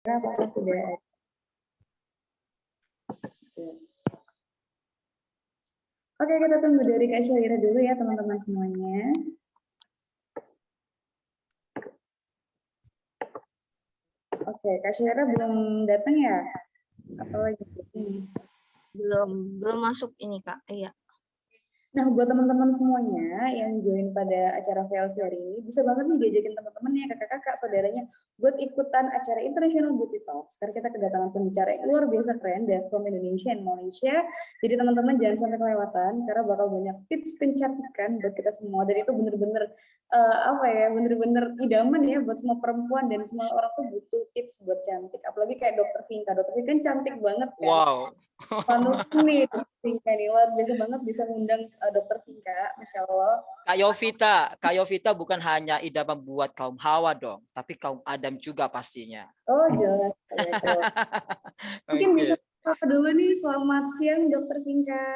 Apakah sudah? Oke, kita tunggu dari Kak Syaira dulu ya teman-teman semuanya. Oke, Kak Syaira belum datang ya? Apalagi ini? Belum masuk ini Kak. Iya. Nah, buat teman-teman semuanya yang join pada acara VLC hari ini, bisa banget nih diajakin teman-temannya, kakak-kakak, saudaranya, buat ikutan acara International Beauty Talks. Sekarang kita kedatangan pembicara yang luar biasa keren dari from Indonesia and Malaysia. Jadi teman-teman jangan sampai kelewatan, karena bakal banyak tips kecantikan buat kita semua. Dan itu bener-bener bener-bener idaman ya buat semua perempuan dan semua orang tuh butuh tips buat cantik. Apalagi kayak Dokter Vinka. Dokter Vinka kan cantik banget kan. Wow. Panutan nih Dokter Vinka nih, luar biasa banget bisa ngundang Dokter Vinka, Masya Allah. Kak Yovita bukan hanya idaman buat kaum Hawa dong, tapi kaum Adam juga pastinya. Oh jelas. Mungkin bisa dulu nih, selamat siang Dokter Vinka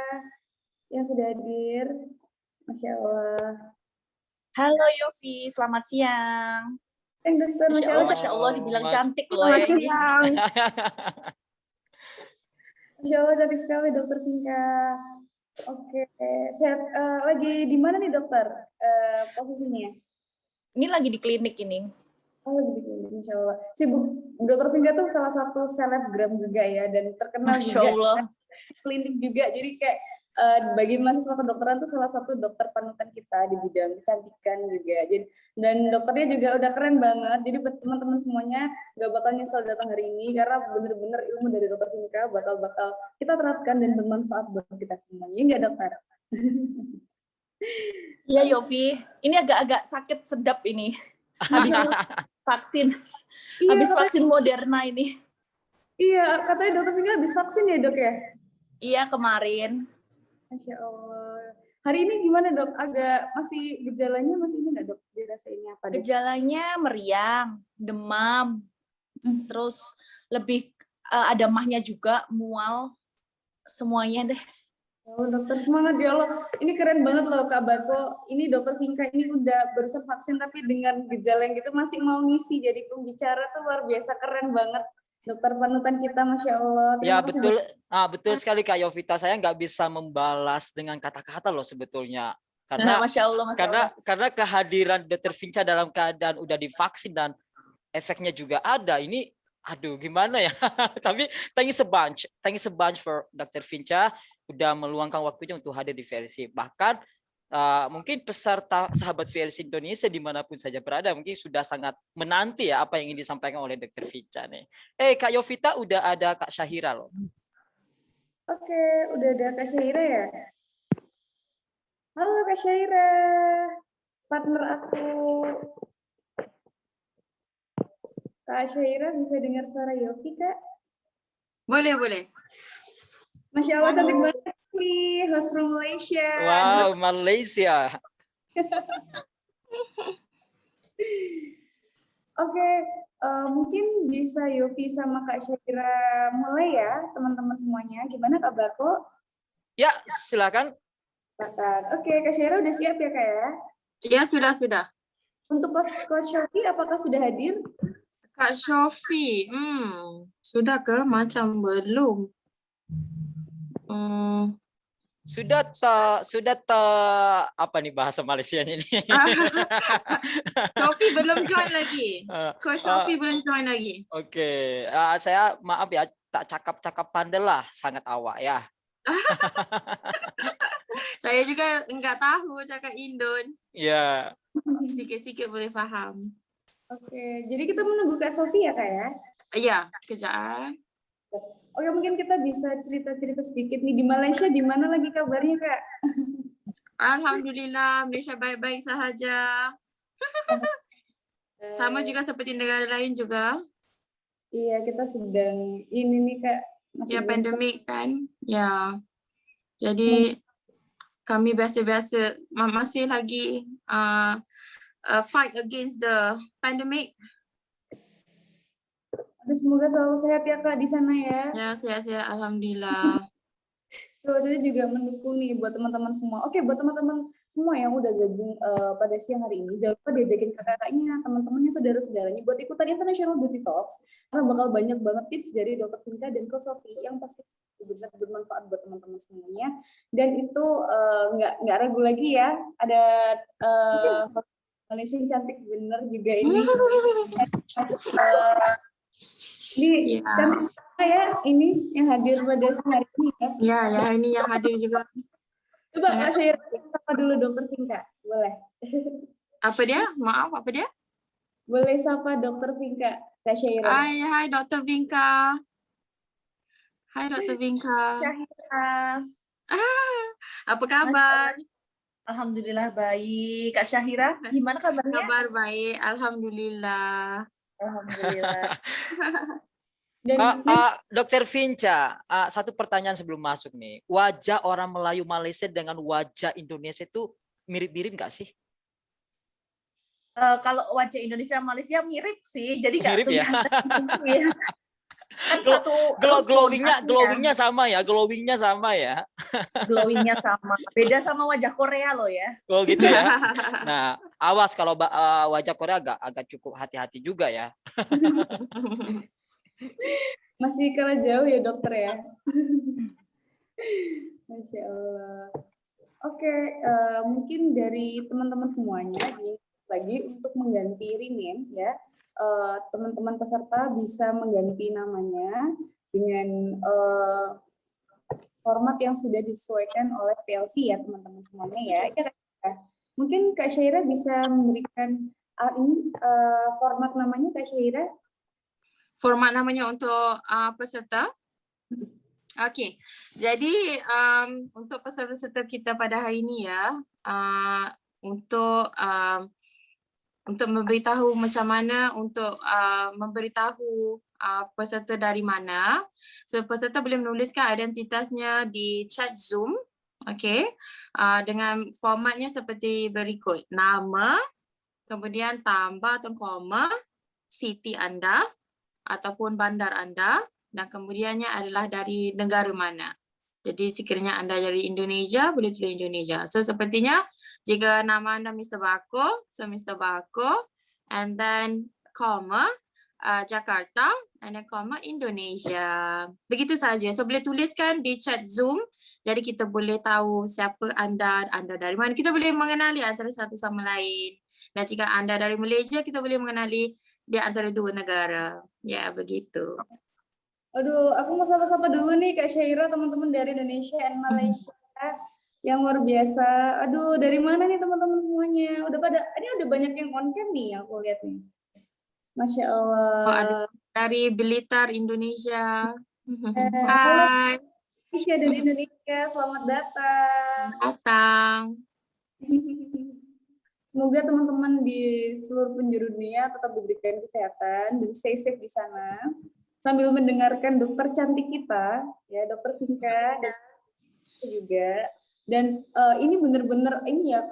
yang sudah hadir. Masya Allah. Halo Yofi, selamat siang. Dokter, Masya Allah dibilang cantik loh ya ini. Masya Allah cantik sekali Dokter Vinka. Oke, sehat. Lagi di mana nih dokter posisinya? Ini lagi di klinik ini. Oh, lagi di klinik, Masya Allah. Sibuk. Dokter Vinka tuh salah satu selebgram juga ya, dan terkenal Masya juga. Allah. Klinik juga, jadi kayak bagi mahasiswa kedokteran tuh salah satu dokter panutan kita di bidang kecantikan juga. Jadi, dan dokternya juga udah keren banget. Jadi buat teman-teman semuanya nggak bakal nyesel datang hari ini karena bener-bener ilmu dari Dokter Vinka bakal kita terapkan dan bermanfaat buat kita semuanya. Enggak dokter? Iya Yofi, ini agak-agak sakit sedap ini. Habis vaksin. Iya, habis vaksin Moderna ini. Iya, katanya Dokter Vinka habis vaksin ya dok ya? Iya kemarin. Masya Allah. Hari ini gimana dok? Agak masih gejalanya masih ini nggak dok? Dirasainnya apa? Dok? Gejalanya meriang, demam, terus lebih ada mahnya juga, mual, semuanya deh. Oh dokter semangat ya Allah. Ini keren banget loh Kak Bako. Ini Dokter Vinka ini udah barusan vaksin tapi dengan gejala yang gitu masih mau ngisi jadi pembicara tuh luar biasa keren banget. Dokter panutan kita, Masya Allah. Ya betul, betul sekali Kak Yovita. Saya nggak bisa membalas dengan kata-kata loh sebetulnya, karena Masya Allah. karena kehadiran Dr. Vinca dalam keadaan udah divaksin dan efeknya juga ada. Ini, aduh gimana ya? Tapi thank you so much for Dr. Vinca udah meluangkan waktunya untuk hadir di VLC. Bahkan mungkin peserta sahabat VLC Indonesia dimanapun saja berada mungkin sudah sangat menanti ya apa yang ingin disampaikan oleh Dr. Vinca nih. Kak Yovita udah ada Kak Syahira loh. Oke, udah ada Kak Syahira ya? Halo Kak Syahira, partner aku. Kak Syahira bisa dengar suara Yofi Kak? Boleh. Masya Allah cantik banget nih, host from Malaysia. Wow, Malaysia. Oke, mungkin bisa Yofi sama Kak Syahira mulai ya, teman-teman semuanya. Gimana Kak Bako? Ya, silakan. Oke, Kak Syahira udah siap ya Kak ya? Ya, sudah. Untuk Coach Shofi, apakah sudah hadir? Kak Shofi, sudah ke? Macam belum. Sudah apa nih bahasa Malaysianya ini? Shofi belum join lagi. Coach Shofi belum join lagi. Oke, saya maaf ya, tak cakap-cakap pandai lah, sangat awak ya. Saya juga enggak tahu cakap Indon. Ya. Sikit-sikit boleh faham. Oke, jadi kita menunggu Kak Sofi ya Kak ya? Iya, kejap. Oke, mungkin kita bisa cerita-cerita sedikit nih di Malaysia, di mana lagi kabarnya Kak? Alhamdulillah, Malaysia baik-baik sahaja. Sama juga seperti negara lain juga. Iya, kita sedang ini nih Kak. Ya, pandemik kan. Ya, jadi kami biasa-biasa masih lagi fight against the pandemic. Semoga selalu sehat ya Kak di sana ya. Ya, sehat-sehat. Alhamdulillah. Sebenarnya juga mendukung nih buat teman-teman semua. Oke, buat teman-teman semua yang udah gabung pada siang hari ini, jangan lupa diajakin kakak-kakaknya, teman-temannya, saudara-saudaranya buat ikutan International Beauty Talks, karena bakal banyak banget tips dari Dr. Vinka dan Coach Sophie yang pasti benar bermanfaat buat teman-teman semuanya. Dan itu nggak ragu lagi ya, ada Malaysia yang cantik bener juga ini. Ini Ya. cantik semua ya, ini yang hadir pada siang hari ini ya. Ya, ya ini yang hadir juga. Coba Kak Sangat- Syaira, sapa dulu Dokter Vinka, boleh? Apa dia? Maaf, apa dia? Boleh sapa Dokter Vinka, Kak Syaira. Hai Dr. Vinka. Hai Dr. Vinka. Syahira. Apa kabar? Alhamdulillah baik. Kak Syahira, gimana kabarnya? Kabar baik, alhamdulillah. Alhamdulillah. Dan Dokter Vinca, satu pertanyaan sebelum masuk nih. Wajah orang Melayu Malaysia dengan wajah Indonesia itu mirip-mirip nggak sih? Kalau wajah Indonesia Malaysia mirip sih, jadi nggak Mirip ya? kelihatan ya. Kan satu Glowingnya sama ya, glowingnya sama ya. glowingnya sama. Beda sama wajah Korea loh ya. Oh gitu ya. Nah, awas kalau wajah Korea agak cukup hati-hati juga ya. masih kalah jauh ya dokter ya. Masya Allah. Oke, mungkin dari teman-teman semuanya lagi untuk mengganti rename ya. Teman-teman peserta bisa mengganti namanya dengan format yang sudah disesuaikan oleh PLC ya teman-teman semuanya ya. Mungkin Kak Syaira bisa memberikan ini format namanya Kak Syaira. Format namanya untuk peserta. Okey, jadi untuk peserta-peserta kita pada hari ini ya, untuk memberitahu macam mana untuk memberitahu peserta dari mana. So peserta boleh menuliskan identitasnya di chat Zoom, okey, dengan formatnya seperti berikut: nama, kemudian tambah atau koma, city anda ataupun bandar anda, dan kemudiannya adalah dari negara mana. Jadi sekiranya anda dari Indonesia, boleh tulis Indonesia. So sepertinya jika nama anda Mr. Bako, so Mr. Bako, and then comma Jakarta, and then comma Indonesia. Begitu saja. So boleh tuliskan di chat Zoom. Jadi kita boleh tahu siapa anda dari mana. Kita boleh mengenali antara satu sama lain. Dan jika anda dari Malaysia, kita boleh mengenali di antara dua negara. Ya, begitu. Aduh, aku mau sapa-sapa dulu nih Kak Syaira, teman-teman dari Indonesia dan Malaysia yang luar biasa. Aduh, dari mana nih teman-teman semuanya? Ini udah banyak yang on cam nih yang aku lihat nih. Masya Allah. Oh, ada dari Blitar, Indonesia. Halo Hai. Malaysia dan Indonesia, selamat datang. Datang. Semoga teman-teman di seluruh penjuru dunia tetap diberikan kesehatan dan stay safe di sana. Sambil mendengarkan dokter cantik kita, ya Dokter Vinka dan juga. Dan ini benar-benar ini ya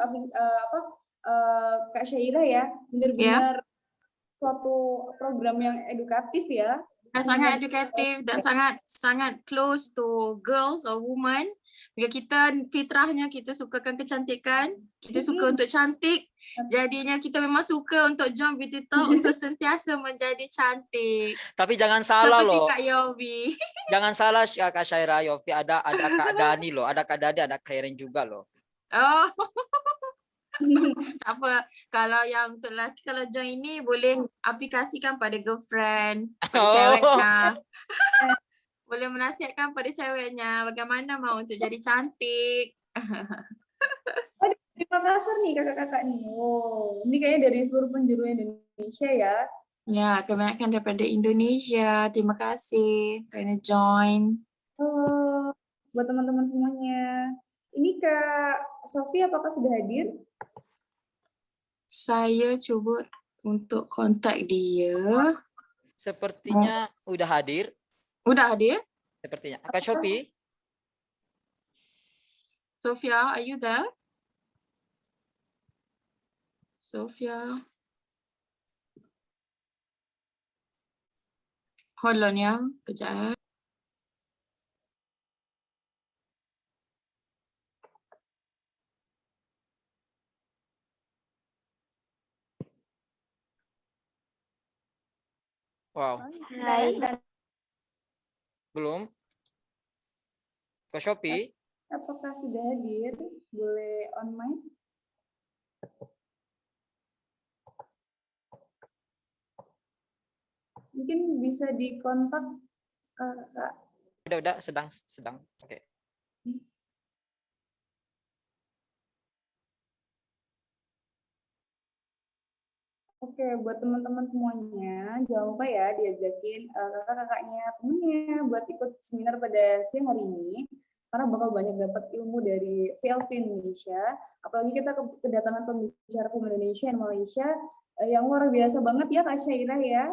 Kak Syaira ya, benar-benar suatu program yang edukatif ya. Sangat edukatif dan sangat close to girls or women. Jika kita fitrahnya kita sukakan kecantikan, kita suka untuk cantik, jadinya kita memang suka untuk join beauty talk untuk sentiasa menjadi cantik. Tapi jangan salah loh. Seperti Kak Yofi. Jangan salah Kak Syaira, Yofi, ada Kak Dani loh, ada Kak Dani, ada Kak Erin juga loh. Oh. Tak apa, kalau yang untuk lelaki kalau join ini boleh aplikasikan pada girlfriend, pada ceweknya. Boleh menasihatkan pada ceweknya bagaimana mau untuk jadi cantik. Di Makassar nih kakak-kakak nih. Oh, ini kayaknya dari seluruh penjuru Indonesia ya. Ya, kebanyakan daripada Indonesia. Terima kasih kerana join. Halo, buat teman-teman semuanya. Ini Kak Sophie apakah sudah hadir? Saya cuba untuk kontak dia. Sepertinya udah hadir. Udah hadir? Sepertinya. Kak Shopee. Sofia, are you there? Sofia. Hold on ya, kejap. Wow, Hai. belum. Ke Shopee. Apakah sudah hadir? Boleh on mic? Mungkin bisa dikontak Kak. Udah, sedang. Oke. Oke, buat teman-teman semuanya, jangan lupa ya diajakin kakak-kakaknya, temennya buat ikut seminar pada siang hari ini, karena bakal banyak dapat ilmu dari VLC Indonesia, apalagi kita kedatangan pembicara Indonesia dan Malaysia yang luar biasa banget ya Kak Syairah ya.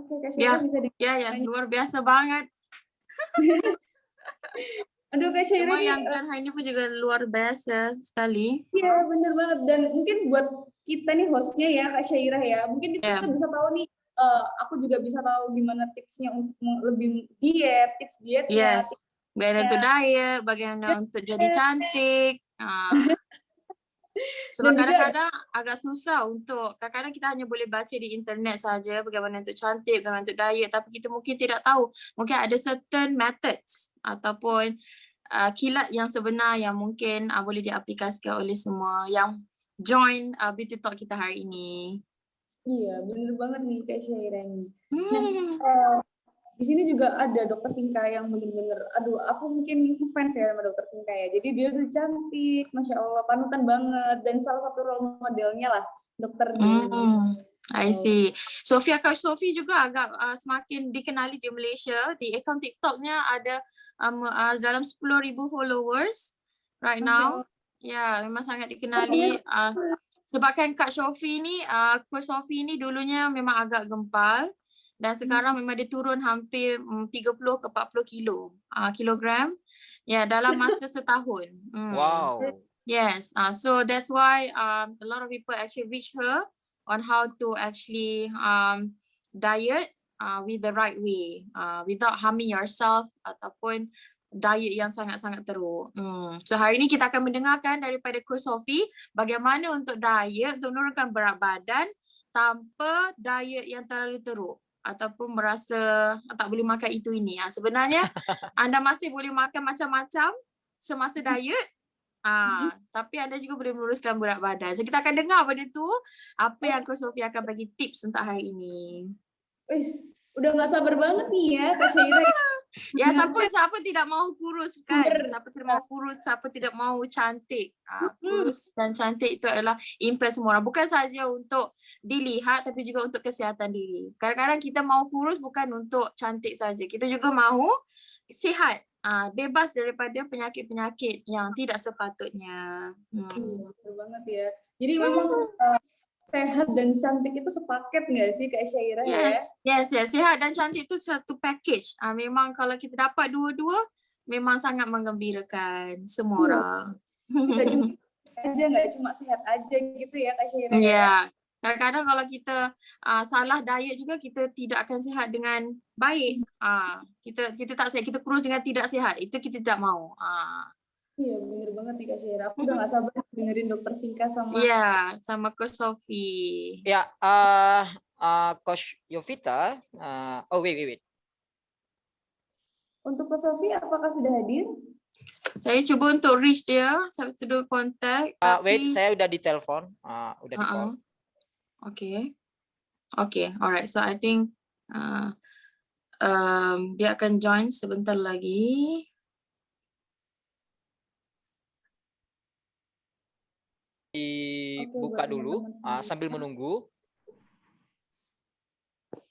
Oke, Kak Syairah bisa Ya, luar biasa banget. Aduh, Kak Syairah Semua ini, yang join hari ini pun juga luar biasa sekali. iya bener banget. Dan mungkin buat kita nih hostnya ya Kak Syairah ya, mungkin kita bisa tahu nih, aku juga bisa tahu gimana tipsnya untuk lebih diet, tips dietnya. Yes, bagaimana untuk diet, bagaimana untuk jadi cantik. Sebab Dan juga kadang-kadang agak susah untuk, kadang-kadang kita hanya boleh baca di internet saja bagaimana untuk cantik, bagaimana untuk diet, tapi kita mungkin tidak tahu. Mungkin ada certain methods ataupun kilat yang sebenar yang mungkin boleh diaplikasikan oleh semua yang join Beauty Talk kita hari ini. Iya, bener banget nih Kak Syairah ini. Nah, Hmm. di sini juga ada Dokter Vinka yang bener-bener, aduh aku mungkin fans ya sama Dokter Vinka ya. Jadi dia tuh cantik, Masya Allah, panutan banget. Dan salah satu role modelnya lah, dokter ini. I see. Sofia, Kak Sofi juga agak semakin dikenali di Malaysia. Di akaun TikToknya ada dalam 10,000 followers right now. Ya, memang sangat dikenali. Sebabkan Kak Sofi ni, Coach Sofi ni dulunya memang agak gempal. Dan sekarang memang dia turun hampir 30 ke 40 kilogram. Ya, dalam masa setahun. Wow. Yes, so that's why a lot of people actually reach her on how to actually diet with the right way, without harming yourself ataupun diet yang sangat-sangat teruk. So hari ini kita akan mendengarkan daripada Coach Sofi bagaimana untuk diet, untuk menurunkan berat badan tanpa diet yang terlalu teruk ataupun merasa tak boleh makan itu ini. Sebenarnya anda masih boleh makan macam-macam semasa diet. Tapi anda juga boleh meluruskan berat badan. So kita akan dengar benda tu, apa yang Coach Sofi akan bagi tips untuk hari ini. Udah nggak sabar banget nih ya Kak Syairah. Ya, siapa tidak mau kurus kan? Siapa tidak mau kurus, siapa tidak mau cantik. Kurus dan cantik itu adalah impian semua orang. Bukan saja untuk dilihat tapi juga untuk kesihatan diri. Kadang-kadang kita mau kurus bukan untuk cantik saja. Kita juga mahu sihat. Bebas daripada penyakit-penyakit yang tidak sepatutnya. Betul banget ya. Jadi memang sehat dan cantik itu sepaket nggak sih Kak Syairah ya? Yes. Sihat dan cantik itu satu package. Memang kalau kita dapat dua-dua, memang sangat menggembirakan semua orang. Nggak cuma sehat aja gitu ya Kak Syairah. Ya. Kadang-kadang kalau kita salah diet juga, kita tidak akan sihat dengan baik. Kita tak sihat, kita kurus dengan tidak sihat. Itu kita tidak mau. Iya, bener banget nih Kak Syairah. Aku udah gak sabar dengerin Dokter Vinka sama Coach Sofi. Ya, Coach Yovita. Wait. Untuk Coach Sofi, apakah sudah hadir? Saya cuba untuk reach dia, saya sudah kontak. Wait, saya udah ditelepon. Udah di call. Okay, alright. So I think dia akan join sebentar lagi. Dibuka dulu sambil menunggu.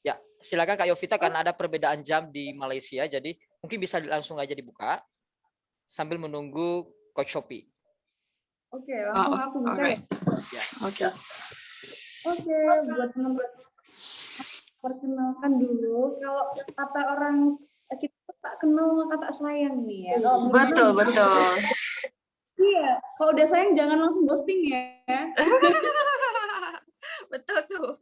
Ya, silakan Kak Yovita, karena ada perbedaan jam di Malaysia, jadi mungkin bisa langsung aja dibuka sambil menunggu Coach Sofi. Oke, langsung aku buka ya. Oke, buat teman-teman perkenalkan dulu. Kalau kata orang kita tak kenal maka tak sayang nih ya. Betul. Iya, kalau udah sayang jangan langsung ghosting ya. Betul tuh.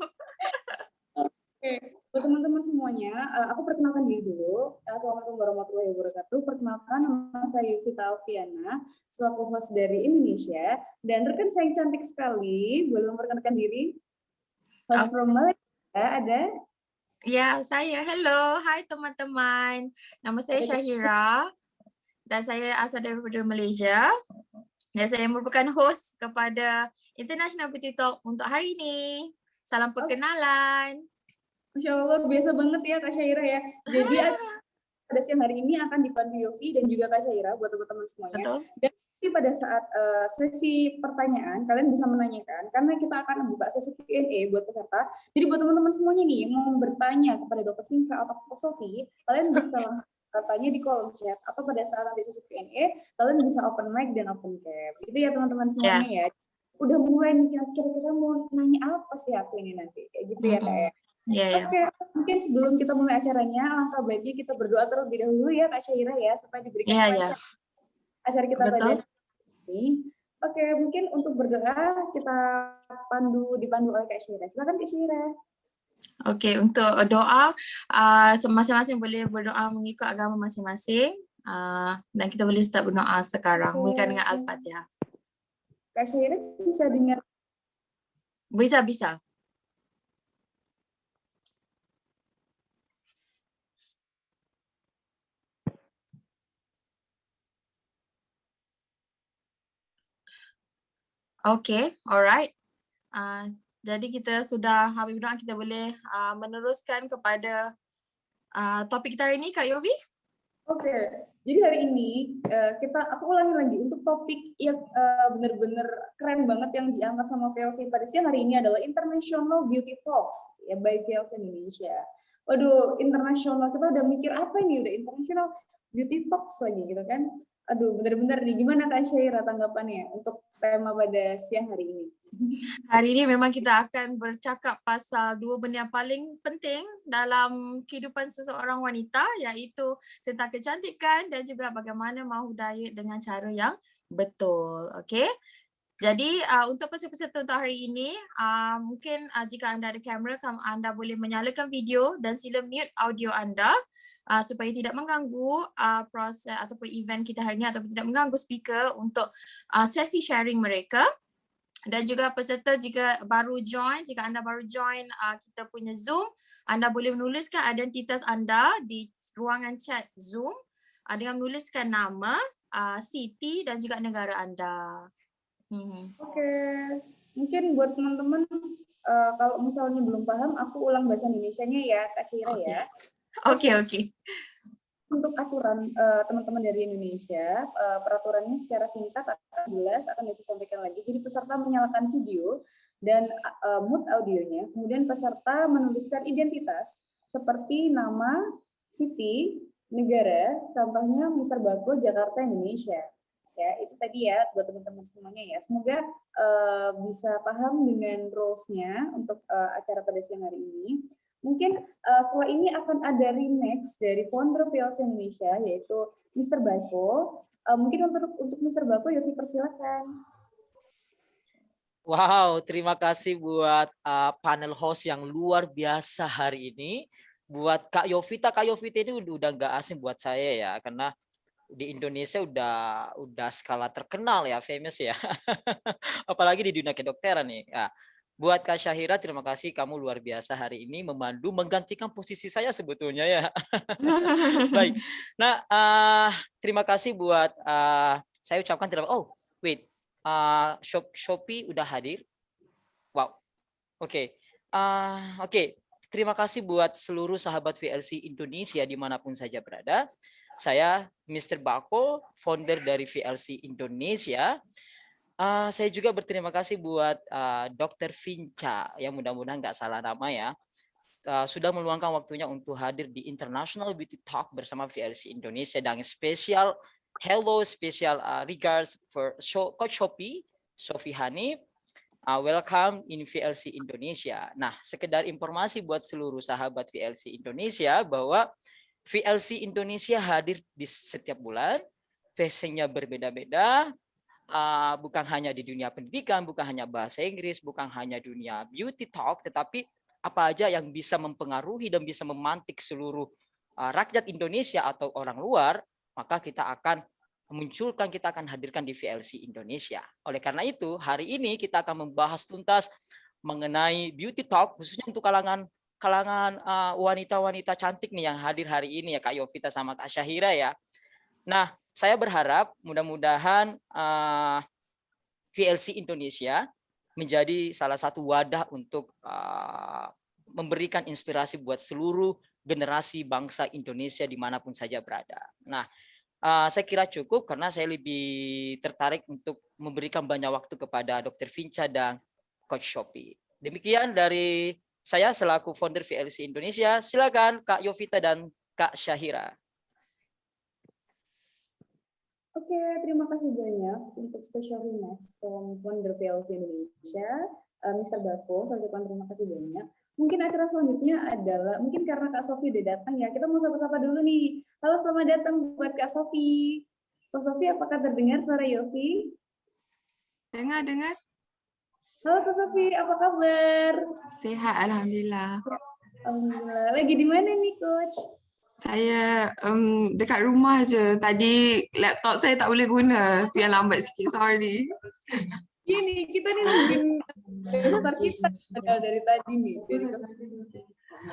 Oke, buat teman-teman semuanya, aku perkenalkan diri dulu. Assalamualaikum warahmatullahi wabarakatuh. Perkenalkan, nama saya Yovita Alfiana, selaku host dari Indonesia. Dan rekan saya cantik sekali, boleh memperkenalkan diri? host from Malaysia ada. Ya, saya. Hello, hai teman-teman. Nama saya Syahira dan saya asal daripada Malaysia. Dan saya merupakan host kepada International Beauty Talk untuk hari ini. Salam perkenalan. Masya Allah, luar biasa banget ya Kak Syaira ya. Jadi pada siang hari ini akan dipandu Yofi dan juga Kak Syaira buat teman-teman semuanya. Betul. Dan nanti pada saat sesi pertanyaan, kalian bisa menanyakan, karena kita akan membuka sesi Q&A buat peserta. Jadi buat teman-teman semuanya nih, yang mau bertanya kepada Dr. Vinka atau Kak Sofi, kalian bisa langsung bertanya di kolom chat, atau pada saat nanti sesi Q&A, kalian bisa open mic dan open cam. Gitu ya teman-teman semuanya ya. Udah mulai nih, kira-kira mau nanya apa sih aku ini nanti. Kayak gitu ya Kak ya. Oke, mungkin sebelum kita mulai acaranya, alangkah baiknya kita berdoa terlebih dahulu ya Kak Syaira ya, supaya diberikan kelancaran acara kita pada ini. Oke, mungkin untuk berdoa kita dipandu oleh Kak Syaira. Silakan Kak Syaira. Oke, untuk doa, masing-masing boleh berdoa mengikut agama masing-masing. Dan kita boleh start berdoa sekarang. Mulakan dengan Al-Fatihah. Kak Syaira bisa dengar? Bisa. Okay, alright. Jadi kita sudah habis berdoa, kita boleh meneruskan kepada topik kita hari ini, Kak Yofi. Oke, jadi hari ini aku ulangi lagi untuk topik yang benar-benar keren banget yang diangkat sama VLC pada siang hari ini adalah International Beauty Talks ya by VLC Indonesia. Waduh, internasional, kita udah mikir apa ini, udah International Beauty Talks lagi gitu kan. Aduh, benar-benar nih, gimana Kak Syaira tanggapannya untuk tema pada siang hari ini? Hari ini memang kita akan bercakap pasal dua benda yang paling penting dalam kehidupan seseorang wanita, iaitu tentang kecantikan dan juga bagaimana mahu diet dengan cara yang betul. Okay? Jadi untuk peserta untuk hari ini, mungkin jika anda ada kamera, anda boleh menyalakan video dan sila mute audio anda supaya tidak mengganggu proses ataupun event kita hari ini ataupun tidak mengganggu speaker untuk sesi sharing mereka. Dan juga peserta jika anda baru join kita punya Zoom, anda boleh menuliskan identitas anda di ruangan chat Zoom dengan menuliskan nama, city dan juga negara anda. Oke, mungkin buat teman-teman kalau misalnya belum paham, aku ulang bahasa Indonesianya ya Kak Syaira ya. Oke. Untuk aturan teman-teman dari Indonesia, peraturannya secara singkat akan jelas, akan disampaikan lagi. Jadi peserta menyalakan video dan mute audionya, kemudian peserta menuliskan identitas seperti nama, city, negara, contohnya Mr. Bako, Jakarta, Indonesia. Ya, itu tadi ya buat teman-teman semuanya ya. Semoga bisa paham dengan rules-nya untuk acara pada siang hari ini. Mungkin setelah ini akan ada remix dari founder VLC Indonesia, yaitu Mr. Bako. Mungkin untuk Mr. Bako, Yofi persilakan. Wow, terima kasih buat panel host yang luar biasa hari ini. Buat Kak Yovita ini udah nggak asing buat saya ya, karena di Indonesia udah skala terkenal ya, famous ya. Apalagi di dunia kedokteran nih. Ya. Buat Kak Syahira, terima kasih, kamu luar biasa hari ini memandu, menggantikan posisi saya sebetulnya ya. Baik. Nah, terima kasih buat saya ucapkan Shopee udah hadir. Wow. Oke. Terima kasih buat seluruh sahabat VLC Indonesia dimanapun saja berada. Saya Mr. Bako, founder dari VLC Indonesia. Saya juga berterima kasih buat Dr. Vinca, yang mudah-mudahan nggak salah nama ya, sudah meluangkan waktunya untuk hadir di International Beauty Talk bersama VLC Indonesia, dan special regards for Coach Sofi Hanif. Welcome in VLC Indonesia. Nah, sekedar informasi buat seluruh sahabat VLC Indonesia bahwa VLC Indonesia hadir di setiap bulan, fashion-nya berbeda-beda. Bukan hanya di dunia pendidikan, bukan hanya bahasa Inggris, bukan hanya dunia beauty talk, tetapi apa aja yang bisa mempengaruhi dan bisa memantik seluruh rakyat Indonesia atau orang luar, maka kita akan hadirkan di VLC Indonesia. Oleh karena itu, hari ini kita akan membahas tuntas mengenai beauty talk khususnya untuk kalangan wanita-wanita cantik nih yang hadir hari ini ya Kak Yovita sama Kak Syahira ya. Nah, saya berharap mudah-mudahan VLC Indonesia menjadi salah satu wadah untuk memberikan inspirasi buat seluruh generasi bangsa Indonesia dimanapun saja berada. Nah, saya kira cukup karena saya lebih tertarik untuk memberikan banyak waktu kepada Dr. Vinca dan Coach Shopee. Demikian dari saya selaku founder VLC Indonesia. Silakan Kak Yovita dan Kak Syahira. Oke, terima kasih banyak untuk special remarks from founder VLC Indonesia, Mr. Bako. Saya ucapkan terima kasih banyak. Mungkin acara selanjutnya adalah, mungkin karena Kak Sofi udah datang ya, kita mau sapa-sapa dulu nih. Halo, selamat datang buat Kak Sofi. Kak Sofi, apakah terdengar suara Yofi? Dengar. Halo Kak Sofi, apa kabar? Sehat, Alhamdulillah. Alhamdulillah. Lagi di mana nih, Coach? Saya dekat rumah je. Tadi laptop saya tak boleh guna. Tu yang lambat sikit, sorry. Gini, kita nih nungguin start kita dari tadi nih.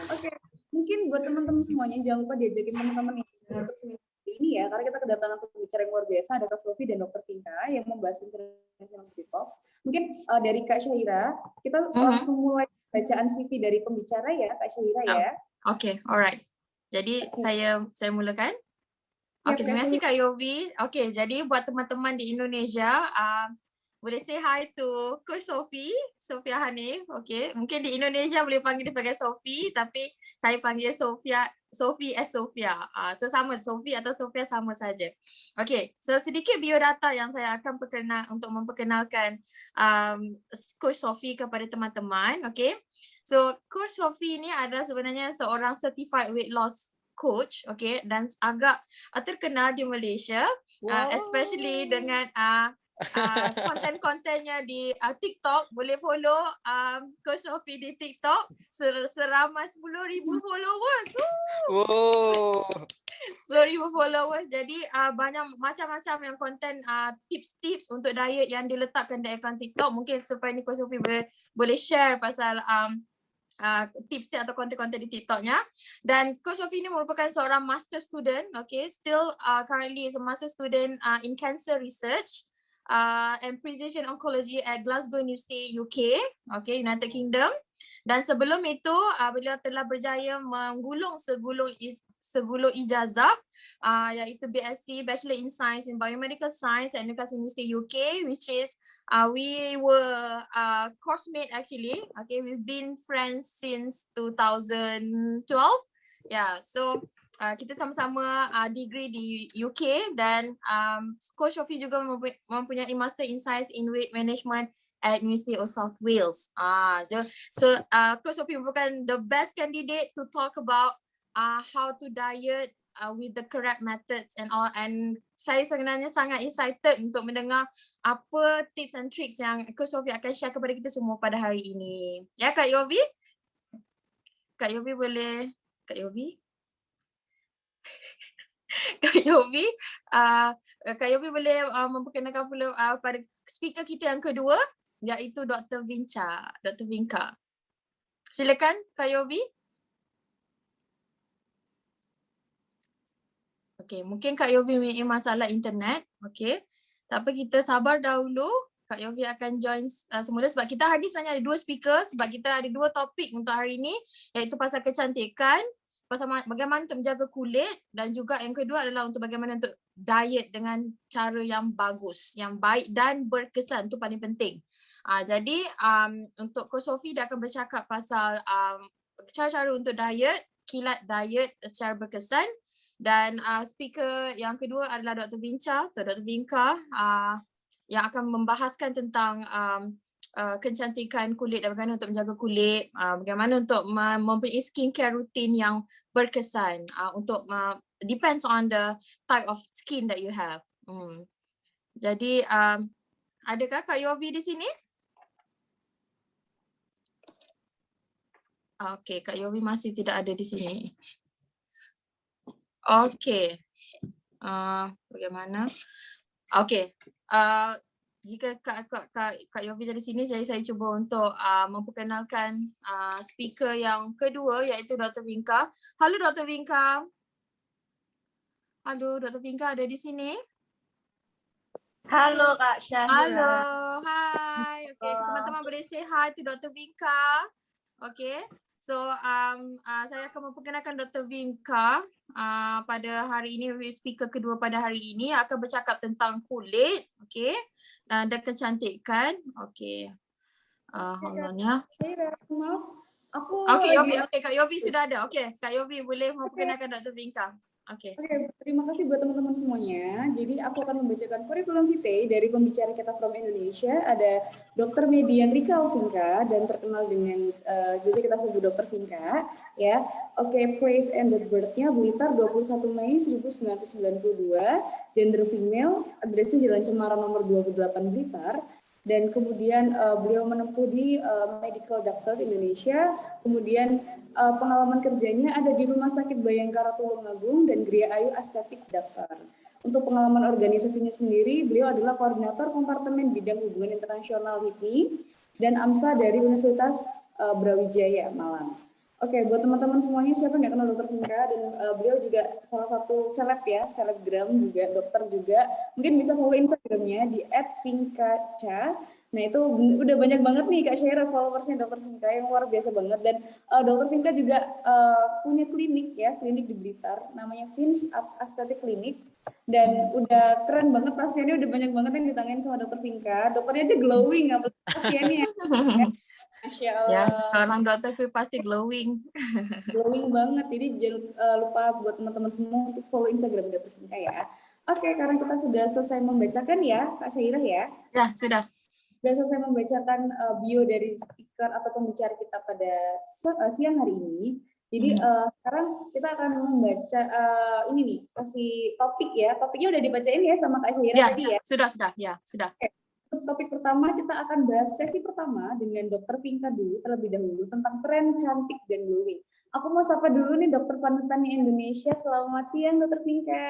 Oke, mungkin buat teman-teman semuanya jangan lupa diajakin teman-teman yang ikut seminar ini ya, karena kita kedatangan pembicara yang luar biasa, ada Kak Sofi dan Dr. Vinca yang membahas International Beauty Talks. Mungkin dari Kak Syahira, kita langsung mulai bacaan CV dari pembicara ya, Kak Syahira ya. Oke, alright. Jadi saya mulakan. Oke, terima kasih Kak Yovi. Oke, jadi buat teman-teman di Indonesia, boleh say hi to Coach Sophie Hanif. Okay, mungkin di Indonesia boleh panggil dia sebagai Sophie, tapi saya panggil Sophie as Sophia. So sama Sophie atau Sophia sama saja. Okay, so sedikit biodata yang saya akan untuk memperkenalkan Coach Sophie kepada teman-teman. Okay, so Coach Sophie ini adalah sebenarnya seorang certified weight loss coach, okay, dan agak terkenal di Malaysia, especially dengan konten-kontennya di TikTok. Boleh follow Coach Sophie di TikTok, seramai 10,000 followers. Wow. 10,000 followers. Jadi banyak macam-macam yang konten tips-tips untuk diet yang diletakkan di akaun TikTok. Mungkin supaya ni Coach Sophie boleh share pasal tips atau konten-konten di TikToknya. Dan Coach Sophie ini merupakan seorang master student, okay, still currently is a master student in cancer research and precision oncology at Glasgow University, UK, okay, United Kingdom. Dan sebelum itu beliau telah berjaya menggulung segulung ijazah iaitu BSc, Bachelor in Science in Biomedical Science at Newcastle University, UK, which is we were course mate actually. Okay, we've been friends since 2012. Yeah, so kita sama-sama degree di UK dan Coach Sophie juga mempunyai Master in Science in Weight Management at University of South Wales. So Coach Sophie merupakan the best candidate to talk about how to diet with the correct methods and all. And saya sebenarnya sangat excited untuk mendengar apa tips and tricks yang Coach Sophie akan share kepada kita semua pada hari ini. Ya, Kak Yovi? Kak Yovi boleh? Kak Yovi? Kak Yovi, Kak Yovi boleh memperkenalkan pula pada speaker kita yang kedua, iaitu Dr. Vinca. Dr. Vinca. Silakan Kak Yovi. Okey, mungkin Kak Yovi mempunyai masalah internet. Okey. Tapi kita sabar dahulu. Kak Yovi akan join semula sebab kita hari ni sebenarnya ada dua speaker sebab kita ada dua topik untuk hari ini, iaitu pasal kecantikan, pasal bagaimana untuk menjaga kulit, dan juga yang kedua adalah untuk bagaimana untuk diet dengan cara yang bagus, yang baik dan berkesan. Itu paling penting. Jadi untuk Coach Sophie dia akan bercakap pasal cara-cara untuk diet, kilat diet secara berkesan, dan speaker yang kedua adalah Dr. Vinca atau Dr. Vinca yang akan membahaskan tentang kecantikan kulit dan bagaimana untuk menjaga kulit, bagaimana untuk mempunyai skincare routine yang berkesan untuk depends on the type of skin that you have. Jadi adakah Kak Yovi di sini? Okey, Kak Yovi masih tidak ada di sini. Okey. Bagaimana? Okey. jika Kak Yofi dari sini, saya cuba untuk memperkenalkan speaker yang kedua, iaitu Dr. Vinka. Halo Dr. Vinka. Halo Dr. Vinka, ada di sini? Halo Kak Syahira. Halo, hai. Okey, teman-teman boleh say hi to Dr. Vinka. Okey. So, saya akan memperkenalkan Dr. Vinka pada hari ini, speaker kedua pada hari ini akan bercakap tentang kulit, okey, dan kecantikan. Okey. Hold on ya. Maaf, aku Okey, lagi. Yofi, okey, Kak Yofi sudah ada. Okey, Kak Yofi boleh memperkenalkan Dr. Vinka. Okey. Oke, terima kasih buat teman-teman semuanya. Jadi aku akan membacakan kurikulum vitae dari pembicara kita from Indonesia. Ada Dr. Median Rika Vinka dan terkenal dengan biasa kita sebut Dr. Vinka. Ya, oke, place and date birth-nya Blitar 21 Mei 1992, gender female, address-nya Jalan Cemara nomor 28 Blitar. Dan kemudian beliau menempuh di Medical Doctor Indonesia, kemudian pengalaman kerjanya ada di Rumah Sakit Bayangkara Tulungagung dan Gria Ayu Aesthetic Doctor. Untuk pengalaman organisasinya sendiri, beliau adalah koordinator kompartemen bidang hubungan internasional HIPMI dan AMSA dari Universitas Brawijaya Malang. Oke, buat teman-teman semuanya, siapa nggak kenal Dr. Vinka, dan beliau juga salah satu seleb ya, selebgram juga, dokter juga. Mungkin bisa follow Instagramnya di @vinkaca. Nah itu udah banyak banget nih Kak Syaira followersnya Dr. Vinka yang luar biasa banget. Dan Dr. Vinka juga punya klinik ya, klinik di Blitar, namanya Vince Aesthetic Clinic. Dan udah keren banget, pasiennya udah banyak banget yang ditangani sama Dr. Vinka. Dokternya aja glowing, apalagi pasiennya. Masya Allah. Ya, seorang dokter pasti glowing. Glowing banget, jadi jangan lupa buat teman-teman semua untuk follow Instagram Dr. Vinka ya. Oke, karena kita sudah selesai membacakan ya, Kak Syairah ya. Ya, sudah. Sudah selesai membacakan bio dari speaker atau pembicara kita pada siang hari ini. Jadi sekarang kita akan membaca ini nih, kasih topik ya. Topiknya udah dibacain ya sama Kak Syairah Ya, tadi ya. sudah. Ya, sudah. Untuk topik pertama kita akan bahas sesi pertama dengan Dr. Vinka dulu terlebih dahulu tentang tren cantik dan glowing. Aku mau sapa dulu nih dokter panutannya Indonesia. Selamat siang Dr. Vinka.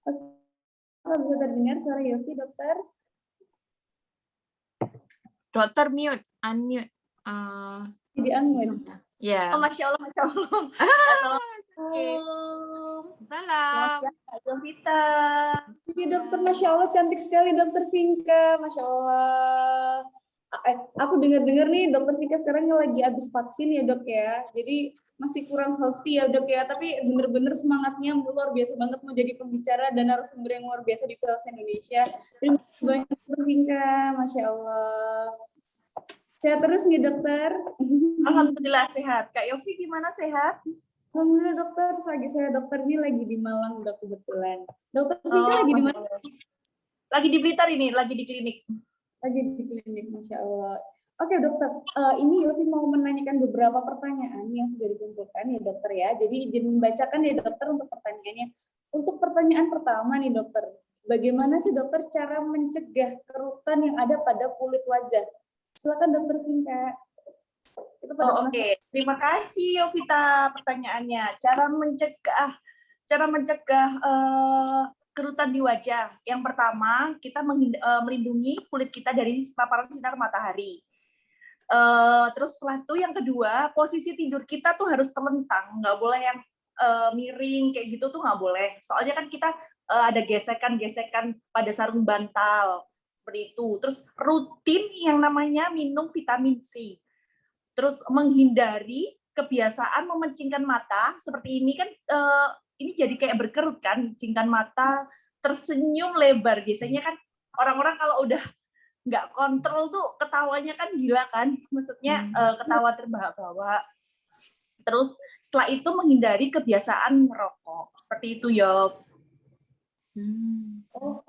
Oke, bisa terdengar suara Yofi dokter? Dokter mute, unmute. Jadi unmute. Ya. Oh, Masya Allah, Masya Allah. Assalamualaikum. Salam. Kak Yovita. Iya dokter, Masya Allah cantik sekali dokter Vinka, Masya Allah. Aku dengar-dengar nih dokter Vinka sekarang lagi habis vaksin ya dok ya, jadi masih kurang healthy ya dok ya, tapi bener-bener semangatnya luar biasa banget mau jadi pembicara dan narasumber yang luar biasa di PLS Indonesia. Terima kasih banyak dokter Vinka, Masya Allah. Sehat terus nih dokter. Alhamdulillah sehat. Kak Yofi gimana, sehat? Alhamdulillah dokter, saya dokter ini lagi di Malang dok kebetulan. Dokter Vinka lagi di mana? Lagi di Blitar ini, lagi di klinik. Lagi di klinik, Masya Allah. Oke dokter, ini Yofi mau menanyakan beberapa pertanyaan yang sudah dikumpulkan ya dokter ya. Jadi izin membacakan ya dokter untuk pertanyaannya. Untuk pertanyaan pertama nih dokter, bagaimana sih dokter cara mencegah kerutan yang ada pada kulit wajah? Silakan dokter Vinka. Oke. Terima kasih Yovita pertanyaannya. Cara mencegah kerutan di wajah. Yang pertama, kita melindungi kulit kita dari paparan sinar matahari. Terus setelah itu yang kedua, posisi tidur kita tuh harus telentang, nggak boleh yang miring kayak gitu tuh nggak boleh. Soalnya kan kita ada gesekan-gesekan pada sarung bantal seperti itu. Terus rutin yang namanya minum vitamin C. Terus menghindari kebiasaan memencingkan mata seperti ini kan, ini jadi kayak berkerut kan, cingkan mata, tersenyum lebar. Biasanya kan orang-orang kalau udah nggak kontrol tuh ketawanya kan gila kan, maksudnya ketawa terbahak-bahak. Terus setelah itu menghindari kebiasaan merokok seperti itu Yov. Oh,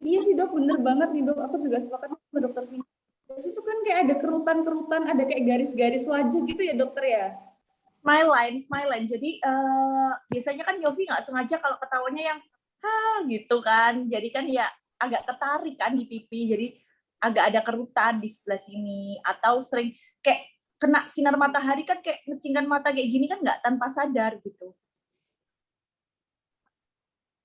iya sih dok, bener banget nih dok. Aku juga sepakat sama dokter Vinka. Terus itu kan kayak ada kerutan-kerutan, ada kayak garis-garis wajah gitu ya dokter ya? Smile line. Jadi biasanya kan Yofi nggak sengaja kalau ketawanya yang gitu kan. Jadi kan ya agak ketarik kan di pipi. Jadi agak ada kerutan di sebelah sini. Atau sering kayak kena sinar matahari kan kayak ngecingkan mata kayak gini kan nggak tanpa sadar gitu.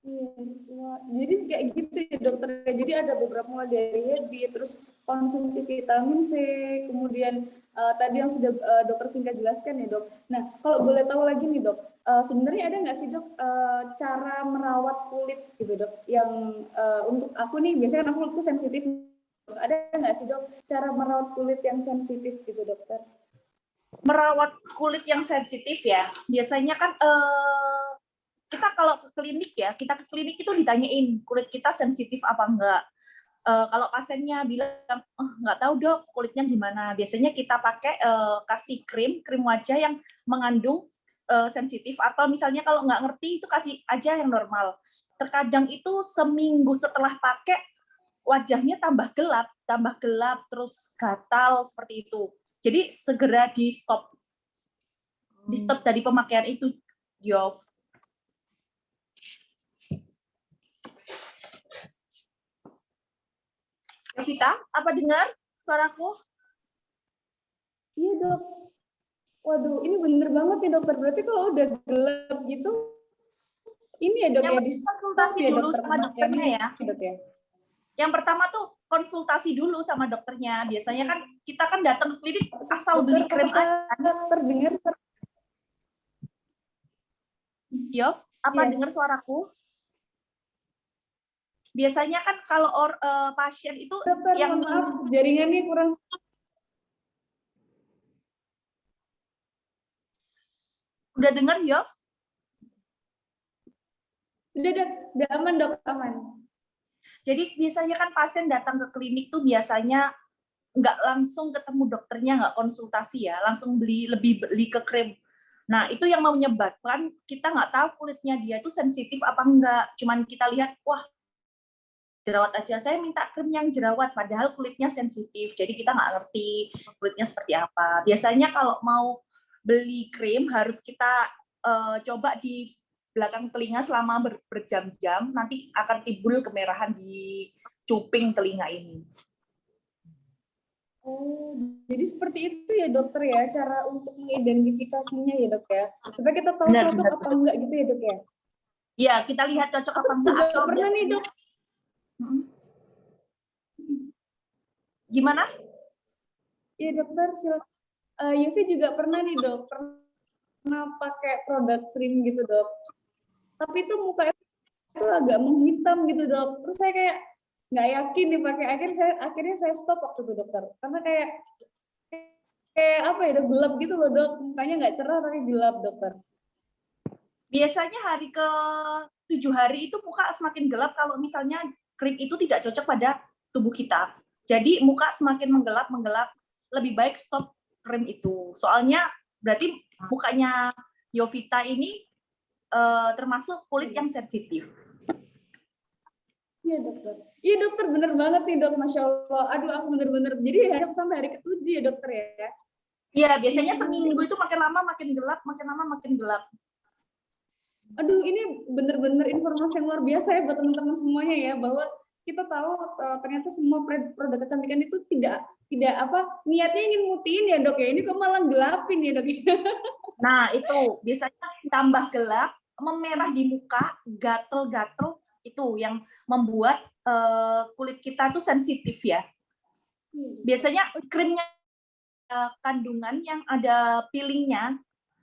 Iya, wah, jadi kayak gitu ya dokter. Jadi ada beberapa mulai dari habit, terus konsumsi vitamin C, kemudian tadi yang sudah dokter Vinka jelaskan ya dok. Nah kalau boleh tahu lagi nih dok, sebenarnya ada nggak sih dok cara merawat kulit gitu dok? Yang untuk aku nih biasanya kan aku kulitku sensitif. Ada nggak sih dok cara merawat kulit yang sensitif gitu dokter? Merawat kulit yang sensitif ya, biasanya kan kita kalau ke klinik ya, kita ke klinik itu ditanyain kulit kita sensitif apa enggak. Kalau pasiennya bilang, oh, nggak tahu dok kulitnya gimana, biasanya kita pakai kasih krim wajah yang mengandung sensitif, atau misalnya kalau nggak ngerti itu kasih aja yang normal. Terkadang itu seminggu setelah pakai wajahnya tambah gelap, terus gatal seperti itu. Jadi segera di stop dari pemakaian itu, Yov. Vita, apa dengar suaraku? Iya dok. Waduh, ini bener banget ya dokter. Berarti kalau udah gelap gitu, ini ya dok Yang ya di konsultasi ya, dulu dokter sama dokternya ya. Dok, ya. Yang pertama tuh konsultasi dulu sama dokternya. Biasanya kan kita kan datang ke klinik asal Dokter, beli krim aja. terdengar? Yov, apa Iya. dengar suaraku? Biasanya kan kalau pasien itu Dokter, yang maaf, jaringannya kurang. udah dengar Yov? Udah aman dok, aman. Jadi biasanya kan pasien datang ke klinik tuh biasanya nggak langsung ketemu dokternya, nggak konsultasi ya, langsung beli ke krim. Nah itu yang menyebabkan kita nggak tahu kulitnya dia itu sensitif apa enggak. Cuman kita lihat, wah jerawat aja, saya minta krim yang jerawat, padahal kulitnya sensitif. Jadi kita nggak ngerti kulitnya seperti apa. Biasanya kalau mau beli krim harus kita coba di belakang telinga selama berjam-jam, nanti akan timbul kemerahan di cuping telinga ini. Oh, jadi seperti itu ya dokter ya, cara untuk mengidentifikasinya ya dok ya. Supaya kita tahu Benar, cocok apa enggak gitu ya dok ya. Iya, kita lihat cocok apa enggak. Juga Atau pernah nih dok. Gimana? Iya dokter, Yufi juga pernah nih dok, pernah pakai produk krim gitu dok. Tapi itu muka itu agak menghitam gitu dok. Terus saya kayak nggak yakin dipakai. Akhirnya saya stop waktu itu dokter. Karena kayak apa ya, udah gelap gitu loh dok. Mukanya nggak cerah tapi gelap dokter. Biasanya hari ke 7 hari itu muka semakin gelap kalau misalnya krim itu tidak cocok pada tubuh kita. Jadi muka semakin menggelap, lebih baik stop krim itu. Soalnya berarti mukanya Yovita ini termasuk kulit yang sensitif. Iya dokter. Iya dokter, bener banget nih dok, Masya Allah. Aduh aku bener-bener, jadi harap sampai hari ke-7 ya dokter ya. Iya, biasanya seminggu itu makin lama makin gelap. Aduh ini bener-bener informasi yang luar biasa ya buat teman-teman semuanya ya, bahwa kita tahu ternyata semua produk kecantikan itu tidak niatnya ingin mutiin ya dok ya, ini kok malah gelapin ya dok ya. Nah itu biasanya tambah gelap, memerah di muka, gatel-gatel, itu yang membuat kulit kita tuh sensitif ya. Biasanya krimnya kandungan yang ada peelingnya,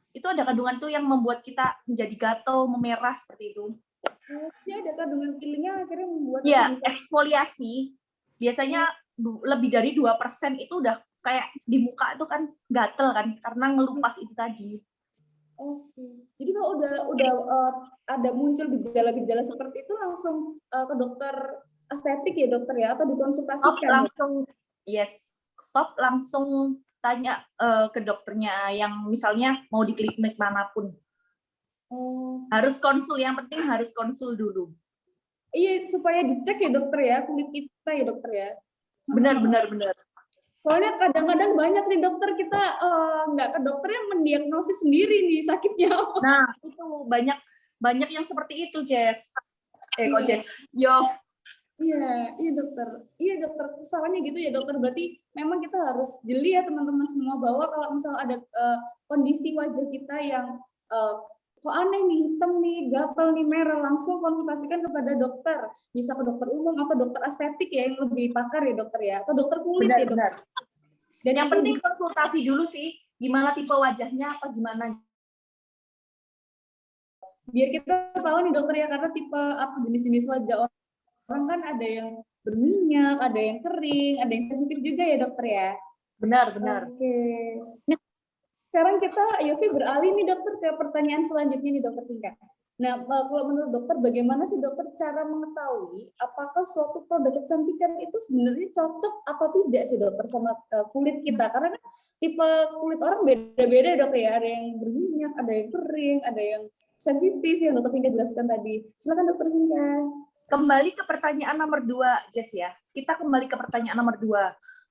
itu ada kandungan tuh yang membuat kita menjadi gatel, memerah seperti itu. Ya ada kandungan peelingnya akhirnya membuat ya eksfoliasi. Biasanya lebih dari 2% itu udah kayak di muka itu kan gatel kan karena ngelupas itu tadi. Oke. Jadi kalau udah ada muncul gejala-gejala seperti itu langsung ke dokter estetik ya dokter ya, atau dikonsultasikan? Stop langsung tanya ke dokternya yang misalnya mau di klinik manapun. Harus konsul, yang penting harus konsul dulu. Iya, supaya dicek ya dokter ya, kulit kita ya dokter ya. Benar. Soalnya kadang-kadang banyak nih dokter kita nggak ke dokter yang mendiagnosis sendiri nih sakitnya. Nah itu banyak yang seperti itu, Jess. Jess. Yov. Iya dokter. Kesalahannya gitu ya dokter. Berarti memang kita harus jeli ya teman-teman semua, bahwa kalau misal ada kondisi wajah kita yang kok aneh nih, hitam nih, gatal nih, merah, langsung konsultasikan kepada dokter. Bisa ke dokter umum atau dokter estetik ya, yang lebih pakar ya dokter ya, atau dokter kulit ya Benar-benar. dokter. Dan Yang itu penting konsultasi dulu sih, gimana tipe wajahnya apa gimana. biar kita tahu nih dokter ya, karena tipe apa jenis-jenis wajah orang kan ada yang berminyak, ada yang kering, ada yang sensitif juga ya dokter ya. Benar-benar. Oke. Nah, sekarang kita Yofi beralih nih dokter ke pertanyaan selanjutnya nih dokter Tingkat. Nah, kalau menurut dokter bagaimana sih dokter cara mengetahui apakah suatu produk kecantikan itu sebenarnya cocok atau tidak sih dokter sama kulit kita? Karena kan tipe kulit orang beda-beda dokter ya, ada yang berminyak, ada yang kering, ada yang sensitif yang dokter Tingkat jelaskan tadi. Silakan dokter Tingkat. Kembali ke pertanyaan nomor 2, Jess ya. Kita kembali ke pertanyaan nomor 2.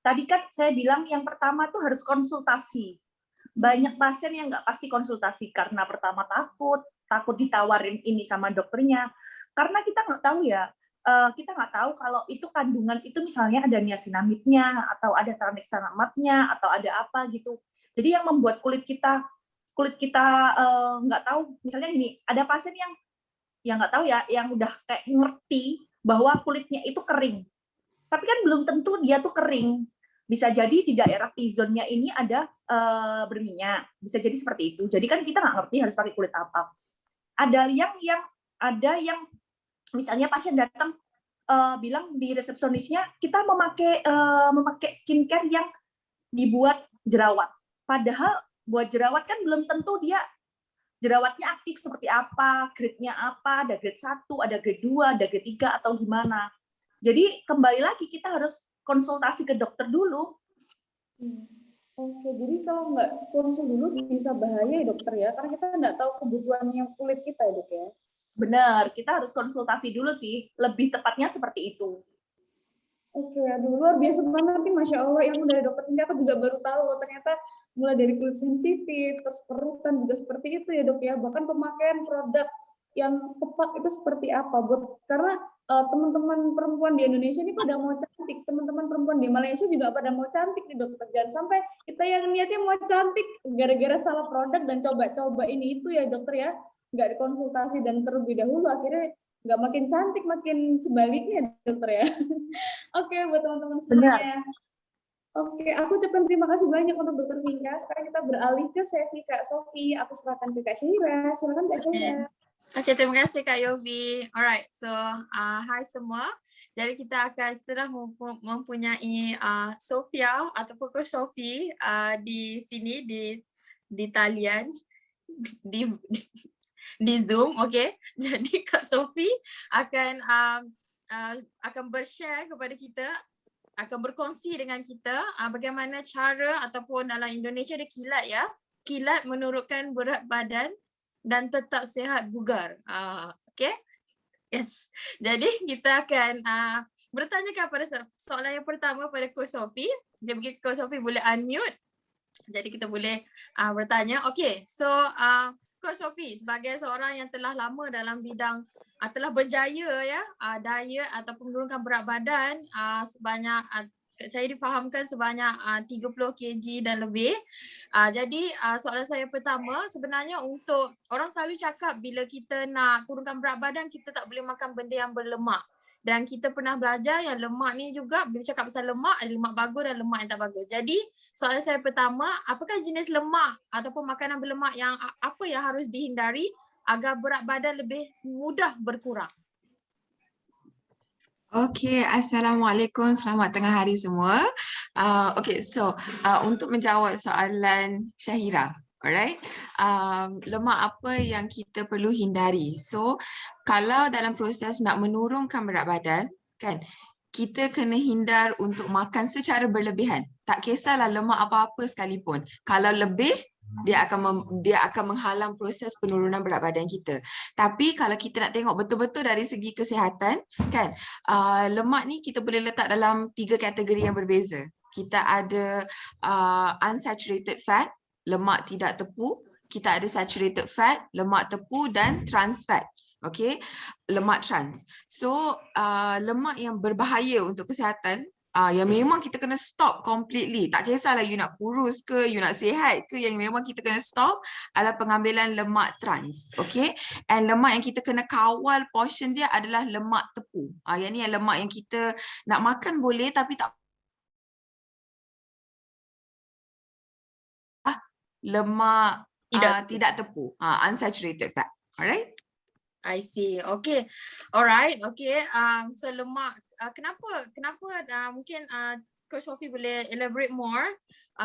Tadi kan saya bilang yang pertama tuh harus konsultasi. Banyak pasien yang nggak pasti konsultasi karena pertama takut ditawarin ini sama dokternya. Karena kita nggak tahu ya, kita nggak tahu kalau itu kandungan itu misalnya ada niacinamidnya, atau ada tranexamatenya, atau ada apa gitu. Jadi yang membuat kulit kita nggak tahu. Misalnya gini, ada pasien yang nggak tahu ya, yang udah kayak ngerti bahwa kulitnya itu kering. Tapi kan belum tentu dia tuh kering. Bisa jadi di daerah T-zone-nya ini ada berminyak. Bisa jadi seperti itu. Jadi kan kita nggak ngerti harus pakai kulit apa. Ada yang misalnya pasien datang bilang di resepsionisnya kita memakai skincare yang dibuat jerawat. Padahal buat jerawat kan belum tentu dia jerawatnya aktif seperti apa, grade-nya apa, ada grade 1, ada grade 2, ada grade 3, atau gimana. Jadi kembali lagi kita harus konsultasi ke dokter dulu. Oke, jadi kalau nggak konsul dulu bisa bahaya ya dokter ya, karena kita nggak tahu kebutuhannya kulit kita ya dok ya. Benar, kita harus konsultasi dulu sih, lebih tepatnya seperti itu. Oke, aduh luar biasa banget nih, Masya Allah, ilmu dari dokter ini aku juga baru tahu loh, ternyata mulai dari kulit sensitif, terus kerutan juga seperti itu ya dok ya, bahkan pemakaian produk yang tepat itu seperti apa, karena teman-teman perempuan di Indonesia ini pada mau cantik, teman-teman perempuan di Malaysia juga pada mau cantik nih dokter, jangan sampai kita yang niatnya mau cantik gara-gara salah produk dan coba-coba ini itu ya dokter ya, nggak dikonsultasi dan terlebih dahulu akhirnya nggak makin cantik, makin sebaliknya dokter ya. Oke, buat teman-teman semuanya. Oke, aku ucapkan terima kasih banyak untuk Dokter Vinka. Sekarang kita beralih ke sesi Kak Sofi. Aku serahkan ke Kak Syaira. Silakan Kak Syaira. Oke, terima kasih Kak Yofi. Alright, so hai semua. Jadi kita akan setelah mempunyai Sofia ataupun Coach Sofi di sini di talian di Zoom, okay. Jadi Kak Sofi akan bershare kepada kita, akan berkongsi dengan kita bagaimana cara ataupun dalam Indonesia ada kilat ya, kilat menurunkan berat badan dan tetap sihat bugar. Okay, yes. Jadi kita akan bertanya pada soalan yang pertama pada Coach Sofi. Dia mungkin Coach Sofi boleh unmute. Jadi kita boleh bertanya. Okay, so Coach Sofi sebagai seorang yang telah lama dalam bidang telah berjaya ya diet ataupun menurunkan berat badan sebanyak saya difahamkan sebanyak 30 kg dan lebih. Jadi soalan saya pertama, sebenarnya untuk orang selalu cakap bila kita nak turunkan berat badan kita tak boleh makan benda yang berlemak. Dan kita pernah belajar yang lemak ni juga, bila cakap pasal lemak, ada lemak bagus dan lemak yang tak bagus. Jadi soalan saya pertama, apakah jenis lemak ataupun makanan berlemak yang apa yang harus dihindari agar berat badan lebih mudah berkurang? Okay, Assalamualaikum, selamat tengah hari semua. Okay, so untuk menjawab soalan Syahira, alright, lemak apa yang kita perlu hindari? So, kalau dalam proses nak menurunkan berat badan, kan, kita kena hindar untuk makan secara berlebihan. Tak kisahlah lemak apa-apa sekalipun. Kalau lebih, dia akan menghalang proses penurunan berat badan kita. Tapi kalau kita nak tengok betul-betul dari segi kesihatan, kan, lemak ni kita boleh letak dalam 3 kategori yang berbeza. Kita ada unsaturated fat, lemak tidak tepu. Kita ada saturated fat, lemak tepu, dan trans fat. Okay, lemak trans. So lemak yang berbahaya untuk kesihatan yang memang kita kena stop completely. Tak kisahlah you nak kurus ke, you nak sihat ke, yang memang kita kena stop adalah pengambilan lemak trans. Okay. And lemak yang kita kena kawal portion dia adalah lemak tepung. Yang ni yang lemak yang kita nak makan boleh tapi tak lemak tidak tepung, unsaturated fat. Alright. I see. Okay. Alright. Okay. So lemak, kenapa mungkin Coach Sophie boleh elaborate more.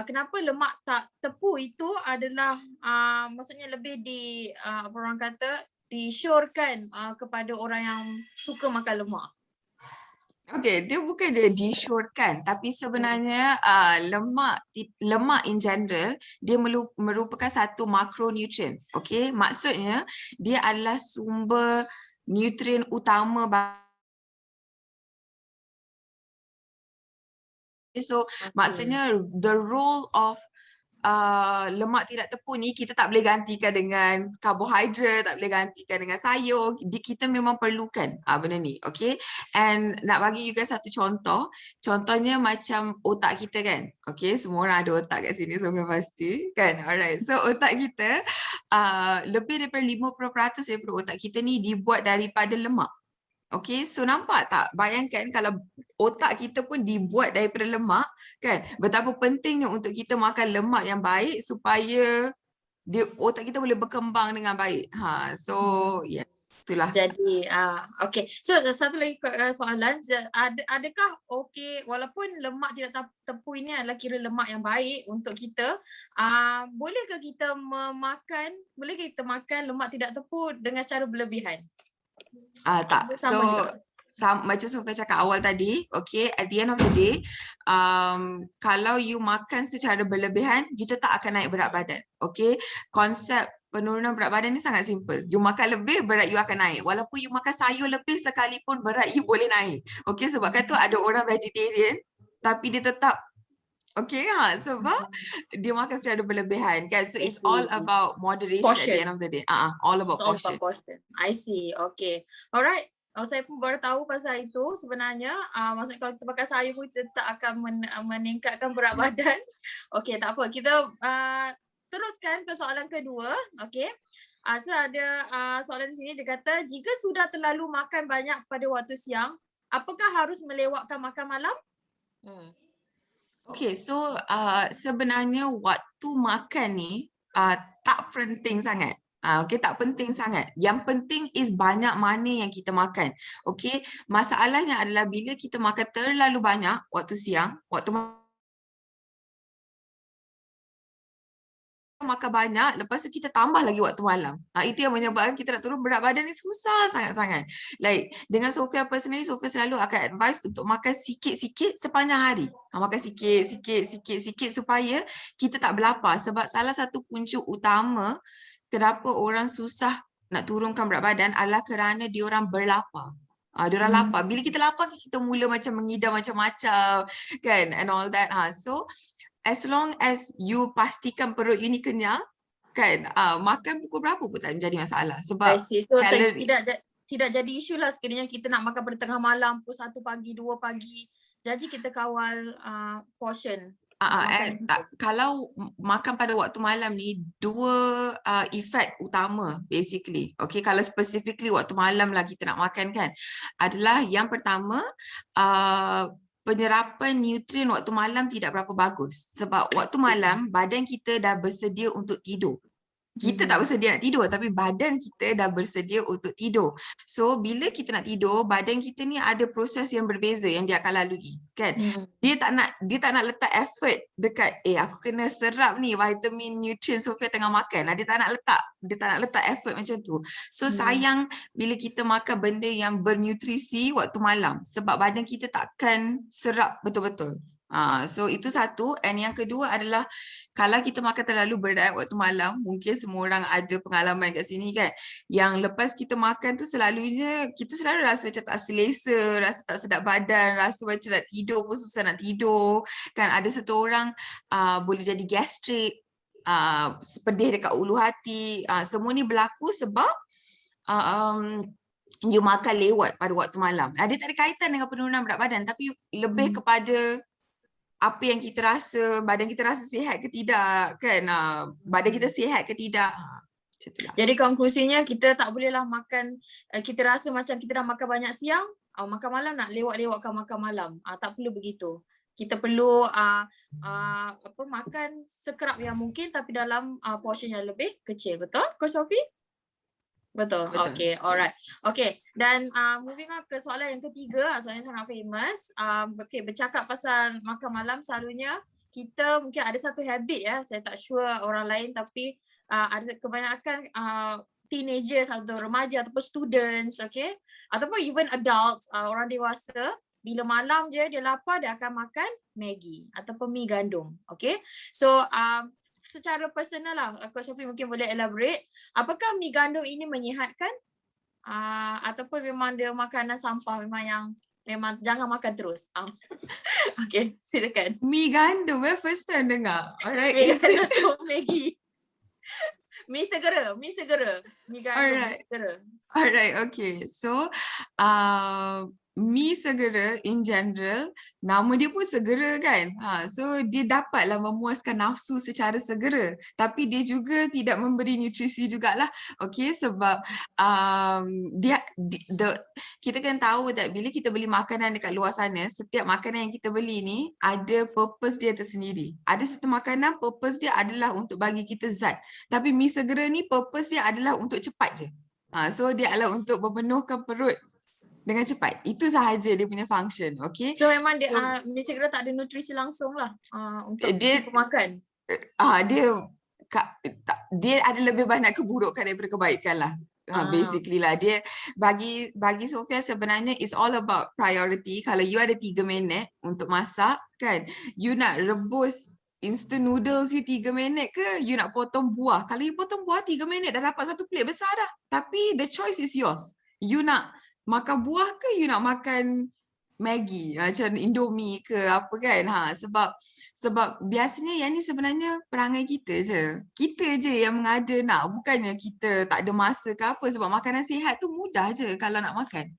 Kenapa lemak tak tepu itu adalah maksudnya lebih apa orang kata disyorkan kepada orang yang suka makan lemak. Okay, dia bukan je disyorkan, tapi sebenarnya lemak in general dia merupakan satu makronutrien. Okay, maksudnya dia adalah sumber nutrien utama. So maksudnya the role of lemak tidak tepung ni kita tak boleh gantikan dengan karbohidrat, tak boleh gantikan dengan sayur. Kita memang perlukan benda ni, okay? And nak bagi you guys satu contohnya macam otak kita kan, okay? Semua orang ada otak kat sini, semua pasti kan? Alright, so otak kita lebih daripada 50% daripada otak kita ni dibuat daripada lemak. Okay, so nampak tak? Bayangkan kalau otak kita pun dibuat daripada lemak, kan? Betapa pentingnya untuk kita makan lemak yang baik supaya otak kita boleh berkembang dengan baik. So yes, itulah. Jadi, okay. So satu lagi soalan, adakah okay walaupun lemak tidak tepung ini adalah kira lemak yang baik untuk kita, bolehkah kita makan lemak tidak tepung dengan cara berlebihan? Tak. Macam Sophia cakap awal tadi, okay, at the end of the day, kalau you makan secara berlebihan, you tetap akan naik berat badan. Okay, konsep penurunan berat badan ni sangat simple. You makan lebih, berat you akan naik. Walaupun you makan sayur lebih sekalipun, berat you boleh naik. Okay, sebabkan tu ada orang vegetarian, tapi dia tetap okay, sebab dia makan secara berlebihan kan. So it's all about moderation at the end of the day. All about portion. I see. Okay. Alright. Saya pun baru tahu pasal itu sebenarnya. Maksudnya kalau kita makan sayur pun kita tak akan meningkatkan berat badan. Okay, tak apa. Kita teruskan ke soalan kedua. Okay. So ada soalan di sini, dia kata, jika sudah terlalu makan banyak pada waktu siang, apakah harus melewatkan makan malam? Okay, so sebenarnya waktu makan ni tak penting sangat. Okay, tak penting sangat. Yang penting is banyak mana yang kita makan. Okay, masalahnya adalah bila kita makan terlalu banyak waktu siang, waktu makan banyak, lepas tu kita tambah lagi waktu malam. Itu yang menyebabkan kita nak turun berat badan ni susah sangat-sangat. Like dengan Sophia personally, Sophia selalu akan advise untuk makan sikit-sikit sepanjang hari. Makan sikit supaya kita tak berlapar. Sebab salah satu punca utama kenapa orang susah nak turunkan berat badan adalah kerana diorang berlapar. Diorang lapar. Bila kita lapar, kita mula macam mengidam macam-macam kan, and all that. So as long as you pastikan perut you ni kenyang, kan, makan pukul berapa pun tak menjadi masalah. Sebab so tidak jadi isu lah sekiranya kita nak makan pada tengah malam, pukul 1 pagi, 2 pagi. Jadi kita kawal portion. Kalau makan pada waktu malam ni, dua efek utama basically. Okay, kalau specifically waktu malam lah kita nak makan kan, adalah yang pertama, penyerapan nutrien waktu malam tidak berapa bagus. Sebab waktu malam badan kita dah bersedia untuk tidur. Kita tak bersedia nak tidur, tapi badan kita dah bersedia untuk tidur. So bila kita nak tidur, badan kita ni ada proses yang berbeza yang dia akan lalui, kan? Dia tak nak letak effort dekat aku kena serap ni vitamin, nutrien Sophia tengah makan. Dia tak nak letak effort macam tu. So sayang bila kita makan benda yang bernutrisi waktu malam, sebab badan kita takkan serap betul-betul. So itu satu. And yang kedua adalah kalau kita makan terlalu berat waktu malam, mungkin semua orang ada pengalaman kat sini kan, yang lepas kita makan tu selalunya kita selalu rasa macam tak selesa, rasa tak sedap badan, rasa macam nak tidur pun susah nak tidur kan. Ada satu orang boleh jadi gastrik, pedih dekat ulu hati. Semua ni berlaku sebab you makan lewat pada waktu malam. Dia tak ada kaitan dengan penurunan berat badan, tapi lebih kepada apa yang kita rasa, badan kita rasa sihat ke tidak, kan? Badan kita sihat ke tidak. Macam itulah. Jadi konklusinya kita tak bolehlah makan, kita rasa macam kita dah makan banyak siang, makan malam nak lewat-lewatkan makan malam. Tak perlu begitu. Kita perlu makan sekerap yang mungkin tapi dalam portion yang lebih kecil. Betul, Coach Sophie? Betul. Okay, alright. Okay, dan moving on ke soalan yang ketiga, soalan yang sangat famous. Okay, bercakap pasal makan malam, selalunya kita mungkin ada satu habit ya, saya tak sure orang lain, tapi ada kebanyakan teenagers atau remaja ataupun students, okay, ataupun even adults, orang dewasa, bila malam je dia lapar, dia akan makan Maggi ataupun mi gandum. Okay, so secara personal lah, Coach Sophie mungkin boleh elaborate, apakah mi gandum ini menyihatkan ataupun memang dia makanan sampah, memang jangan makan terus. Okay, silakan. Mi gandum, first time dengar. Alright. Mi gandum Maggi. Mi segera. Mi gandum, Alright. mi segera. Alright, okay. So, mi segera in general, nama dia pun segera kan. So dia dapatlah memuaskan nafsu secara segera. Tapi dia juga tidak memberi nutrisi jugalah. Okay, sebab kita kan tahu tak, bila kita beli makanan dekat luar sana, setiap makanan yang kita beli ni ada purpose dia tersendiri. Ada satu makanan purpose dia adalah untuk bagi kita zat. Tapi mi segera ni purpose dia adalah untuk cepat je. So dia adalah untuk memenuhkan perut dengan cepat. Itu sahaja dia punya function. Okay. So memang dia mi segera tak ada nutrisi langsung lah untuk si pemakan. Dia ada lebih banyak keburukan daripada kebaikan lah. Basically lah. Dia bagi Sofia sebenarnya is all about priority. Kalau you ada 3 minit untuk masak kan, you nak rebus instant noodles you 3 minit ke, you nak potong buah. Kalau you potong buah 3 minit dah dapat satu plate besar dah. Tapi the choice is yours. You nak makan buah ke you nak makan Maggi macam Indomie ke apa kan. Sebab biasanya yang ni sebenarnya perangai kita je. Kita je yang mengada nak, bukannya kita tak ada masa ke apa. Sebab makanan sihat tu mudah je kalau nak makan.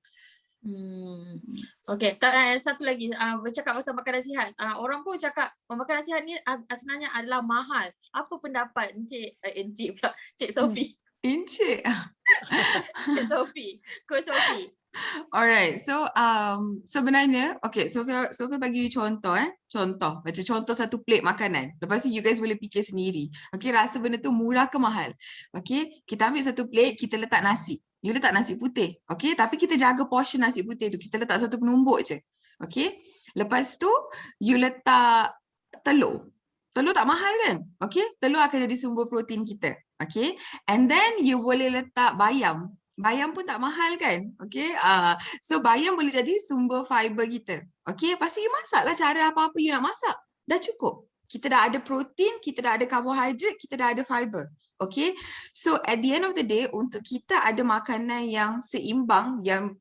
Okay, satu lagi bercakap pasal makanan sihat. Orang pun cakap makanan sihat ni sebenarnya adalah mahal. Apa pendapat Cik Sophie? Encik. Cik Sophie, Coach Sophie. Alright, so sebenarnya, okay, Sofia bagi contoh macam contoh satu plate makanan. Lepas tu you guys boleh fikir sendiri. Okay, rasa benda tu murah ke mahal? Okay, kita ambil satu plate, kita letak nasi. You letak nasi putih, okay, tapi kita jaga portion nasi putih tu. Kita letak satu penumbuk je, okay. Lepas tu you letak telur. Telur tak mahal kan? Okay, telur akan jadi sumber protein kita. Okay, and then you boleh letak bayam. Bayam pun tak mahal kan? Okay, so bayam boleh jadi sumber fiber kita. Okay, lepas tu you masak lah cara apa-apa you nak masak. Dah cukup. Kita dah ada protein, kita dah ada karbohidrat, kita dah ada fiber. Okay, so at the end of the day, untuk kita ada makanan yang seimbang, yang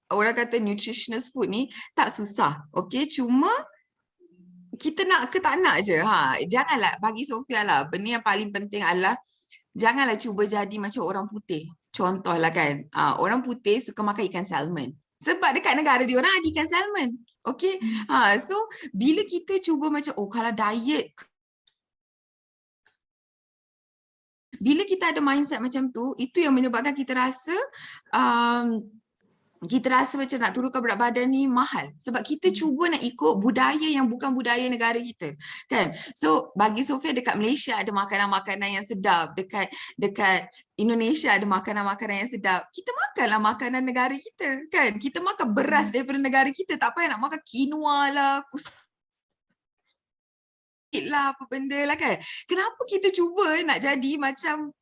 orang kata nutritionist food ni tak susah. Okay, cuma kita nak ke tak nak je. Janganlah, bagi Sofia lah, benda yang paling penting adalah janganlah cuba jadi macam orang putih. Contohlah kan, orang putih suka makan ikan salmon. Sebab dekat negara dia orang ada ikan salmon. Okay, so bila kita cuba macam, kalau diet, bila kita ada mindset macam tu, itu yang menyebabkan kita rasa macam nak turunkan berat badan ni mahal. Sebab kita cuba nak ikut budaya yang bukan budaya negara kita. Kan? So bagi Sofia, dekat Malaysia ada makanan-makanan yang sedap. Dekat Indonesia ada makanan-makanan yang sedap. Kita makanlah makanan negara kita. Kan? Kita makan beras daripada negara kita. Tak payah nak makan quinoa lah, lah, apa benda lah kan. Kenapa kita cuba nak jadi macam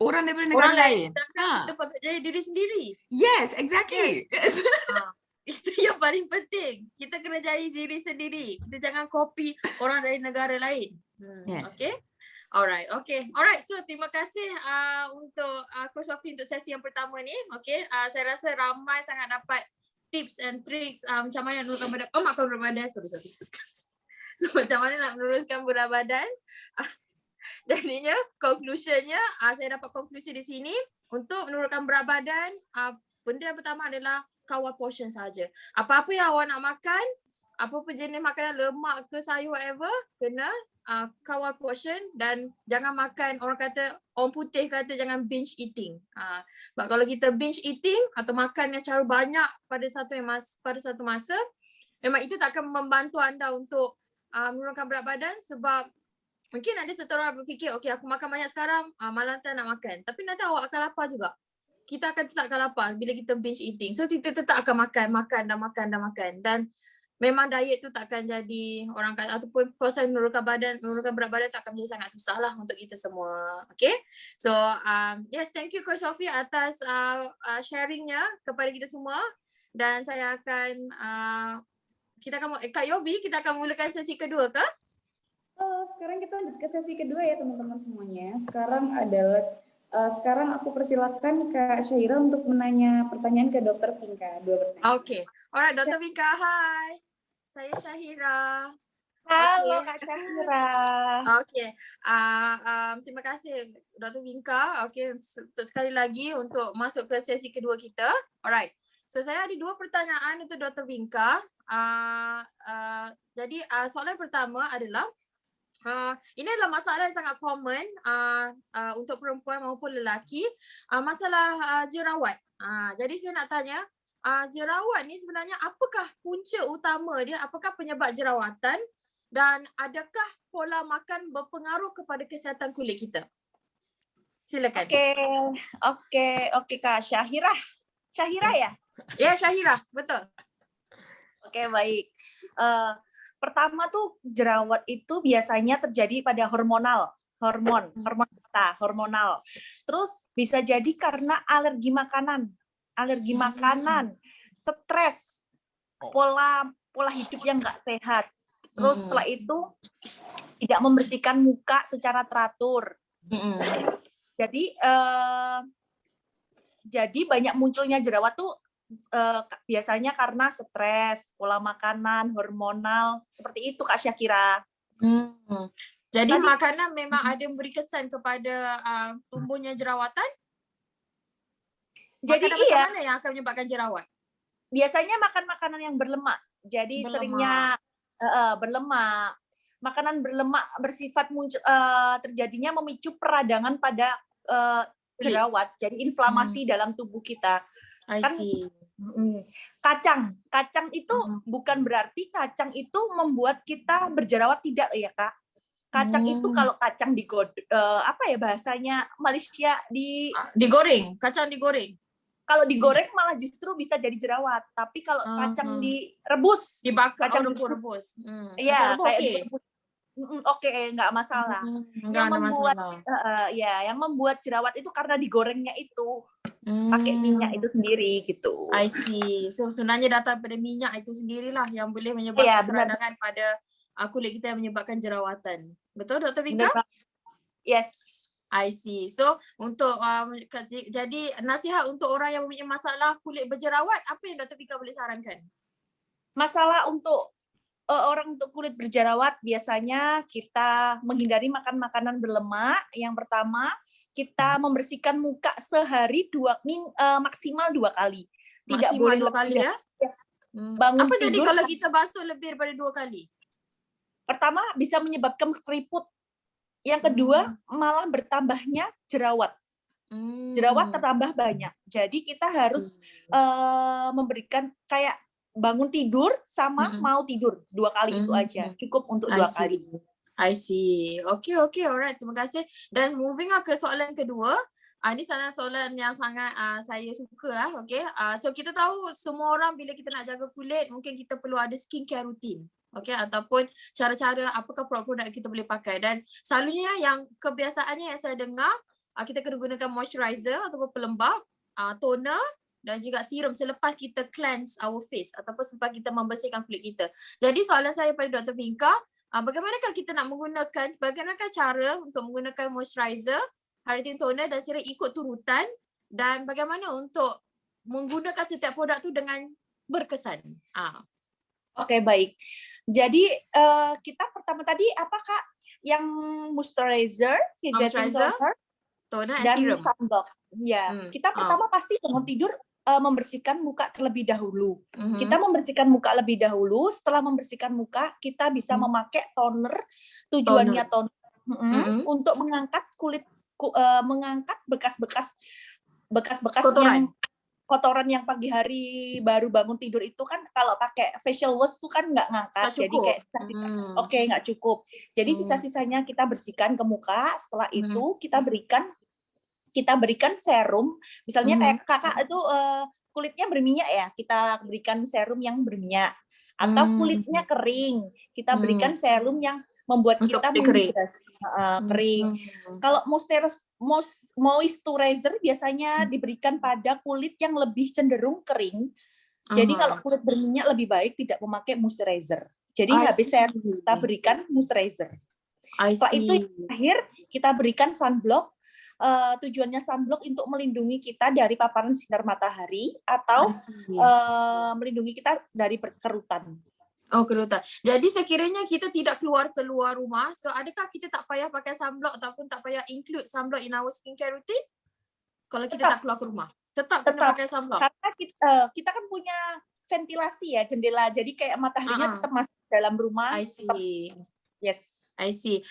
orang daripada negara lain? Kita patut jadi diri sendiri. Yes, exactly. Yes. Itu yang paling penting. Kita kena jadi diri sendiri. Kita jangan copy orang dari negara lain. Yes. Okay. Alright, okay. Alright, so terima kasih untuk Coach Sophie untuk sesi yang pertama ni. Okay, saya rasa ramai sangat dapat tips and tricks macam mana nak menurunkan badan. Sorry. So macam mana nak menurunkan berat badan. Jadinya conclusionnya, saya dapat konklusi di sini, untuk menurunkan berat badan benda yang pertama adalah kawal portion saja. Apa-apa yang awak nak makan, apa-apa jenis makanan, lemak ke sayur whatever, kena kawal portion dan jangan makan, orang putih kata jangan binge eating. Sebab kalau kita binge eating atau makan yang cara banyak pada satu masa, memang itu tak akan membantu anda untuk menurunkan berat badan, sebab mungkin ada satu orang berfikir, okey aku makan banyak sekarang, malam tak nak makan. Tapi nanti awak akan lapar juga. Kita akan tetap akan lapar bila kita binge eating. So kita tetap akan makan. Dan memang diet tu tak akan jadi orang kata, ataupun proses menurunkan berat badan tak akan menjadi sangat susah lah untuk kita semua. Okay. So yes, thank you Coach Sophie atas sharingnya kepada kita semua. Dan saya akan Kak Yobi, kita akan mulakan sesi kedua ke? Sekarang kita lanjut ke sesi kedua ya teman-teman semuanya. Sekarang aku persilakan Kak Syahira untuk menanya pertanyaan ke Dr. Vinka. 2 pertanyaan. Okay. Alright, Dr. Vinka, hi. Saya Syahira. Halo Okay. Kak Syahira. Okay. Terima kasih Dr. Vinka. Okay, untuk sekali lagi untuk masuk ke sesi kedua kita. Alright. So saya ada 2 pertanyaan untuk Dr. Vinka. Jadi soalan pertama adalah ini adalah masalah yang sangat common untuk perempuan maupun lelaki, masalah jerawat. Jadi saya nak tanya, jerawat ni sebenarnya apakah punca utama dia? Apakah penyebab jerawatan? Dan adakah pola makan berpengaruh kepada kesihatan kulit kita? Silakan. Oke Kak Syahira. Syahira ya? Ya, Syahira, betul. Oke, baik. Pertama tuh jerawat itu biasanya terjadi pada hormonal. Terus bisa jadi karena alergi makanan, stres, pola hidup yang nggak sehat. Terus setelah itu tidak membersihkan muka secara teratur. Jadi banyak munculnya jerawat tuh biasanya karena stres, pola makanan, hormonal, seperti itu Kak Syahira. Jadi makanan memang ada memberi kesan kepada tumbuhnya jerawatan? Jadi makanan iya. Mana yang akan menyebabkan jerawat? Biasanya makan makanan yang berlemak. Jadi seringnya berlemak. Makanan berlemak bersifat terjadinya memicu peradangan pada jerawat. Jadi inflamasi dalam tubuh kita. I see. Kacang itu bukan berarti kacang itu membuat kita berjerawat, tidak ya Kak. Kacang itu kalau kacang bahasanya Malaysia digoreng, kacang digoreng. Kalau digoreng malah justru bisa jadi jerawat. Tapi kalau kacang direbus, dibakar, kacang rebus. Iya, kayak direbus. Oke, nggak masalah. Yang membuat jerawat itu karena digorengnya itu pakai minyak itu sendiri gitu. I see. So sebenarnya datang pada minyak itu sendirilah yang boleh menyebabkan peradangan pada kulit kita yang menyebabkan jerawatan. Betul Dr. Vinka? Yes. I see. So untuk jadi nasihat untuk orang yang mempunyai masalah kulit berjerawat, apa yang Dr. Vinka boleh sarankan? Masalah untuk orang untuk kulit berjerawat, biasanya kita menghindari makan makanan berlemak. Yang pertama, kita membersihkan muka sehari maksimal 2 kali. Tidak maksimal boleh 2 kali ya? Yes. Bangun apa tidur, jadi kalau kita basuh lebih daripada 2 kali? Pertama, bisa menyebabkan keriput. Yang kedua, malah bertambahnya jerawat. Jerawat tertambah banyak. Jadi kita harus memberikan kayak bangun tidur sama mau tidur 2 kali itu aja, cukup untuk 2 kali. I see. Okay, alright. Terima kasih. Dan moving on ke soalan kedua. Ini soalan yang sangat saya suka lah. Okay. So kita tahu semua orang bila kita nak jaga kulit, mungkin kita perlu ada skincare rutin. Okay, ataupun cara-cara apakah produk-produk kita boleh pakai. Dan selalunya yang kebiasaannya yang saya dengar, kita kena gunakan moisturizer ataupun pelembap, toner, dan juga serum selepas kita cleanse our face ataupun selepas kita membersihkan kulit kita. Jadi soalan saya pada Dr. Vinka, bagaimanakah kita nak bagaimanakah cara untuk menggunakan moisturizer, hydrating toner dan serum ikut turutan, dan bagaimana untuk menggunakan setiap produk tu dengan berkesan? Oke, baik. Jadi kita pertama tadi apa Kak? Yang moisturizer, hydrating toner, dan serum. Sunblock. Ya, kita pertama pasti bangun tidur membersihkan muka terlebih dahulu. Kita membersihkan muka lebih dahulu. Setelah membersihkan muka, kita bisa memakai toner. Tujuannya toner untuk mengangkat kulit, mengangkat bekas-bekas kotoran yang pagi hari baru bangun tidur itu kan kalau pakai facial wash itu kan nggak ngangkat, jadi kayak sisa-sisa. Oke, nggak cukup. Jadi sisa-sisanya kita bersihkan ke muka. Setelah itu kita berikan serum. Misalnya kayak kakak itu kulitnya berminyak ya, kita berikan serum yang berminyak. Atau kulitnya kering, kita berikan serum yang membuat kita kering. Kalau moisturizer biasanya diberikan pada kulit yang lebih cenderung kering. Jadi kalau kulit berminyak lebih baik tidak memakai moisturizer. Jadi habis serum kita berikan moisturizer. Setelah itu terakhir kita berikan sunblock. Tujuannya sunblock untuk melindungi kita dari paparan sinar matahari atau melindungi kita dari kerutan. Oh, kerutan. Jadi sekiranya kita tidak keluar rumah, so adakah kita tak payah pakai sunblock ataupun tak payah include sunblock in our skincare routine? Kalau kita tak keluar ke rumah, tetap kena pakai sunblock. Karena kita kan punya ventilasi ya, jendela. Jadi kayak mataharinya tetap masuk dalam rumah. I see. Yes. I see.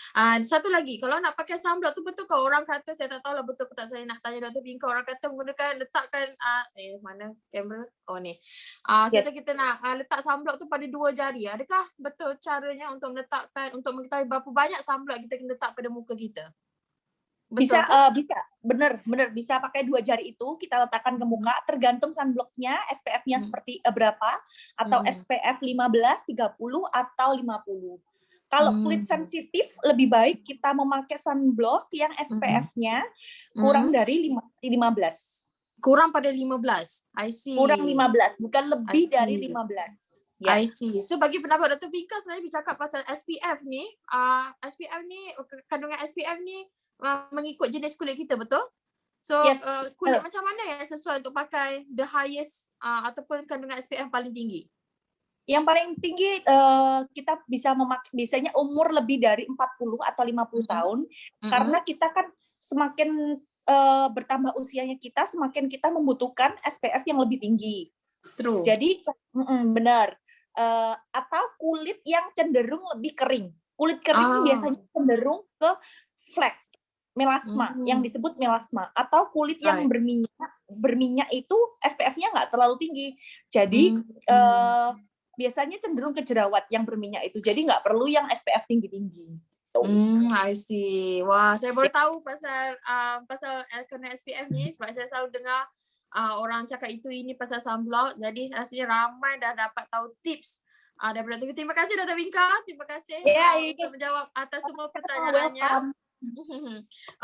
Satu lagi, kalau nak pakai sunblock tu betul ke orang kata, saya tak tahu lah betul ke tak, saya nak tanya Dr. Pinka, orang kata menggunakan letakkan mana kamera? Oh ni. Yes. Kita nak letak sunblock tu pada 2 jari. Adakah betul caranya untuk meletakkan, untuk mengetahui berapa banyak sunblock kita kena letak pada muka kita? Betul bisa, benar bisa pakai 2 jari itu kita letakkan ke muka, tergantung sunblocknya, SPF-nya seperti berapa, atau SPF 15, 30 atau 50. Kalau kulit sensitif, lebih baik kita memakai sunblock yang SPF-nya kurang dari 15. Kurang pada 15. I see. Kurang 15, bukan lebih dari 15. Yeah. I see. So bagi pendapat Dr. Pinka sebenarnya bercakap pasal SPF ni, kandungan SPF ni mengikut jenis kulit kita, betul? So yes. Kulit macam mana yang sesuai untuk pakai the highest ataupun kandungan SPF paling tinggi? Yang paling tinggi kita bisa memakai biasanya umur lebih dari 40 atau 50 tahun, karena kita kan semakin bertambah usianya kita, semakin kita membutuhkan SPF yang lebih tinggi. True. Jadi benar. Atau kulit yang cenderung lebih kering. Kulit kering biasanya cenderung ke flek, melasma, yang disebut melasma, atau kulit yang berminyak itu SPF-nya nggak terlalu tinggi. Jadi biasanya cenderung ke jerawat yang berminyak itu. Jadi nggak perlu yang SPF tinggi-tinggi. I see. Wah, saya baru tahu pasal kena SPF ni sebab saya selalu dengar orang cakap ini pasal sunblock. Jadi rasanya ramai dah dapat tahu tips daripada Dr. Terima kasih Dr. Pinka. Terima kasih untuk menjawab atas semua pertanyaannya.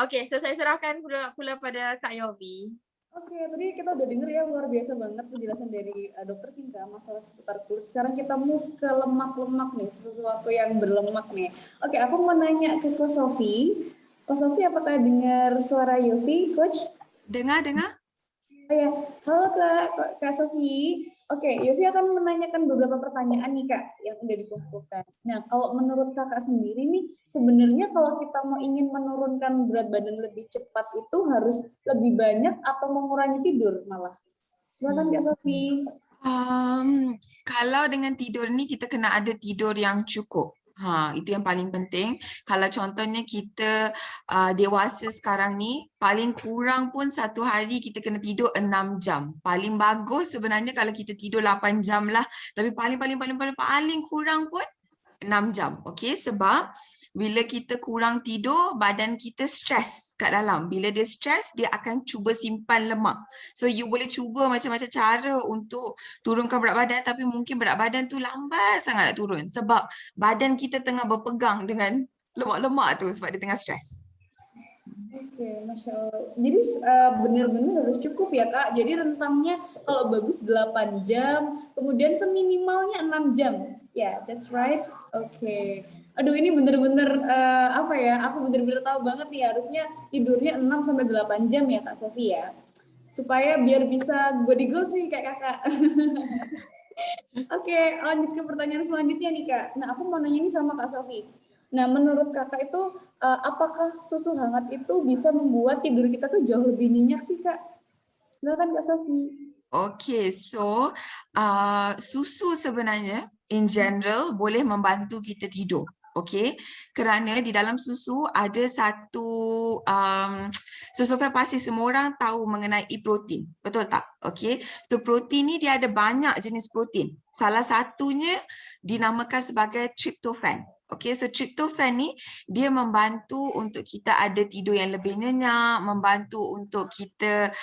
Okey, so saya serahkan pula pada Kak Yovi. Oke, tadi kita udah denger ya, luar biasa banget penjelasan dari Dr. Pinka masalah seputar kulit. Sekarang kita move ke lemak-lemak nih, sesuatu yang berlemak nih. Oke, aku mau nanya ke Kak Sofi. Kak Sofi, apakah dengar suara Yovi, Coach? Dengar. Oh ya, halo Kak Sofi. Oke, Yovi akan menanyakan beberapa pertanyaan nih Kak, yang udah dikumpulkan. Nah, kalau menurut Kakak sendiri nih, sebenarnya kalau kita mau ingin menurunkan berat badan lebih cepat itu harus lebih banyak atau mengurangi tidur malah? Silakan Kak Sofi. Kalau dengan tidur ni kita kena ada tidur yang cukup. Itu yang paling penting. Kalau contohnya kita dewasa sekarang ni, paling kurang pun satu hari kita kena tidur 6 jam. Paling bagus sebenarnya kalau kita tidur 8 jam lah. Tapi paling kurang pun 6 jam. Okey, sebab bila kita kurang tidur, badan kita stres kat dalam. Bila dia stres, dia akan cuba simpan lemak. So you boleh cuba macam-macam cara untuk turunkan berat badan, tapi mungkin berat badan tu lambat sangat nak turun sebab badan kita tengah berpegang dengan lemak-lemak tu sebab dia tengah stres. Oke, Masya Allah. Jadi benar-benar harus cukup ya Kak. Jadi rentangnya kalau bagus 8 jam, kemudian seminimalnya 6 jam. Ya, that's right. Oke. Aduh, ini bener-bener aku bener-bener tahu banget nih, harusnya tidurnya 6-8 jam ya Kak Sofi ya, supaya biar bisa body goals nih kayak Kakak. Oke, lanjut ke pertanyaan selanjutnya nih Kak. Nah, aku mau nanya nih sama Kak Sofi. Nah, menurut Kakak itu apakah susu hangat itu bisa membuat tidur kita tuh jauh lebih nyenyak sih Kak? Silakan Kak Sofi. Okay, so susu sebenarnya in general boleh membantu kita tidur. Okay, kerana di dalam susu ada satu so Sofia pasti semua orang tahu mengenai protein, betul tak? Okay, so protein ni dia ada banyak jenis protein. Salah satunya dinamakan sebagai tryptophan. Okay, so tryptophan ni dia membantu untuk kita ada tidur yang lebih nyenyak, membantu untuk kita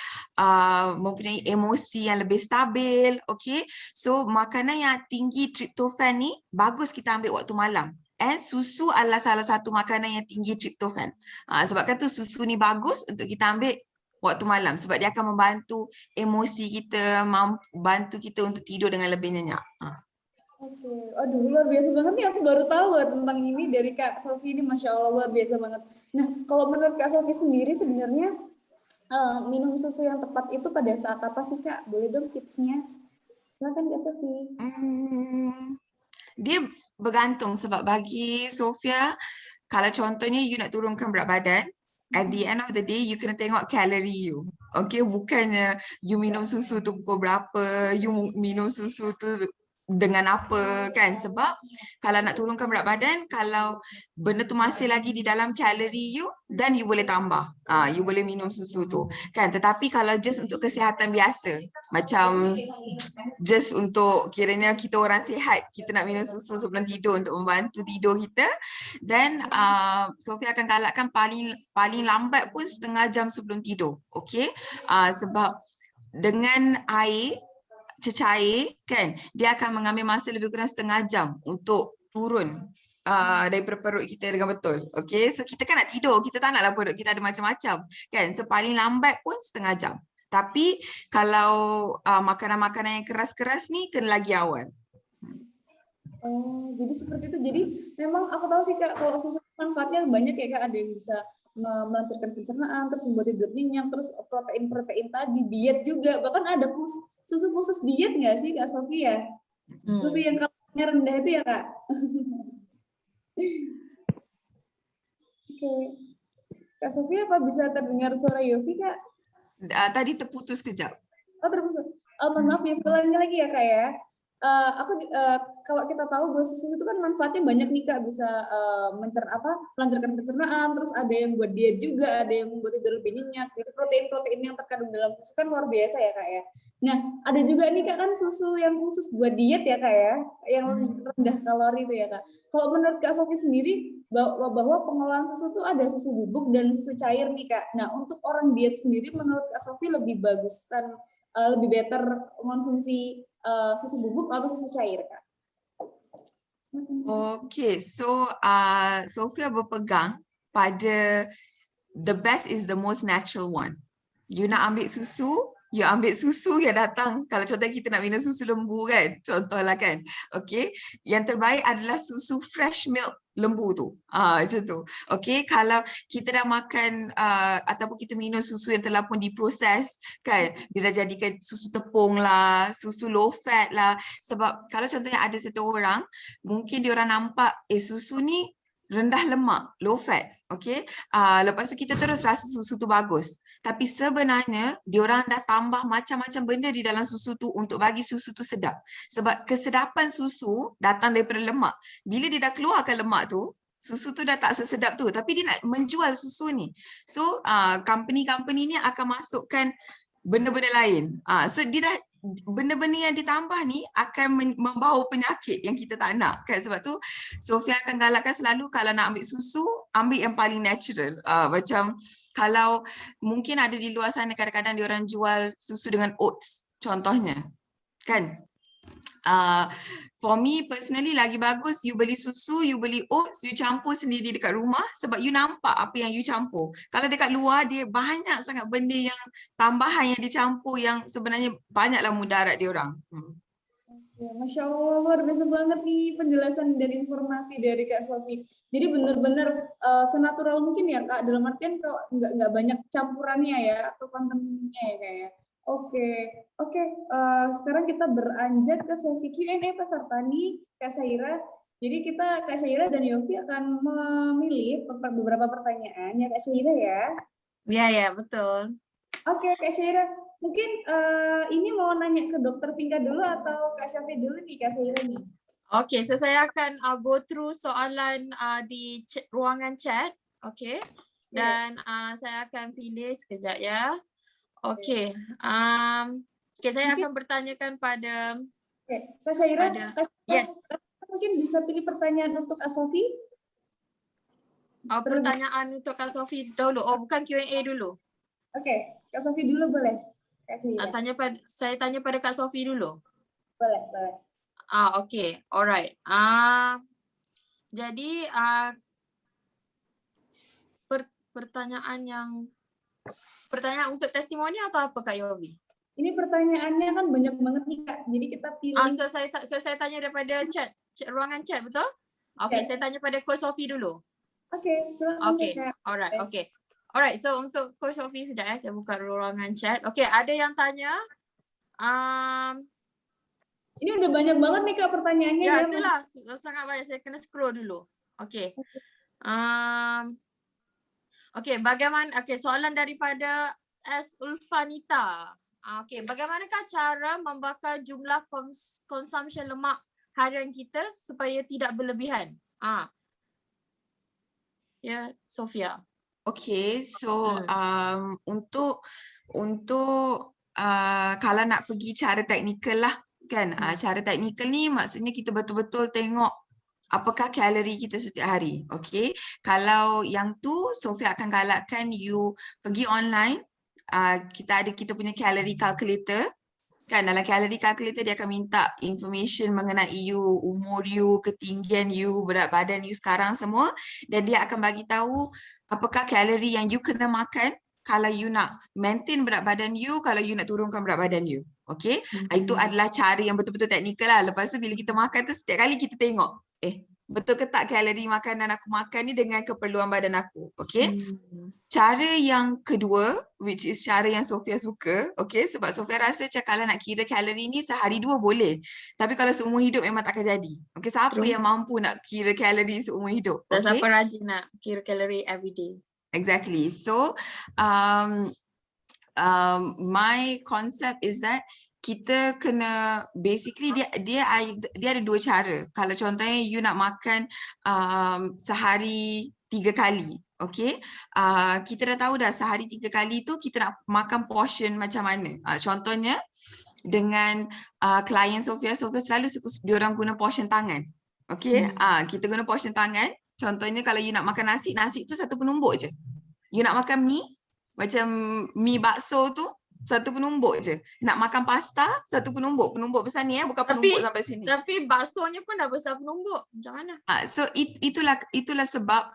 mempunyai emosi yang lebih stabil. Okay, so makanan yang tinggi tryptophan ni bagus kita ambil waktu malam. And susu adalah salah satu makanan yang tinggi tryptophan. Sebabkan tu susu ni bagus untuk kita ambil waktu malam sebab dia akan membantu emosi kita, membantu kita untuk tidur dengan lebih nyenyak. Oke, aduh luar biasa banget nih, aku baru tahu tentang ini dari Kak Sofi ini, Masya Allah luar biasa banget. Nah, kalau menurut Kak Sofi sendiri sebenarnya minum susu yang tepat itu pada saat apa sih Kak? Boleh dong tipsnya? Silakan Kak Sofi. Dia bergantung sebab bagi Sofia, kalau contohnya you nak turunkan berat badan, at the end of the day, you kena tengok kalori you. Okay, bukannya you minum susu tu pukul berapa, you minum susu tu dengan apa kan, sebab kalau nak turunkan berat badan, kalau benda tu masih lagi di dalam kalori you, dan you boleh tambah, you boleh minum susu tu kan. Tetapi kalau just untuk kesihatan biasa, macam just untuk kiranya kita orang sihat, kita nak minum susu sebelum tidur untuk membantu tidur kita, then Sofia akan galakkan paling lambat pun setengah jam sebelum tidur. Okay, sebab dengan air cecair kan, dia akan mengambil masa lebih kurang setengah jam untuk turun daripada perut kita dengan betul. Okay, so kita kan nak tidur, kita tak naklah perut kita ada macam-macam kan, so paling lambat pun setengah jam. Tapi kalau makanan-makanan yang keras-keras ni kena lagi awal. Oh, jadi seperti itu. Jadi memang aku tahu sih Kak, kalau susu manfaatnya banyak ya Kak, ada yang bisa melancarkan pencernaan, terus membuat tidur nyenyak, terus protein-protein tadi, diet juga, bahkan ada susu khusus diet nggak sih Kak Sofi ya? Susu yang kalorinya rendah itu ya Kak? Oke. Kak Sofi, apa bisa terdengar suara Yofi Kak? Tadi terputus kejap. Oh terputus. Mohon maaf ya, ulangi lagi ya Kak ya. Kalau kita tahu bahwa susu itu kan manfaatnya banyak nih Kak, bisa melancarkan pencernaan, terus ada yang buat diet juga, ada yang membuat tidur lebih nyenyak. Jadi protein-protein yang terkandung dalam susu kan luar biasa ya Kak ya. Nah, ada juga nih Kak kan susu yang khusus buat diet ya Kak ya, yang rendah kalori itu ya Kak. Kalau menurut Kak Sofi sendiri, bahwa pengolahan susu itu ada susu bubuk dan susu cair nih Kak. Nah, untuk orang diet sendiri menurut Kak Sofi lebih bagus dan lebih better mengonsumsi susu bubuk atau susu cair Kak? Okay, so Sofia berpegang pada the best is the most natural one. You nak ambil susu, you ambil susu yang datang. Kalau contohnya kita nak minum susu lembu kan, contohlah kan. Okay, yang terbaik adalah susu fresh milk lembu tu. Macam tu. Okay, kalau kita dah makan ataupun kita minum susu yang telah pun diproses kan, dia dah jadikan susu tepung lah, susu low fat lah. Sebab kalau contohnya ada satu orang, mungkin dia orang nampak susu ni rendah lemak, low fat, okay? Lepas tu kita terus rasa susu tu bagus. Tapi sebenarnya diorang dah tambah macam-macam benda di dalam susu tu untuk bagi susu tu sedap. Sebab kesedapan susu datang daripada lemak. Bila dia dah keluarkan lemak tu, susu tu dah tak sesedap tu. Tapi dia nak menjual susu ni. So company-company ni akan masukkan benda-benda lain. So dia dah benda-benda yang ditambah ni akan membawa penyakit yang kita tak nak kan. Sebab tu Sofia akan galakkan selalu kalau nak ambil susu, ambil yang paling natural. Macam kalau mungkin ada di luar sana kadang-kadang diorang jual susu dengan oats contohnya kan. For me personally lagi bagus you beli susu, you beli oats, you campur sendiri dekat rumah sebab you nampak apa yang you campur. Kalau dekat luar dia banyak sangat benda yang tambahan yang dicampur yang sebenarnya banyaklah mudarat dia orang. Ya, Masya Allah, luar biasa banget nih penjelasan dan informasi dari Kak Sofi. Jadi benar-benar senatural mungkin ya Kak, dalam artian kalau nggak banyak campurannya ya atau kontennya ya Kak ya. Oke. Sekarang kita beranjak ke sesi Q&A peserta nih, Kak Syaira. Jadi Kak Syaira dan Yofi akan memilih beberapa pertanyaan ya Kak Syaira ya. Ya, betul. Oke, Kak Syaira. Mungkin ini mau nanya ke Dokter Pinka dulu atau Kak Syafi dulu nih, Kak Syaira nih. Okay, so saya akan go through soalan di ruangan chat. Okay. Dan saya akan pilih sekejap ya. Okay. Okay, saya akan bertanyakan pada Kak Syaira, yes. mungkin bisa pilih pertanyaan untuk Kak Sofi. Pertanyaan untuk Kak Sofi dulu. Oh, bukan Q&A dulu. Oke, Kak Sofi dulu boleh. Kak Syaira. Saya tanya pada Kak Sofi dulu. Boleh, boleh. Okay. Alright. Jadi pertanyaan untuk testimoni atau apa Kak Yobi? Ini pertanyaannya kan banyak banget nih Kak. Jadi kita pilih. So saya tanya daripada ruangan chat, betul? Okay, saya tanya pada Coach Sofi dulu. Okay, silakan Kak. Alright, okay. Alright, so untuk Coach Sofi sekejap ya, saya buka ruangan chat. Okay, ada yang tanya. Ini udah banyak banget nih Kak pertanyaannya. Ya, itulah sangat banyak. Saya kena scroll dulu. Okay. Okay, soalan daripada S. Ulfanita. Okay, bagaimanakah cara membakar jumlah consumption lemak harian kita supaya tidak berlebihan? Ya, Sofia. Okay, so untuk kalau nak pergi cara teknikal lah kan, cara teknikal ni maksudnya kita betul-betul tengok apakah kalori kita setiap hari. Okay, kalau yang tu Sofia akan galakkan you pergi online. Kita punya calorie calculator kan, dalam calorie calculator dia akan minta information mengenai you, umur you, ketinggian you, berat badan you sekarang semua, dan dia akan bagi tahu apakah kalori yang you kena makan kalau you nak maintain berat badan you, kalau you nak turunkan berat badan you. Okay, itu adalah cara yang betul-betul teknikal lah. Lepas tu bila kita makan tu setiap kali kita tengok betul ke tak kalori makanan aku makan ni dengan keperluan badan aku. Okay. Cara yang kedua, which is cara yang Sofia suka, okay, sebab Sofia rasa kalau nak kira kalori ni sehari 2 boleh. Tapi kalau seumur hidup memang tak akan jadi. Okay, siapa yang mampu nak kira kalori seumur hidup? Okay. Siapa rajin nak kira kalori every day? Exactly. So, my concept is that kita kena basically dia ada 2 cara. Kalau contohnya you nak makan sehari 3 kali, okay? Kita dah tahu dah sehari 3 kali tu kita nak makan portion macam mana. Contohnya dengan klien Sofia selalu suka diorang guna portion tangan. Okay? Kita guna portion tangan. Contohnya kalau you nak makan nasi tu 1 penumbuk je. You nak makan mie, macam mie bakso tu 1 penumbuk je. Nak makan pasta 1 penumbuk. Penumbuk besar ni bukan penumbuk sampai sini. Tapi baksonya pun dah besar penumbuk. Macam mana? So itulah sebab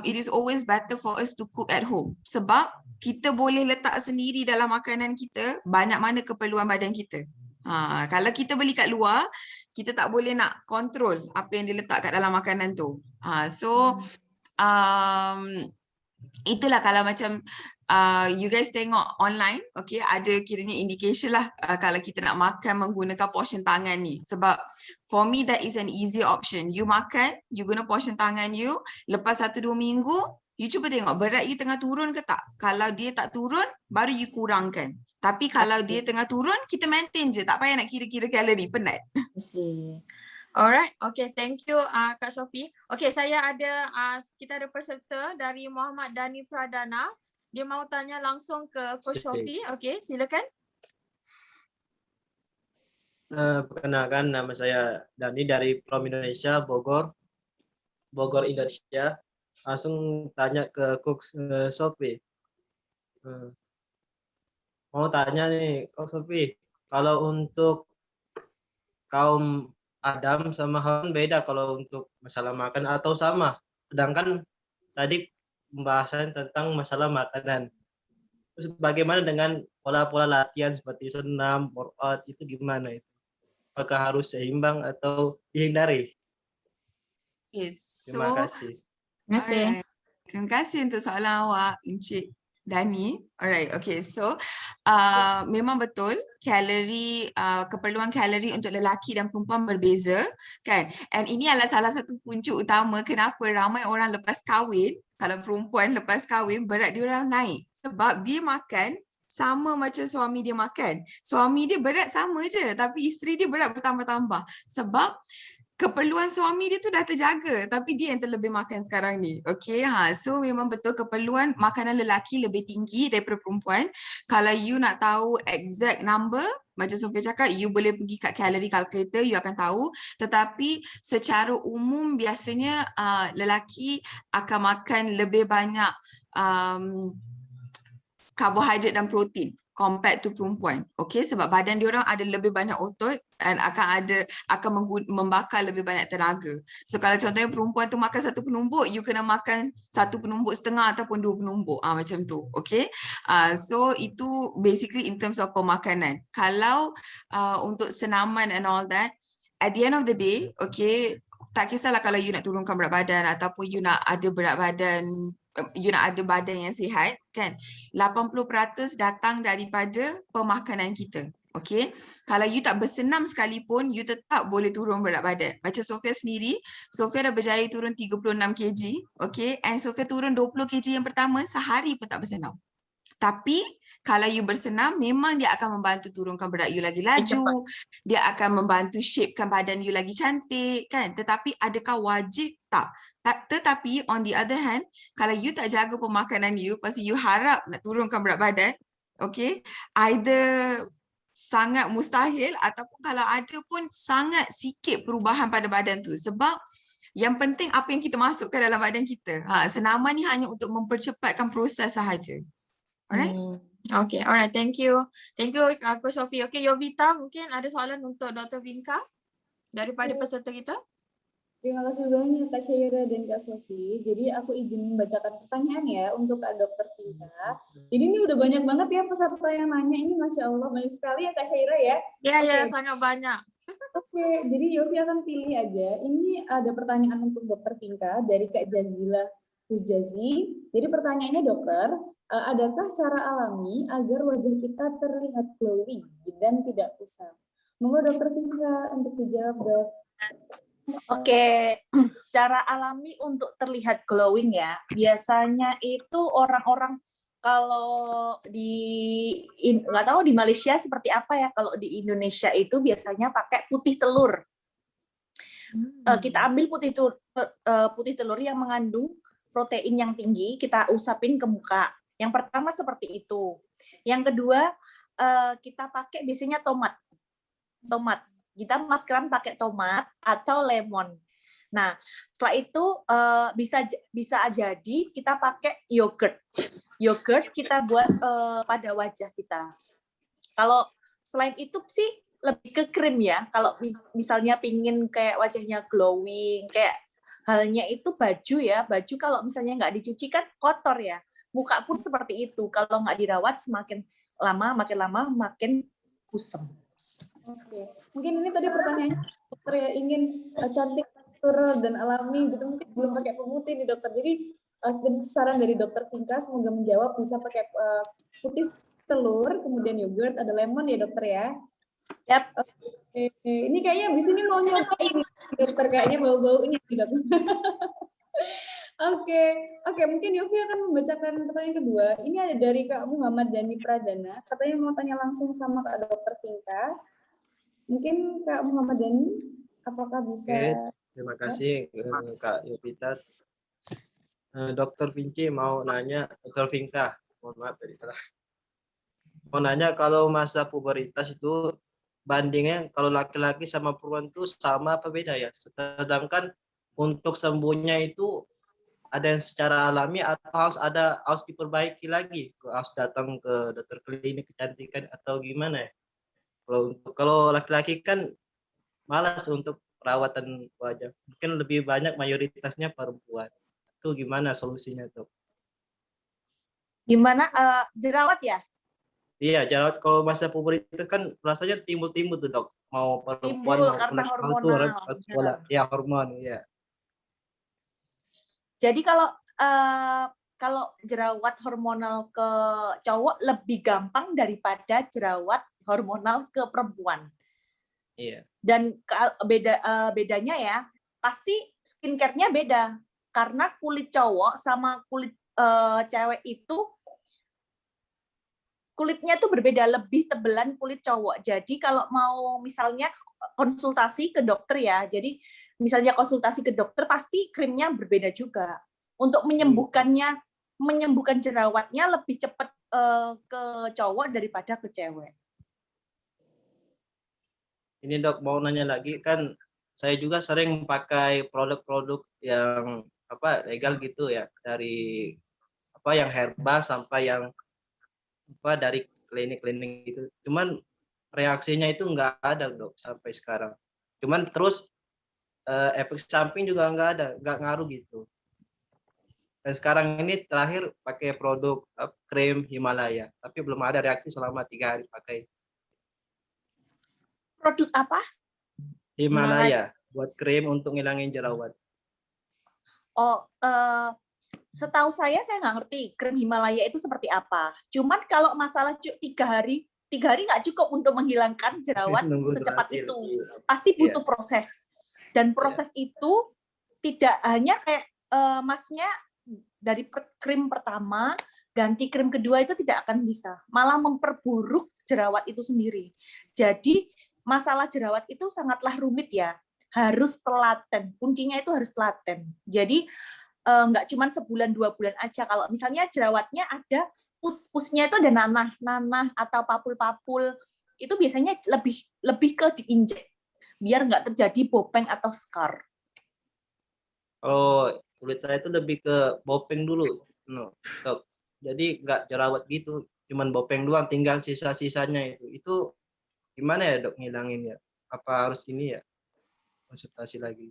it is always better for us to cook at home. Sebab kita boleh letak sendiri dalam makanan kita banyak mana keperluan badan kita. Kalau kita beli kat luar, kita tak boleh nak control apa yang diletak kat dalam makanan tu. Itulah kalau macam you guys tengok online, okay, ada kiranya indication lah kalau kita nak makan menggunakan portion tangan ni. Sebab for me that is an easy option. You makan, you guna portion tangan you, lepas 1-2 minggu, you cuba tengok berat you tengah turun ke tak. Kalau dia tak turun, baru you kurangkan. Tapi kalau dia tengah turun, kita maintain je. Tak payah nak kira-kira kalori, penat. Alright, okay, thank you Kak Sofi. Okay, kita ada peserta dari Muhammad Dani Pradana. Dia mau tanya langsung ke Coach Sofi. Okay, silakan. Perkenalkan, nama saya Dani dari Prom Indonesia, Bogor, Indonesia. Langsung tanya ke Coach Sofi. Mau tanya nih, Coach Sofi, kalau untuk kaum Adam sama Hawa beda kalau untuk masalah makan atau sama? Sedangkan tadi pembahasan tentang masalah makanan. Terus bagaimana dengan pola-pola latihan seperti senam, workout, itu gimana itu? Apakah harus seimbang atau dihindari? Yes. Terima kasih. Terima kasih untuk soalan awak, Encik Dani. Alright, okay. So, memang betul keperluan kalori untuk lelaki dan perempuan berbeza, kan? And ini adalah salah satu punca utama kenapa ramai orang lepas kahwin, kalau perempuan lepas kahwin, berat dia orang naik. Sebab dia makan sama macam suami dia makan. Suami dia berat sama je, tapi isteri dia berat bertambah-tambah. Sebab keperluan suami dia tu dah terjaga, tapi dia yang terlebih makan sekarang ni. Okay, so memang betul keperluan makanan lelaki lebih tinggi daripada perempuan. Kalau you nak tahu exact number, macam Sofia cakap, you boleh pergi kat calorie calculator, you akan tahu. Tetapi secara umum biasanya lelaki akan makan lebih banyak karbohidrat dan protein compared to perempuan. Okay, sebab badan diorang ada lebih banyak otot dan akan membakar lebih banyak tenaga. So kalau contohnya perempuan tu makan 1 penumbuk, you kena makan 1 penumbuk setengah ataupun 2 penumbuk. Macam tu. Okay. So itu basically in terms of pemakanan. Kalau untuk senaman and all that, at the end of the day, okay, tak kisahlah kalau you nak turunkan berat badan ataupun you nak ada berat badan, you nak ada badan yang sihat, kan? 80% datang daripada pemakanan kita. Okay, kalau you tak bersenam sekalipun, you tetap boleh turun berat badan. Macam Sofia sendiri, Sofia dah berjaya turun 36 kg, okay, and Sofia turun 20 kg yang pertama sehari pun tak bersenam. Tapi kalau you bersenam, memang dia akan membantu turunkan berat you lagi laju, dia akan membantu shapekan badan you lagi cantik, kan? Tetapi adakah wajib? Tak. Tetapi on the other hand, kalau you tak jaga pemakanan you, pasti you harap nak turunkan berat badan, okay, either sangat mustahil ataupun kalau ada pun sangat sikit perubahan pada badan tu. Sebab yang penting apa yang kita masukkan dalam badan kita. Senaman ni hanya untuk mempercepatkan proses sahaja. Alright? Okay, alright. Thank you. Thank you, Coach Sophie. Okay, Yovita, mungkin ada soalan untuk Dr. Vinka daripada peserta kita? Terima kasih banyak Kak Syaira dan Kak Sophie. Jadi aku izin membacakan pertanyaan ya untuk Kak Dr. Vinka. Jadi ini udah banyak banget ya peserta yang nanya, ini Masya Allah banyak sekali ya Kak Syaira ya. Ya, sangat banyak. Oke, jadi Yofi akan pilih aja. Ini ada pertanyaan untuk Dr. Vinka dari Kak Jazila Huzjazi. Jadi pertanyaannya dokter, adakah cara alami agar wajah kita terlihat glowing dan tidak kusam? Monggo Dr. Vinka untuk dijawab, Dok. Oke, cara alami untuk terlihat glowing ya, biasanya itu orang-orang kalau nggak tahu di Malaysia seperti apa ya, kalau di Indonesia itu biasanya pakai putih telur. Kita ambil putih telur yang mengandung protein yang tinggi, kita usapin ke muka. Yang pertama seperti itu. Yang kedua, kita pakai biasanya tomat. Kita maskeran pakai tomat atau lemon. Nah, setelah itu bisa jadi kita pakai yogurt. Yogurt kita buat pada wajah kita. Kalau selain itu sih lebih ke krim ya. Kalau misalnya pingin kayak wajahnya glowing, kayak halnya itu baju ya. Baju kalau misalnya nggak dicuci kan kotor ya. Muka pun seperti itu. Kalau nggak dirawat makin lama makin kusam. Oke, mungkin ini tadi pertanyaannya dokter ya, ingin cantik, natural dan alami gitu, mungkin belum pakai pemutih nih dokter. Jadi saran dari Dokter Vinka semoga menjawab, bisa pakai putih telur, kemudian yogurt, ada lemon ya dokter ya. Yap. Oke, ini kayaknya di sini mau nyobain dokter, kayaknya bau-baunya dokter. Oke, mungkin Yofi akan membacakan pertanyaan kedua. Ini ada dari Kak Muhammad Dhani Pradana, katanya mau tanya langsung sama Kak Dokter Vinka. Mungkin Kak Muhammad Dhani, apakah bisa? Oke, terima kasih Kak Yovita. Dokter Vinci mau nanya, Dokter Vinka, mohon maaf tadi salah. Mau nanya kalau masa pubertas itu bandingnya kalau laki-laki sama perempuan itu sama apa beda ya? Sedangkan untuk sembuhnya itu ada yang secara alami atau harus diperbaiki lagi? Harus datang ke dokter klinik kecantikan atau gimana ya? Kalau laki-laki kan malas untuk perawatan wajah. Mungkin lebih banyak mayoritasnya perempuan. Itu gimana solusinya, Dok? Gimana jerawat ya? Iya, jerawat kalau masa pubertas kan rasanya timbul-timbul tuh, Dok. Mau perempuan Timbul karena hormonal. Ya, hormon, ya. Jadi kalau jerawat hormonal ke cowok lebih gampang daripada jerawat hormonal ke perempuan. Iya. Dan bedanya ya, pasti skincare-nya beda. Karena kulit cowok sama kulit cewek itu kulitnya tuh berbeda, lebih tebelan kulit cowok. Jadi kalau mau misalnya konsultasi ke dokter ya, jadi misalnya konsultasi ke dokter pasti krimnya berbeda juga. Untuk menyembuhkan jerawatnya lebih cepat ke cowok daripada ke cewek. Ini dok mau nanya lagi, kan saya juga sering pakai produk-produk yang legal gitu ya, dari yang herbal sampai yang dari klinik-klinik gitu. Cuman reaksinya itu nggak ada dok sampai sekarang. Cuman terus efek samping juga nggak ada, nggak ngaruh gitu. Dan sekarang ini terakhir pakai produk krim Himalaya, tapi belum ada reaksi selama 3 hari pakai. Produk apa? Himalaya buat krim untuk ngilangin jerawat. Oh, setahu saya nggak ngerti krim Himalaya itu seperti apa. Cuman kalau masalah 3 hari nggak cukup untuk menghilangkan jerawat Nunggu secepat terakhir. itu. Pasti butuh proses. Dan proses itu tidak hanya kayak masnya dari krim pertama ganti krim kedua itu tidak akan bisa. Malah memperburuk jerawat itu sendiri. Jadi masalah jerawat itu sangatlah rumit ya. Harus telaten. Kuncinya itu harus telaten. Jadi nggak cuma sebulan 2 bulan aja. Kalau misalnya jerawatnya ada pus-pusnya itu ada nanah atau papul-papul, itu biasanya lebih ke diinjek biar nggak terjadi bopeng atau scar. Oh, kulit saya itu lebih ke bopeng dulu, dok. Jadi nggak jerawat gitu, cuman bopeng doang, tinggal sisa-sisanya itu. Itu gimana ya dok ngilanginnya? Apa harus ini ya konsultasi lagi?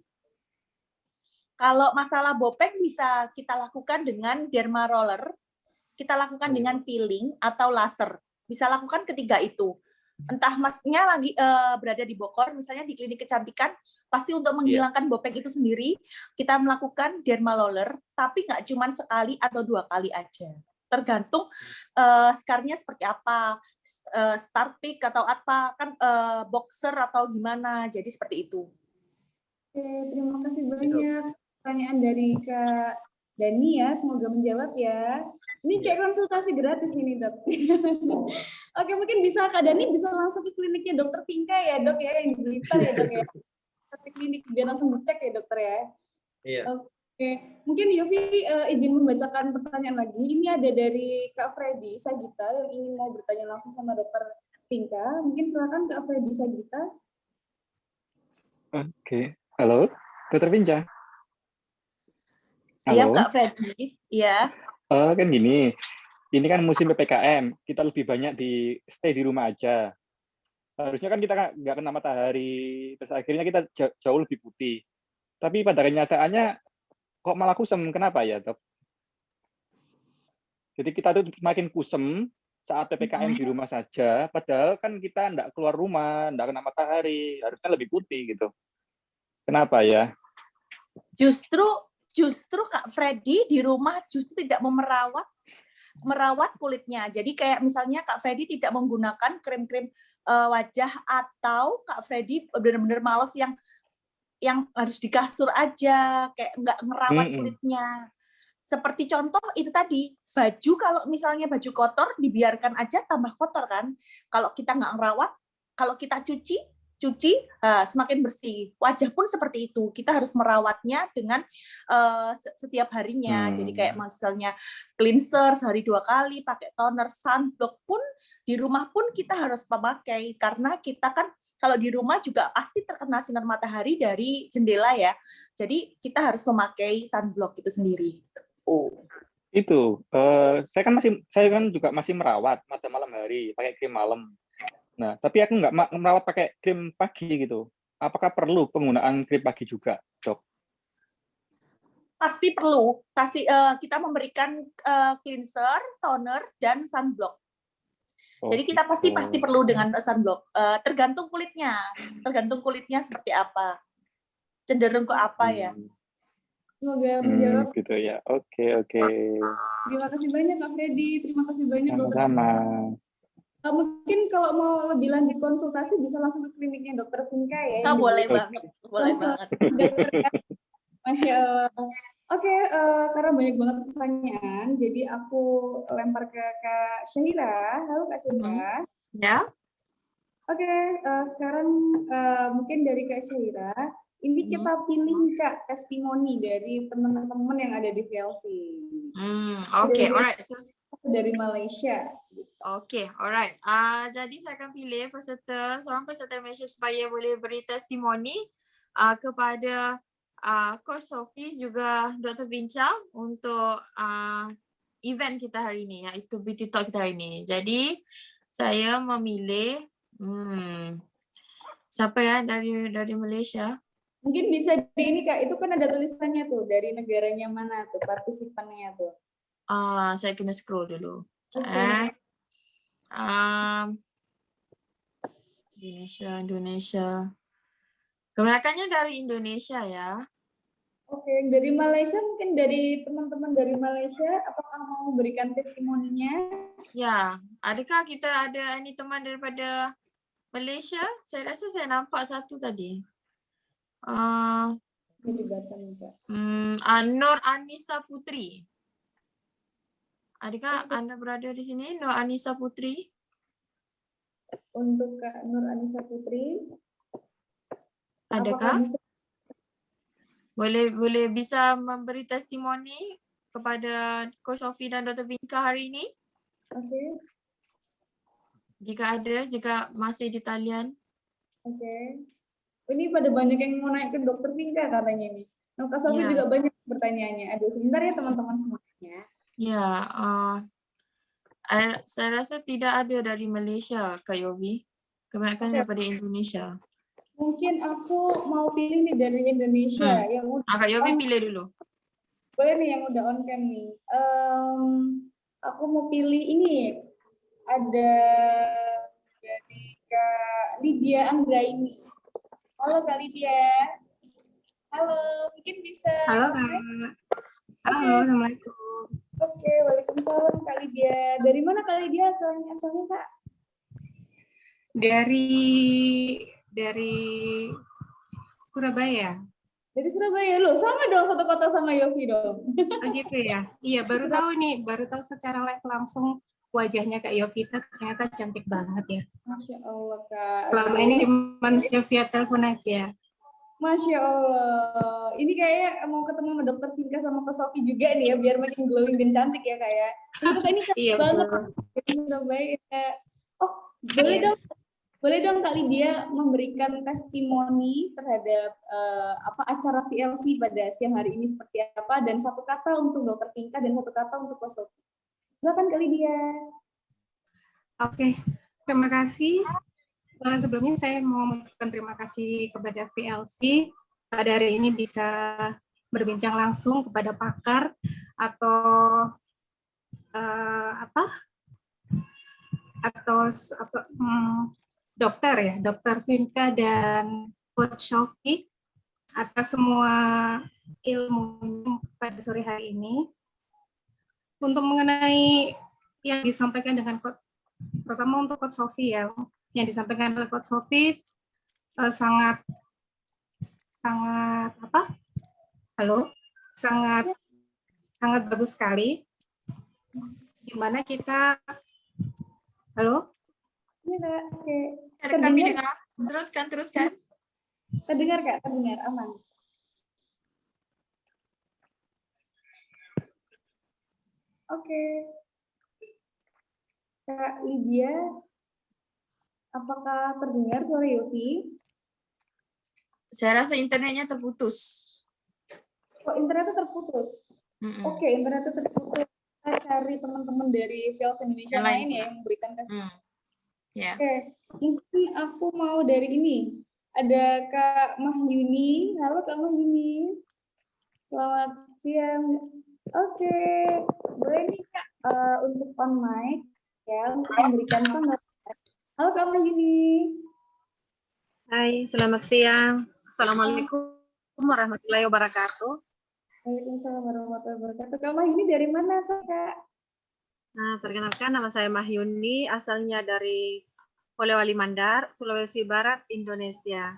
Kalau masalah bopeng bisa kita lakukan dengan derma roller, kita lakukan dengan peeling atau laser. Bisa lakukan ketiga itu. Entah masnya lagi berada di Bogor, misalnya di klinik kecantikan, pasti untuk menghilangkan bopeng itu sendiri, kita melakukan derma roller, tapi nggak cuma sekali atau 2 kali aja. Tergantung scarnya seperti apa, star peak atau apa, kan boxer atau gimana, jadi seperti itu. Oke, terima kasih banyak pertanyaan dari Kak Dani ya, semoga menjawab ya. Ini kayak konsultasi gratis ini dok. Oke, mungkin bisa Kak Dani bisa langsung ke kliniknya dokter Pinka ya dok ya, yang di Blitar ya dok ya. Ke klinik biar langsung dicek ya dokter ya. Iya. Oke, mungkin Yofi izin membacakan pertanyaan lagi. Ini ada dari Kak Freddy Sagita yang ingin mau bertanya langsung sama dokter Pinka. Mungkin silakan Kak Freddy Sagita. Oke, halo, dokter Pinca. Siap Kak Freddy, iya. Kan gini, ini kan musim PPKM, kita lebih banyak stay di rumah aja. Harusnya kan kita nggak kena matahari, terus akhirnya kita jauh lebih putih. Tapi pada kenyataannya kok malah kusem, kenapa ya dok? Jadi kita tuh makin kusem saat PPKM di rumah saja, padahal kan kita nggak keluar rumah, nggak kena matahari, harusnya lebih putih gitu. Kenapa ya? Justru Kak Freddy di rumah justru tidak merawat kulitnya. Jadi kayak misalnya Kak Freddy tidak menggunakan krim-krim wajah, atau Kak Freddy benar-benar males yang harus di kasur aja, kayak nggak ngerawat kulitnya. Seperti contoh itu tadi, baju kalau misalnya baju kotor dibiarkan aja tambah kotor kan. Kalau kita nggak ngerawat, kalau kita cuci semakin bersih. Wajah pun seperti itu. Kita harus merawatnya dengan setiap harinya. Jadi kayak misalnya cleanser sehari 2 kali, pakai toner, sunblock pun di rumah pun kita harus memakai, karena kita kan kalau di rumah juga pasti terkena sinar matahari dari jendela ya. Jadi kita harus memakai sunblock itu sendiri. Itu saya kan juga masih merawat pada malam hari pakai krim malam. Nah, tapi aku nggak merawat pakai krim pagi gitu. Apakah perlu penggunaan krim pagi juga, dok? Pasti perlu. Kita memberikan cleanser, toner, dan sunblock. Jadi kita pasti perlu dengan sunblock. Tergantung kulitnya seperti apa, cenderung ke apa ya. Semoga menjawab. Gitu ya. Oke. Terima kasih banyak Kak Freddy. Terima kasih banyak dokter. Sama-sama. Mungkin kalau mau lebih lanjut konsultasi bisa langsung ke kliniknya dokter Pinka ya. Boleh banget. Masya Allah. Oke, karena banyak banget pertanyaan, jadi aku lempar ke Kak Syahira. Halo Kak Syahira. Ya. Oke, sekarang mungkin dari Kak Syahira, ini kita pilih Kak testimoni dari teman-teman yang ada di VLC. Oke, alright. So, Dari Malaysia. okay, alright. Jadi saya akan pilih seorang peserta Malaysia supaya boleh beri testimoni kepada Coach Sophie juga Dr. Bincang untuk event kita hari ini, iaitu Beauty Talk kita hari ini. Jadi saya memilih siapa ya dari Malaysia? Mungkin bisa di ini Kak, itu kan ada tulisannya tuh dari negaranya mana tuh partisipannya tuh. Saya kena scroll dulu. Okay. Indonesia. Kebanyakannya dari Indonesia ya. Oke, dari Malaysia mungkin dari teman-teman dari Malaysia, apakah mau memberikan testimoninya? Ya, adakah kita ada ini teman daripada Malaysia? Saya rasa saya nampak satu tadi. Di Batam juga. Nur Anissa Putri. Adakah Anda berada di sini, Nur Anissa Putri? Untuk Kak Nur Anissa Putri, Adakah? Boleh bisa memberi testimoni kepada Coach Sophie dan Dr. Vinka hari ini? Oke. Jika masih di talian. Oke. Ini pada banyak yang mau naik ke Dr. Vinka katanya ini. Nah, Kak Sophie juga banyak pertanyaannya. Aduh, sebentar ya teman-teman semuanya. Ya, saya rasa tidak ada dari Malaysia, Kak Yovi. Kebanyakan daripada Indonesia. Mungkin aku mau pilih nih dari Indonesia yang udah Kak Yovi pilih dulu. Boleh nih yang udah on cam nih. Aku mau pilih ini. Ada dari Kak Lydia Anggraini. Halo Kak Lydia. Halo, mungkin bisa. Halo Kak. Halo, Assalamualaikum. Oke, waalaikumsalam Kak Lydia. Dari mana Kak Lydia asalnya Kak? Dari Surabaya. Dari Surabaya loh, sama dong satu kota sama Yofi dong. Oh gitu ya. Iya, baru tahu secara live langsung wajahnya Kak Yovita, ternyata cantik banget ya. Masya Allah Kak. Selama ini cuma via telepon aja. Masya Allah. Ini kayak mau ketemu sama Dokter Vinka sama Kak Sophie juga nih ya, biar makin glowing dan cantik ya Kak ya. Ini cantik banget dari Surabaya. Oh, boleh dong Kak Lydia memberikan testimoni terhadap acara VLC pada siang hari ini seperti apa, dan satu kata untuk Dokter Vinka dan satu kata untuk Kak Sophie. Silakan Kak Lydia. Oke, terima kasih. Sebelumnya saya mau mengucapkan terima kasih kepada VLC pada hari ini bisa berbincang langsung kepada pakar atau dokter ya, Dokter Vinka dan Coach Sophie atas semua ilmu pada sore hari ini. Untuk mengenai yang disampaikan dengan pertama untuk Coach Sophie ya, yang disampaikan oleh Coach Sophie sangat bagus sekali. Di mana kita Iya Kak, oke. Kami dengar. Teruskan. Terdengar Kak, terdengar aman. Oke. Kak Lydia, apakah terdengar suara Yofi? Saya rasa internetnya terputus. Oh, internetnya terputus. Oke, internetnya terputus. Kita cari teman-teman dari VLC Indonesia yang lain ya yang memberikan testimoni. Oke, mungkin aku mau dari ini. Ada Kak Mahyuni. Halo Kak Mahyuni. Selamat siang. Oke, boleh nih Kak untuk on mic ya untuk memberikan tanggapan. Halo Kak Mahyuni. Hai, selamat siang. Assalamualaikum warahmatullahi wabarakatuh. Waalaikumsalam warahmatullahi wabarakatuh. Kak Mahyuni dari mana Kak? Nah, perkenalkan nama saya Mahyuni, asalnya dari Polewali Mandar, Sulawesi Barat, Indonesia.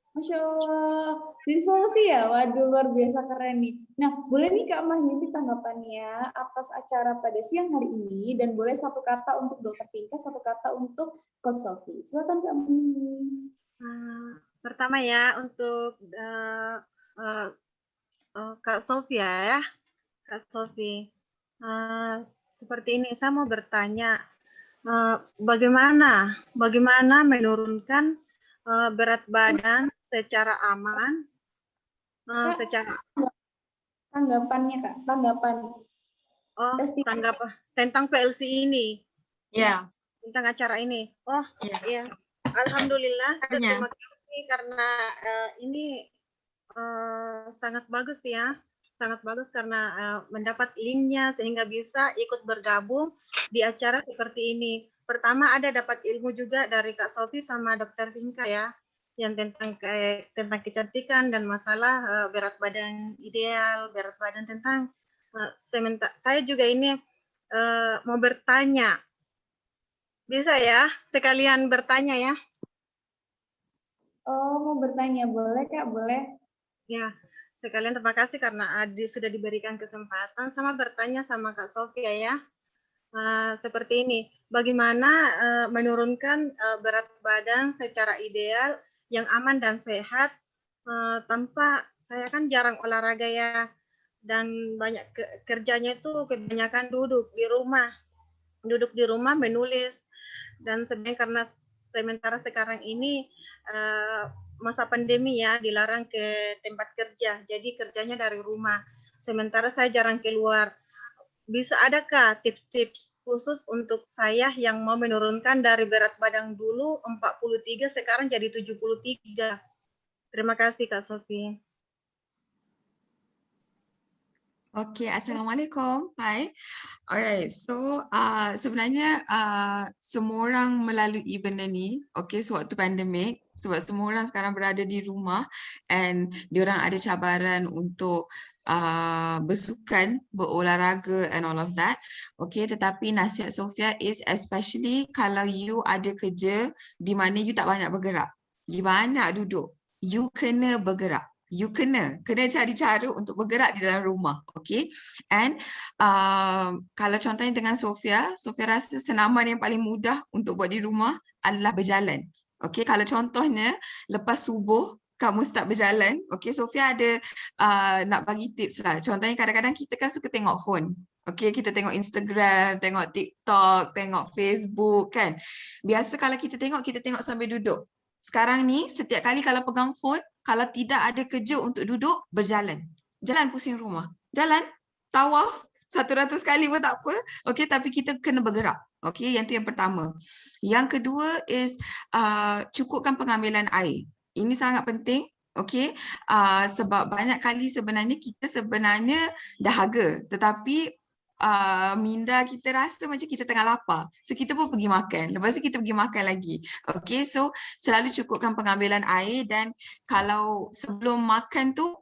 Masya Allah, di Sulawesi ya? Waduh, luar biasa keren nih. Nah, boleh nih Kak Mahyuni tanggapannya atas acara pada siang hari ini, dan boleh satu kata untuk Dr. Pinka, satu kata untuk Coach Sophie. Silakan Kak Mahyuni. Pertama ya untuk Kak Sofia ya, Kak Sofi. Seperti ini, saya mau bertanya, bagaimana menurunkan berat badan secara aman, Kak, secara tanggapannya Kak, tanggapan. tanggapan tentang PLC ini. Ya. Tentang acara ini. Oh, iya. Alhamdulillah, terima kasih karena ini sangat bagus ya. Sangat bagus karena mendapat linknya sehingga bisa ikut bergabung di acara seperti ini. Pertama ada dapat ilmu juga dari Kak Sophie sama Dr. Pinka ya, yang tentang kecantikan dan masalah berat badan ideal, berat badan tentang saya juga ini mau bertanya. Bisa ya, sekalian bertanya ya. Oh, mau bertanya, boleh Kak, boleh. Ya, sekalian terima kasih karena sudah diberikan kesempatan sama bertanya sama Kak Sofia ya. Seperti ini, bagaimana menurunkan berat badan secara ideal yang aman dan sehat tanpa, saya kan jarang olahraga ya, dan banyak kerjanya itu kebanyakan duduk di rumah menulis, dan sebenarnya karena sementara sekarang ini masa pandemi ya, dilarang ke tempat kerja, jadi kerjanya dari rumah. Sementara saya jarang keluar. Bisa adakah tips-tips khusus untuk saya yang mau menurunkan dari berat badan dulu 43 sekarang jadi 73? Terima kasih Kak Sophie. Okay, Assalamualaikum. Hi. Alright, so sebenarnya semua orang melalui benda ni, okay, sewaktu pandemik, sebab semua orang sekarang berada di rumah and diorang ada cabaran untuk bersukan, berolahraga and all of that. Okay, tetapi nasihat Sofia is especially kalau you ada kerja di mana you tak banyak bergerak, you banyak duduk, you kena bergerak. You kena cari cara untuk bergerak di dalam rumah, okay? And kalau contohnya dengan Sofia rasa senaman yang paling mudah untuk buat di rumah adalah berjalan. Okay, kalau contohnya lepas subuh kamu start berjalan, okay, Sofia ada nak bagi tips lah. Contohnya kadang-kadang kita kan suka tengok phone. Okay, kita tengok Instagram, tengok TikTok, tengok Facebook kan. Biasa kalau kita tengok sambil duduk. Sekarang ni setiap kali kalau pegang phone, kalau tidak ada kerja untuk duduk, berjalan. Jalan pusing rumah. Jalan, tawaf 100 kali pun tak apa. Okay, tapi kita kena bergerak. Okay, yang tu yang pertama. Yang kedua is cukupkan pengambilan air. Ini sangat penting. Okay, sebab banyak kali sebenarnya kita dahaga. Tetapi minda kita rasa macam kita tengah lapar. So kita pun pergi makan. Lepas tu kita pergi makan lagi. Okay, so selalu cukupkan pengambilan air dan kalau sebelum makan tu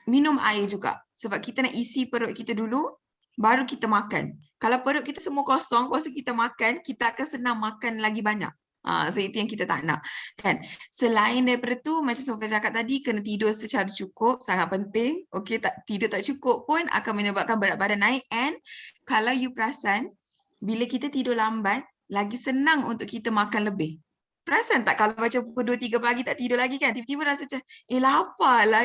minum air juga. Sebab kita nak isi perut kita dulu, baru kita makan. Kalau perut kita semua kosong, lepas kita makan, kita akan senang makan lagi banyak. So itu yang kita tak nak. Kan? Selain daripada tu, macam Sofia cakap tadi, kena tidur secara cukup, sangat penting. Okay, tidur tak cukup pun akan menyebabkan berat badan naik. And kalau you perasan, bila kita tidur lambat, lagi senang untuk kita makan lebih. Perasan tak kalau macam pukul 2-3 pagi tak tidur lagi kan, tiba-tiba rasa macam lapar lah,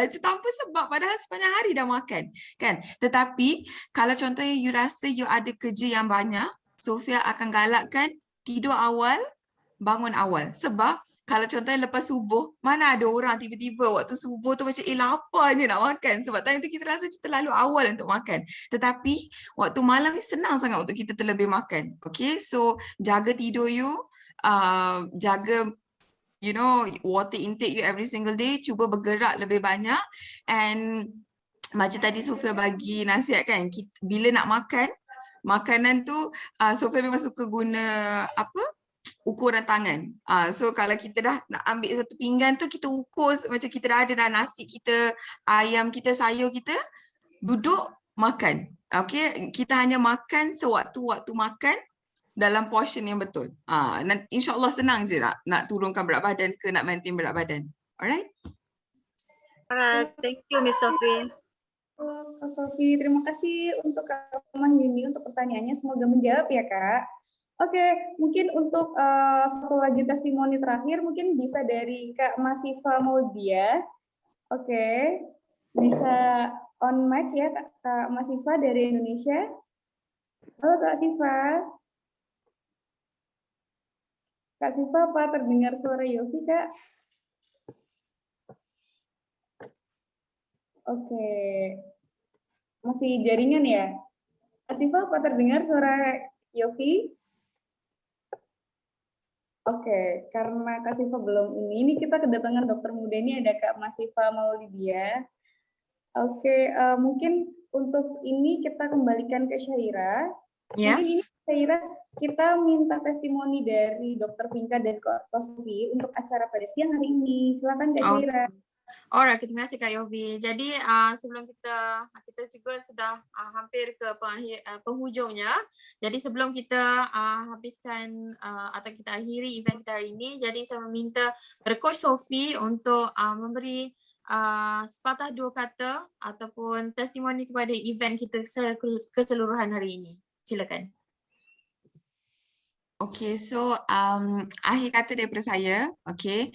macam tanpa sebab padahal sepanjang hari dah makan kan. Tetapi kalau contohnya you rasa you ada kerja yang banyak, Sofia akan galakkan tidur awal, bangun awal. Sebab kalau contohnya lepas subuh, mana ada orang tiba-tiba waktu subuh tu macam lapar je nak makan. Sebab time tu kita rasa terlalu awal untuk makan. Tetapi waktu malam ni senang sangat untuk kita terlebih makan. Okay, so jaga tidur you, jaga water intake you every single day, cuba bergerak lebih banyak. And macam tadi Sofia bagi nasihat kan, bila nak makan, makanan tu Sofia memang suka guna ukuran tangan. So kalau kita dah nak ambil satu pinggan tu, kita ukur macam kita dah ada dah nasi kita, ayam kita, sayur kita, duduk makan. Okay, kita hanya makan sewaktu-waktu makan dalam portion yang betul. InsyaAllah senang je nak turunkan berat badan ke nak maintain berat badan. Alright? Alright, thank you Miss Sophie. Kak Sofi, terima kasih untuk Kak Mahyuni untuk pertanyaannya. Semoga menjawab ya Kak. Oke, mungkin untuk satu lagi testimoni terakhir, mungkin bisa dari Kak Masifa Maudia. Oke, bisa on mic ya Kak Masifa dari Indonesia. Halo Kak Sifa. Kak Sifa, apa terdengar suara Yofi Kak? Oke, masih jaringan ya? Kak Sifa, apa terdengar suara Yofi? Oke, karena Kak Sifa belum ini kita kedatangan dokter muda ini ada Kak Masifa Maulidia. Oke, mungkin untuk ini kita kembalikan ke Syaira. Ya. Mungkin ini Syaira, kita minta testimoni dari Dokter Vinka dan Kak Sofi untuk acara pada siang hari ini. Silakan Kak Syaira. Alright, terima kasih Kak Yofi. Jadi sebelum kita juga sudah hampir ke penghujungnya. Jadi sebelum kita habiskan atau kita akhiri event kita hari ini, jadi saya meminta Coach Sophie untuk memberi sepatah dua kata ataupun testimoni kepada event kita keseluruhan hari ini. Silakan. Okay, so akhir kata daripada saya, okay,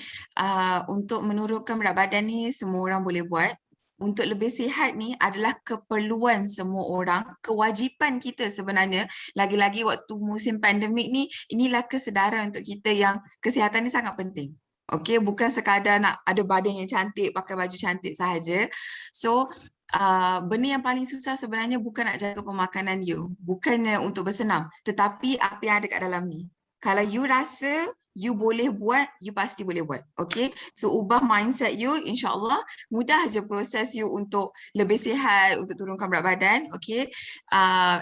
untuk menurunkan berat badan ni semua orang boleh buat. Untuk lebih sihat ni adalah keperluan semua orang, kewajipan kita sebenarnya. Lagi-lagi waktu musim pandemik ni, inilah kesedaran untuk kita yang kesihatan ni sangat penting. Okay, bukan sekadar nak ada badan yang cantik, pakai baju cantik sahaja. So, benda yang paling susah sebenarnya bukan nak jaga pemakanan you, bukannya untuk bersenam, tetapi apa yang ada kat dalam ni. Kalau you rasa you boleh buat, you pasti boleh buat. Okay, so ubah mindset you, insyaAllah mudah je proses you untuk lebih sihat, untuk turunkan berat badan. Okay,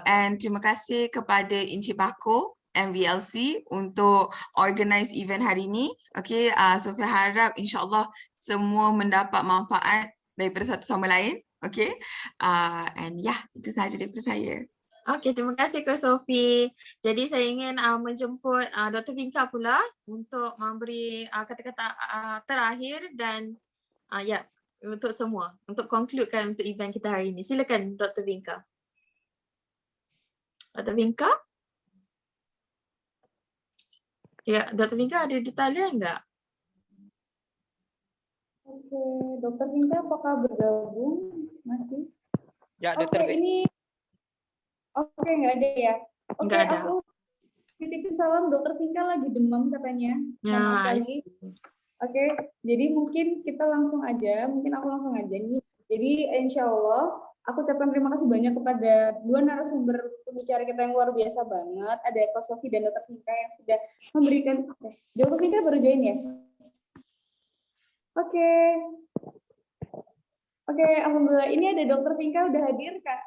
and terima kasih kepada Encik Bako MVLC untuk organize event hari ini. Okay, Sofia harap insyaAllah semua mendapat manfaat daripada satu sama lain. Okay, and yeah, itu sahaja daripada saya. Okay, terima kasih Kak Sophie. Jadi saya ingin menjemput Dr. Vinka pula untuk memberi kata-kata terakhir dan ya, untuk semua, untuk concludekan untuk event kita hari ini. Silakan Dr. Vinka. Dr. Vinka? Ya, Dr. Vinka ada detailnya enggak? Oke, Dokter Vinka apakah bergabung masih? Ya, Dokter ini oke, nggak ada ya. Oke, Nggak ada. aku titipin salam Dokter Vinka lagi demam katanya. Sama sekali. Oke, jadi mungkin kita langsung aja, aku langsung aja nih. Jadi insya Allah aku ucapkan terima kasih banyak kepada dua narasumber pembicara kita yang luar biasa banget. Ada Kak Sophie dan Dokter Vinka yang sudah memberikan. Dokter Vinka baru join ya? Oke, alhamdulillah. Ini ada Dokter Vinka udah hadir, Kak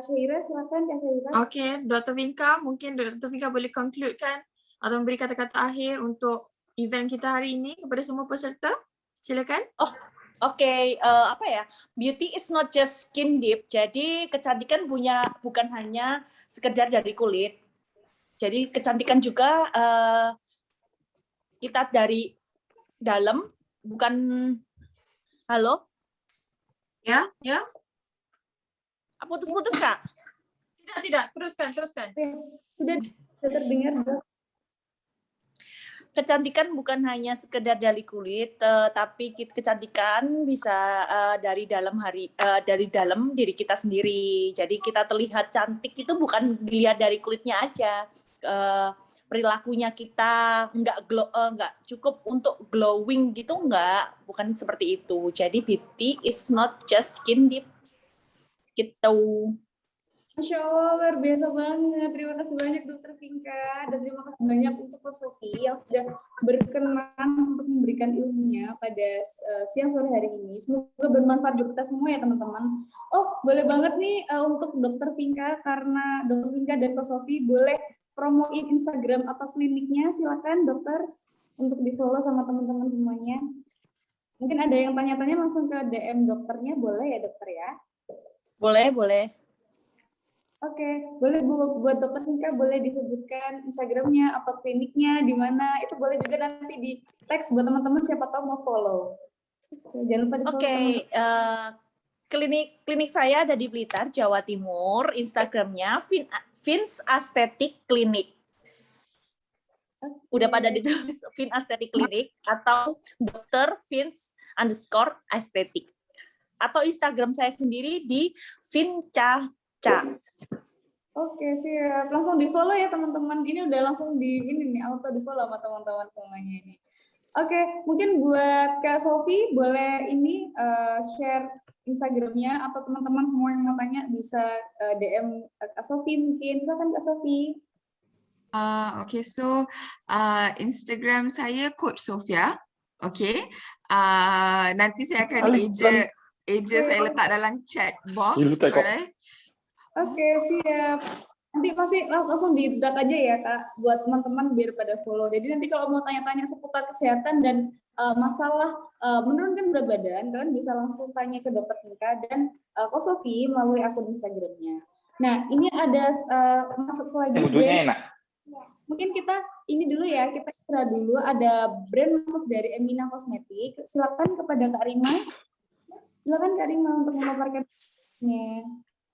Syaira, silakan Kak Syaira. Oke, Dr. Vinka, mungkin Dr. Vinka boleh concludekan atau memberi kata-kata akhir untuk event kita hari ini kepada semua peserta. Silakan. Oke, apa ya? Beauty is not just skin deep. Jadi kecantikan bukan hanya sekedar dari kulit. Jadi kecantikan juga kita dari dalam, bukan. Halo? Ya. Putus-putus Kak? Tidak. Teruskan. Sudah terdengar. Kecantikan bukan hanya sekedar dari kulit, tapi kecantikan bisa dari dalam diri kita sendiri. Jadi kita terlihat cantik itu bukan dilihat dari kulitnya aja. Perilakunya kita nggak cukup untuk glowing gitu, bukan seperti itu. Jadi beauty is not just skin deep gitu. Masya Allah, luar biasa banget. Terima kasih banyak Dokter Vinka dan terima kasih banyak untuk Kak Sophie yang sudah berkenan untuk memberikan ilmunya pada siang sore hari ini. Semoga bermanfaat buat kita semua ya teman-teman. Boleh banget nih untuk Dokter Vinka, karena Dokter Vinka dan Kak Sophie boleh promoin Instagram atau kliniknya. Silakan dokter untuk di-follow sama teman-teman semuanya. Mungkin ada yang tanya-tanya langsung ke DM dokternya, boleh ya dokter ya? Boleh. Oke, boleh buat Dokter Vinka boleh disebutkan Instagramnya atau kliniknya di mana, itu boleh juga nanti di teks buat teman-teman siapa tahu mau follow. Jangan lupa di-follow Oke, teman-teman. klinik saya ada di Blitar, Jawa Timur. Instagramnya Fins Aesthetic Clinic. Udah pada ditulis Fins Aesthetic Clinic atau Dr. Fins _Aesthetic. Atau Instagram saya sendiri di Vinca. Oke, siap. Langsung di-follow ya teman-teman. Ini udah langsung auto di-follow sama teman-teman semuanya ini. Oke, mungkin buat Kak Sofi boleh share Instagramnya atau teman-teman semua yang mau tanya bisa DM Kak Sofi mungkin. Silakan Kak Sofi. Okay, so Instagram saya Coach Sofia. Okay, nanti saya akan eja saya letak dalam chat box. Alright. Oke, siap. Nanti pasti langsung di-dat aja ya Kak, buat teman-teman biar pada follow. Jadi nanti kalau mau tanya-tanya seputar kesehatan dan masalah menurunkan berat badan, kalian bisa langsung tanya ke Dr. Vinca dan Kak Sofi melalui akun Instagramnya. Nah, ini ada masuk lagi brand. Mungkin kita ini dulu ya, kita kira dulu ada brand masuk dari Emina Kosmetik. Silakan kepada Kak Rima. Silakan Kak Rima untuk memaparkannya.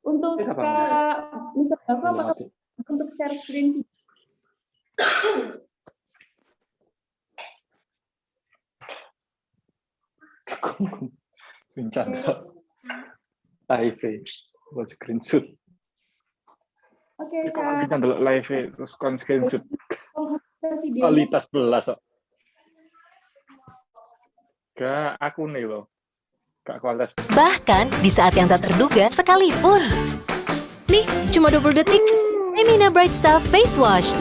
Untuk Kak Mr. Bako, apakah untuk share screen? Bencana. Live, buat screenshot. Oke, Kak. Kita dulu live terus screenshot. Video. Kualitas belas kok. Kak, aku nih loh. Kak kualitas. Bahkan di saat yang tak terduga sekalipun. Nih, cuma 20 detik. Emina Bright Stuff Face Wash.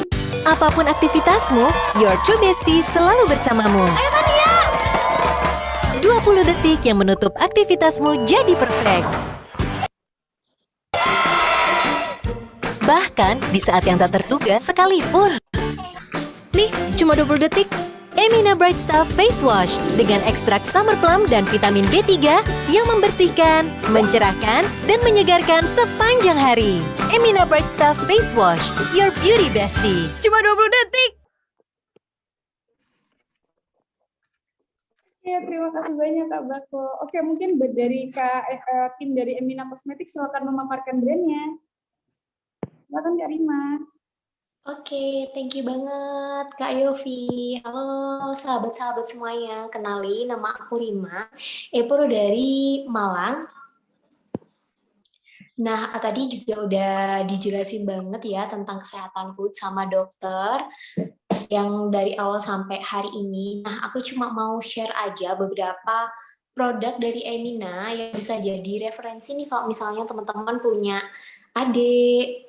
Apapun aktivitasmu, your true bestie selalu bersamamu. Ayo Tania! 20 detik yang menutup aktivitasmu jadi perfect. Bahkan di saat yang tak terduga sekalipun. Nih, cuma 20 detik. Emina Bright Stuff Face Wash dengan ekstrak summer plum dan vitamin D3 yang membersihkan, mencerahkan, dan menyegarkan sepanjang hari. Emina Bright Stuff Face Wash, your beauty bestie. Cuma 20 detik. Ya, terima kasih banyak Kak Bako. Oke, mungkin dari tim dari Emina Kosmetik silakan memaparkan brandnya. Silakan Kak Rima. Oke, thank you banget Kak Yofi. Halo sahabat-sahabat semuanya, kenali nama aku Rima, Eporo dari Malang. Nah, tadi juga udah dijelasin banget ya tentang kesehatan kulit sama dokter yang dari awal sampai hari ini. Nah, aku cuma mau share aja beberapa produk dari Emina yang bisa jadi referensi nih kalau misalnya teman-teman punya adik,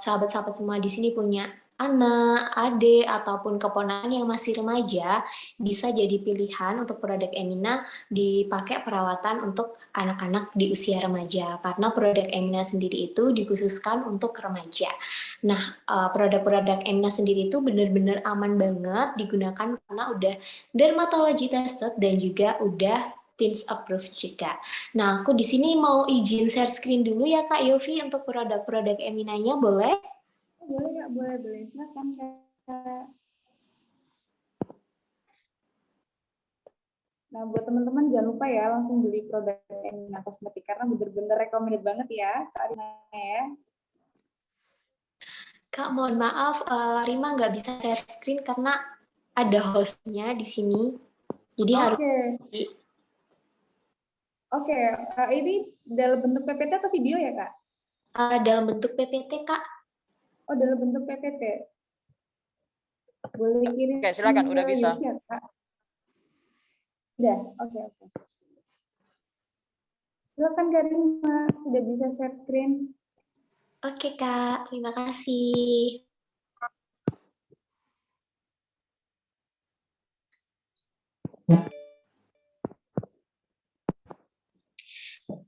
sahabat-sahabat semua di sini punya anak, adik, ataupun keponakan yang masih remaja, bisa jadi pilihan untuk produk Emina dipakai perawatan untuk anak-anak di usia remaja. Karena produk Emina sendiri itu dikhususkan untuk remaja. Nah, produk-produk Emina sendiri itu benar-benar aman banget digunakan karena udah dermatology tested dan juga udah Teens approved juga. Nah, aku di sini mau izin share screen dulu ya Kak Yofi untuk produk-produk Eminanya, boleh? Boleh Kak, boleh. Silakan Kak. Nah, buat teman-teman jangan lupa ya langsung beli produk Emina Kosmetik karena bener-bener recommended banget ya Kak Rima ya. Kak, mohon maaf, Rima nggak bisa share screen karena ada hostnya di sini. Jadi harus Oke, ini dalam bentuk PPT atau video ya, Kak? Dalam bentuk PPT, Kak. Oh, dalam bentuk PPT. Boleh kirim. Oke, silakan, udah bisa. Ya, Kak? Udah, oke. Silakan Kak Rima, sudah bisa share screen. Oke, Kak. Terima kasih.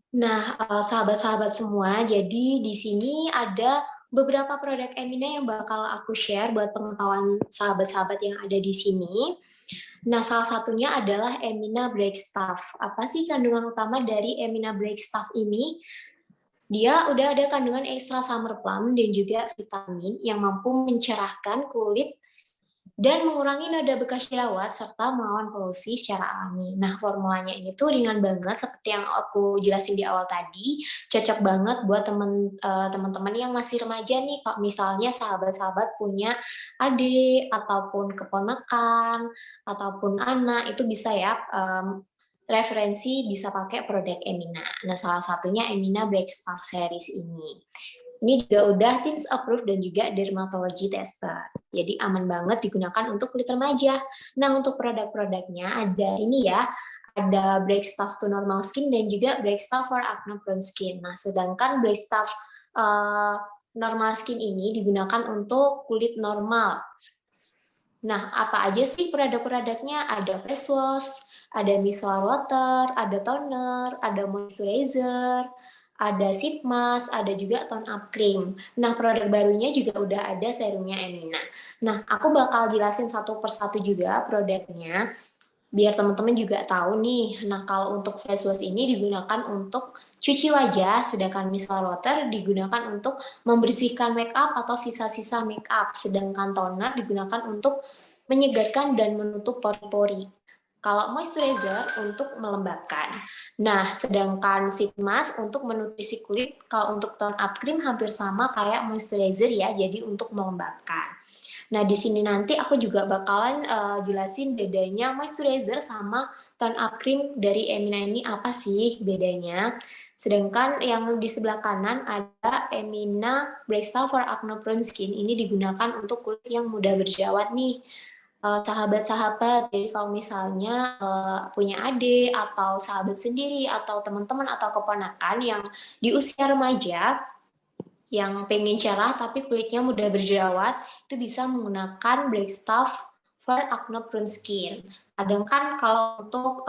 Nah, sahabat-sahabat semua, jadi di sini ada beberapa produk Emina yang bakal aku share buat pengetahuan sahabat-sahabat yang ada di sini. Nah, salah satunya adalah Emina Bright Stuff. Apa sih kandungan utama dari Emina Bright Stuff ini? Dia udah ada kandungan ekstra summer plum dan juga vitamin yang mampu mencerahkan kulit dan mengurangi noda bekas jerawat serta melawan polusi secara alami. Nah, formulanya ini tuh ringan banget seperti yang aku jelasin di awal tadi, cocok banget buat teman-teman yang masih remaja nih, kalau misalnya sahabat-sahabat punya adik ataupun keponakan ataupun anak, itu bisa ya referensi bisa pakai produk Emina. Nah, salah satunya Emina Break Stuff Series ini. Ini juga udah TIMS approved dan juga dermatology tested. Jadi aman banget digunakan untuk kulit remaja. Nah, untuk produk-produknya ada ini ya, ada Break Stuff to Normal Skin dan juga Break Stuff for Acne Prone Skin. Nah, sedangkan Break Stuff Normal Skin ini digunakan untuk kulit normal. Nah, apa aja sih produk-produknya? Ada face wash, ada micellar water, ada toner, ada moisturizer, ada sheet mask, ada juga tone up cream. Nah, produk barunya juga udah ada serumnya Emina. Nah, aku bakal jelasin satu persatu juga produknya, biar teman-teman juga tahu nih. Nah, kalau untuk face wash ini digunakan untuk cuci wajah, sedangkan micellar water digunakan untuk membersihkan make up atau sisa-sisa make up, sedangkan toner digunakan untuk menyegarkan dan menutup pori-pori. Kalau moisturizer untuk melembabkan. Nah, sedangkan sheet mask untuk menutrisi kulit. Kalau untuk tone up cream hampir sama kayak moisturizer ya, jadi untuk melembabkan. Nah, di sini nanti aku juga bakalan jelasin bedanya moisturizer sama tone up cream dari Emina ini apa sih bedanya. Sedangkan yang di sebelah kanan ada Emina Break Stuff for Acne Prone Skin. Ini digunakan untuk kulit yang mudah berjerawat nih. Sahabat-sahabat, jadi kalau misalnya punya adik atau sahabat sendiri atau teman-teman atau keponakan yang di usia remaja yang pengen cerah tapi kulitnya mudah berjerawat, itu bisa menggunakan Break Stuff for Acne Prone Skin. Sedangkan kalau untuk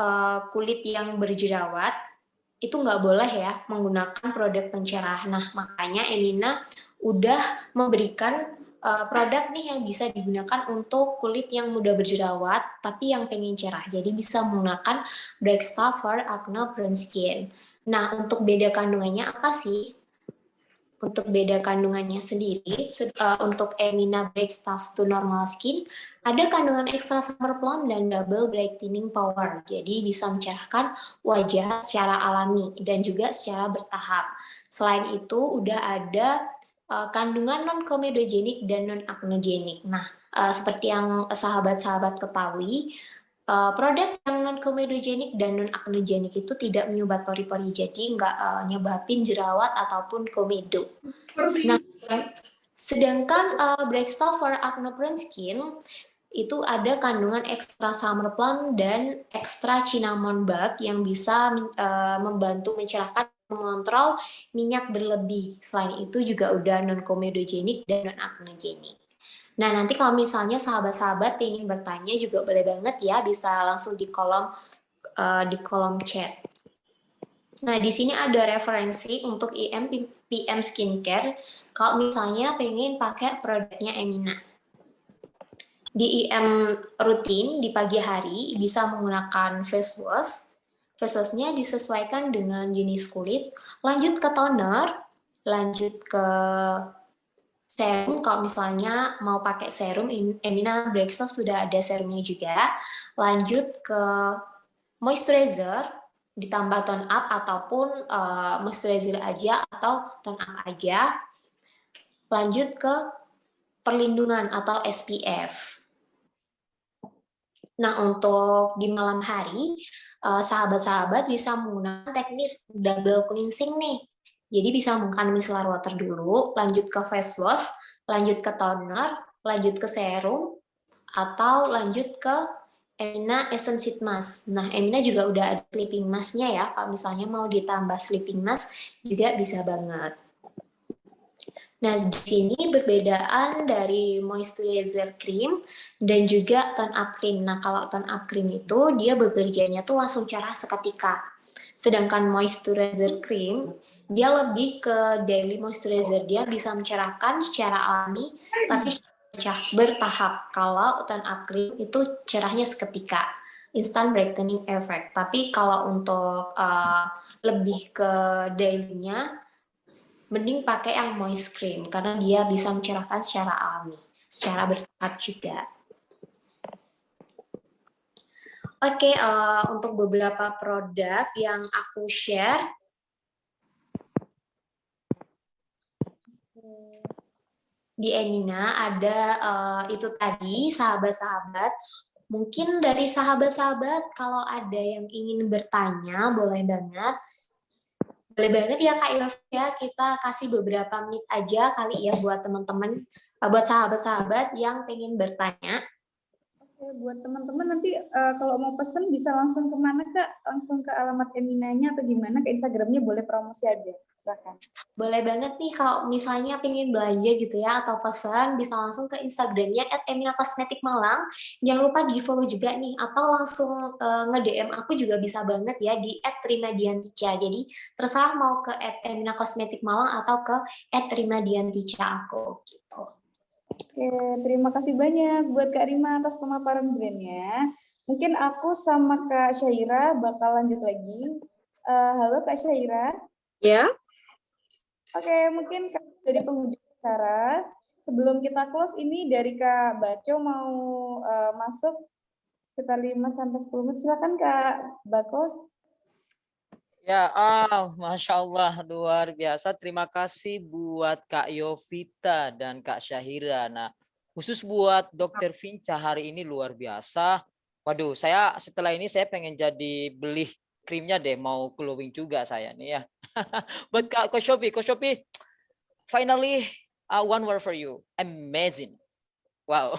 kulit yang berjerawat itu nggak boleh ya menggunakan produk pencerah. Nah, makanya Emina udah memberikan produk nih yang bisa digunakan untuk kulit yang mudah berjerawat tapi yang pengen cerah. Jadi bisa menggunakan Break Stuff for Acne Prone Skin. Nah, untuk beda kandungannya apa sih? Untuk beda kandungannya sendiri, untuk Emina Break Stuff to Normal Skin, ada kandungan extra summer plum dan double brightening power. Jadi bisa mencerahkan wajah secara alami dan juga secara bertahap. Selain itu, udah ada kandungan non-komedogenik dan non-acnegenik. Nah, seperti yang sahabat-sahabat ketahui, produk yang non-komedogenik dan non-acnegenik itu tidak menyumbat pori-pori, jadi nggak nyebabin jerawat ataupun komedo. Nah, sedangkan Break Stuff for Acne Prone Skin itu ada kandungan ekstra summer plum dan ekstra cinnamon bark yang bisa membantu mencerahkan, mengontrol minyak berlebih. Selain itu juga udah non-komedogenik dan non-acnegenik. Nah, nanti kalau misalnya sahabat-sahabat ingin bertanya juga boleh banget ya, bisa langsung di kolom chat. Nah, di sini ada referensi untuk IM PM Skincare kalau misalnya pengen pakai produknya Emina. Di IM rutin di pagi hari bisa menggunakan face wash. Face wash-nya disesuaikan dengan jenis kulit, lanjut ke toner, lanjut ke serum. Kalau misalnya mau pakai serum, Emina Break Stuff sudah ada serumnya juga. Lanjut ke moisturizer, ditambah tone up ataupun moisturizer aja atau tone up aja. Lanjut ke perlindungan atau SPF. Nah, untuk di malam hari, sahabat-sahabat bisa menggunakan teknik double cleansing nih. Jadi bisa menggunakan micellar water dulu, lanjut ke face wash, lanjut ke toner, lanjut ke serum, atau lanjut ke Emina Essence Sheet Mask. Nah, Emina juga udah ada sleeping mask-nya ya. Kalau misalnya mau ditambah sleeping mask juga bisa banget. Nah, di sini perbedaan dari moisturizer cream dan juga tone up cream. Nah, kalau tone up cream itu dia bekerjanya tuh langsung cerah seketika. Sedangkan moisturizer cream dia lebih ke daily moisturizer, dia bisa mencerahkan secara alami tapi bertahap. Kalau tone up cream itu cerahnya seketika, instant brightening effect. Tapi kalau untuk lebih ke daily-nya, mending pakai yang moist cream karena dia bisa mencerahkan secara alami, secara bertahap juga. Oke, untuk beberapa produk yang aku share, di Emina ada itu tadi sahabat-sahabat. Mungkin dari sahabat-sahabat kalau ada yang ingin bertanya boleh banget. Boleh banget ya Kak Yofi ya, kita kasih beberapa menit aja kali ya buat teman-teman, buat sahabat-sahabat yang pengen bertanya. Oke, buat teman-teman nanti kalau mau pesen bisa langsung kemana Kak? Langsung ke alamat Eminanya atau gimana? Ke Instagramnya boleh promosi aja, silakan. Boleh banget nih kalau misalnya pengen belanja gitu ya atau pesan bisa langsung ke Instagramnya @eminakosmetikmalang. Jangan lupa di follow juga nih atau langsung nge-DM aku juga bisa banget ya di @rimadiantica. Jadi terserah mau ke @eminakosmetikmalang atau ke @rimadiantica aku gitu. Oke, terima kasih banyak buat Kak Rima atas pemaparan brandnya. Mungkin aku sama Kak Syaira bakal lanjut lagi. Halo Kak Syaira. Ya. Oke, mungkin dari penghujung acara, sebelum kita close ini dari Kak Baco mau masuk sekitar 5-10 menit. Silakan Kak Bakos. Ya, Masya Allah, luar biasa. Terima kasih buat Kak Yovita dan Kak Syahira. Nah, khusus buat Dr. Vinca hari ini luar biasa. Waduh, saya setelah ini saya pengen jadi beli krimnya deh, mau glowing juga saya nih ya. Buat Kak Shopee, finally one word for you, amazing. Wow,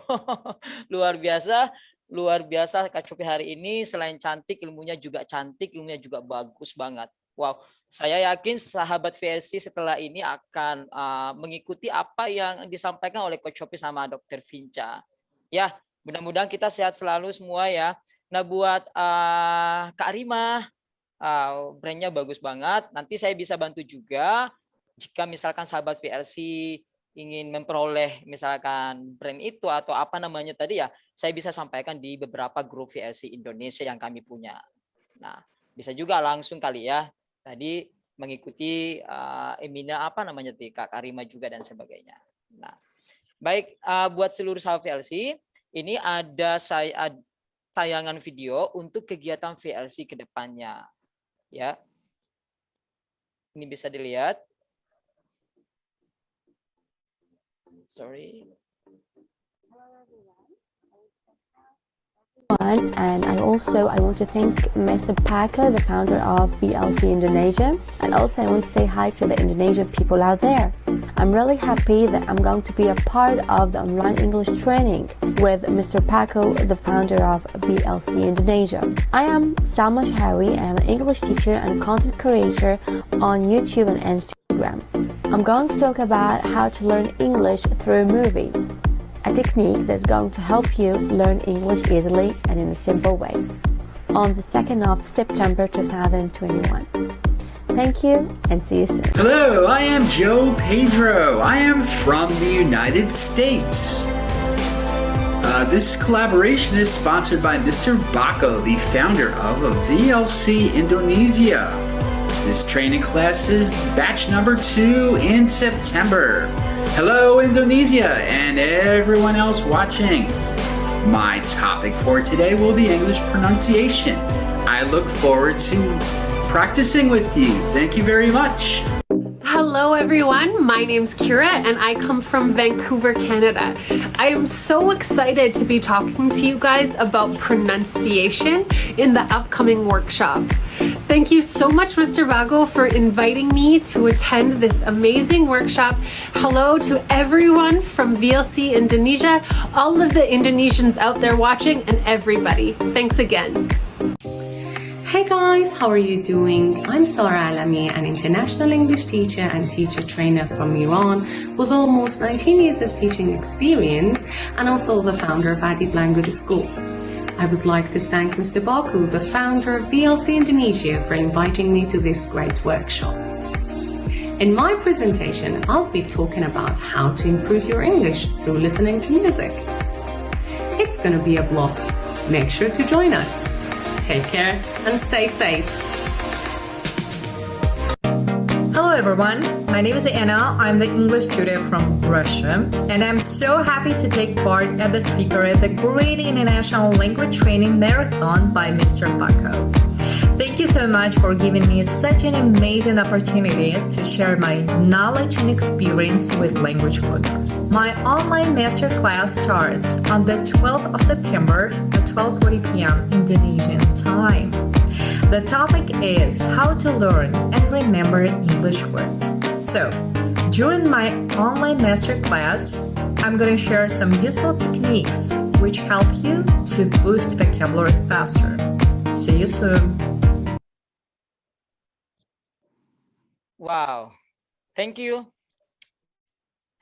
luar biasa. Luar biasa Kak Shopee hari ini, selain cantik, ilmunya juga cantik, ilmunya juga bagus banget. Wow, saya yakin sahabat VLC setelah ini akan mengikuti apa yang disampaikan oleh Coach Shopee sama Dr. Vinca. Ya, mudah-mudahan kita sehat selalu semua ya. Nah, buat Kak Rima, brandnya bagus banget. Nanti saya bisa bantu juga jika misalkan sahabat VLC ingin memperoleh misalkan brand itu atau apa namanya tadi ya, saya bisa sampaikan di beberapa grup VLC Indonesia yang kami punya. Nah, bisa juga langsung kali ya, tadi mengikuti Emina apa namanya tadi, Kak Karima juga dan sebagainya. Nah, baik buat seluruh sahabat VLC, ini ada tayangan video untuk kegiatan VLC ke depannya. Ya. Ini bisa dilihat. Sorry. And I want to thank Mr. Paco, the founder of VLC Indonesia, and also I want to say hi to the Indonesian people out there. I'm really happy that I'm going to be a part of the online English training with Mr. Paco, the founder of VLC Indonesia. I am Salma Shawi. I am an English teacher and content creator on YouTube and Instagram. I'm going to talk about how to learn English through movies, a technique that's going to help you learn English easily and in a simple way, on the 2nd of September 2021. Thank you and see you soon. Hello, I am Joe Pedro. I am from the United States. This collaboration is sponsored by Mr. Bako, the founder of VLC Indonesia. This training class is batch number 2 in September. Hello Indonesia and everyone else watching. My topic for today will be English pronunciation. I look forward to practicing with you. Thank you very much. Hello everyone, my name's Kira and I come from Vancouver, Canada. I am so excited to be talking to you guys about pronunciation in the upcoming workshop. Thank you so much, Mr. Bago, for inviting me to attend this amazing workshop. Hello to everyone from VLC Indonesia, all of the Indonesians out there watching, and everybody. Thanks again. Hey guys, how are you doing? I'm Sara Alami, an international English teacher and teacher trainer from Iran with almost 19 years of teaching experience and also the founder of Adib Language School. I would like to thank Mr. Baku, the founder of VLC Indonesia, for inviting me to this great workshop. In my presentation, I'll be talking about how to improve your English through listening to music. It's gonna be a blast. Make sure to join us. Take care and stay safe. Hello, everyone, my name is Anna. I'm the English tutor from Russia, and I'm so happy to take part as the speaker at the Great International Language Training Marathon by Mr. Bako. Thank you so much for giving me such an amazing opportunity to share my knowledge and experience with language learners. My online masterclass starts on the 12th of September at 12:40 p.m. Indonesian time. The topic is how to learn and remember English words. So, during my online masterclass, I'm going to share some useful techniques which help you to boost vocabulary faster. See you soon. Wow, thank you.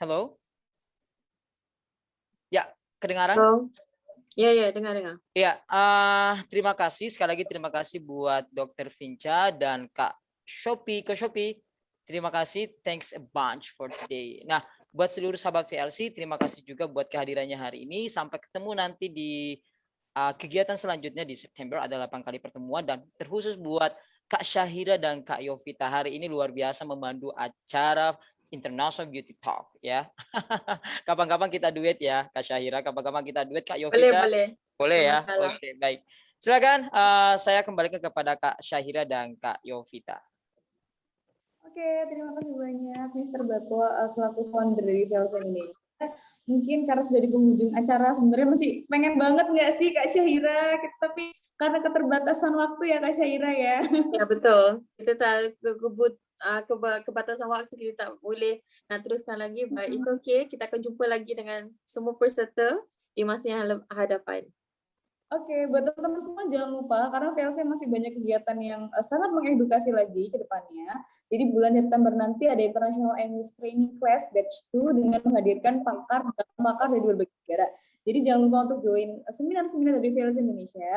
Hello? Ya, kedengaran? Halo. Ya, dengar. Ya, terima kasih sekali lagi, terima kasih buat Dr. Vinca dan Kak Shopee. Terima kasih, thanks a bunch for today. Nah, buat seluruh sahabat VLC, terima kasih juga buat kehadirannya hari ini. Sampai ketemu nanti di kegiatan selanjutnya di September, ada 8 kali pertemuan, dan terkhusus buat Kak Syahira dan Kak Yovita hari ini luar biasa memandu acara International Beauty Talk ya. Kapan-kapan kita duet ya Kak Syahira, kapan-kapan kita duet Kak Yovita. Boleh ya. Oke, baik. Silakan saya kembalikan kepada Kak Syahira dan Kak Yovita. Oke, terima kasih banyak Mr. Bako selaku founder dari VLC ini. Mungkin karena sudah di penghujung acara, sebenarnya masih pengen banget nggak sih Kak Syahira? Tapi karena keterbatasan waktu ya Kak Syahira ya. Ya betul. Kita tak kebatasan waktu, kita tak boleh nak teruskan lagi. But it's okay. Kita akan jumpa lagi dengan semua peserta di masa yang hadapan. Oke, buat teman-teman semua jangan lupa karena VLC masih banyak kegiatan yang sangat mengedukasi lagi ke depannya. Jadi bulan September nanti ada International English Training Class Batch 2 dengan menghadirkan pakar dari berbagai negara. Jadi jangan lupa untuk join seminar-seminar dari VLC Indonesia.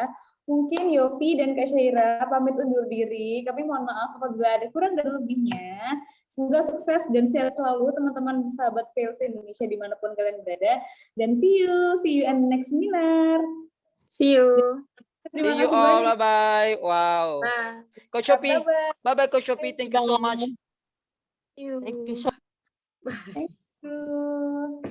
Mungkin Yofi dan Kak Syahira pamit undur diri, tapi mohon maaf apabila ada kurang dan lebihnya. Semoga sukses dan sehat selalu teman-teman sahabat VLC Indonesia dimanapun kalian berada. Dan see you in the next seminar. See you. See you all, bye-bye. Wow. Coach Shopee. Bye-bye, Coach Shopee. Thank you so much. Thank you. Thank you so much. Thank you.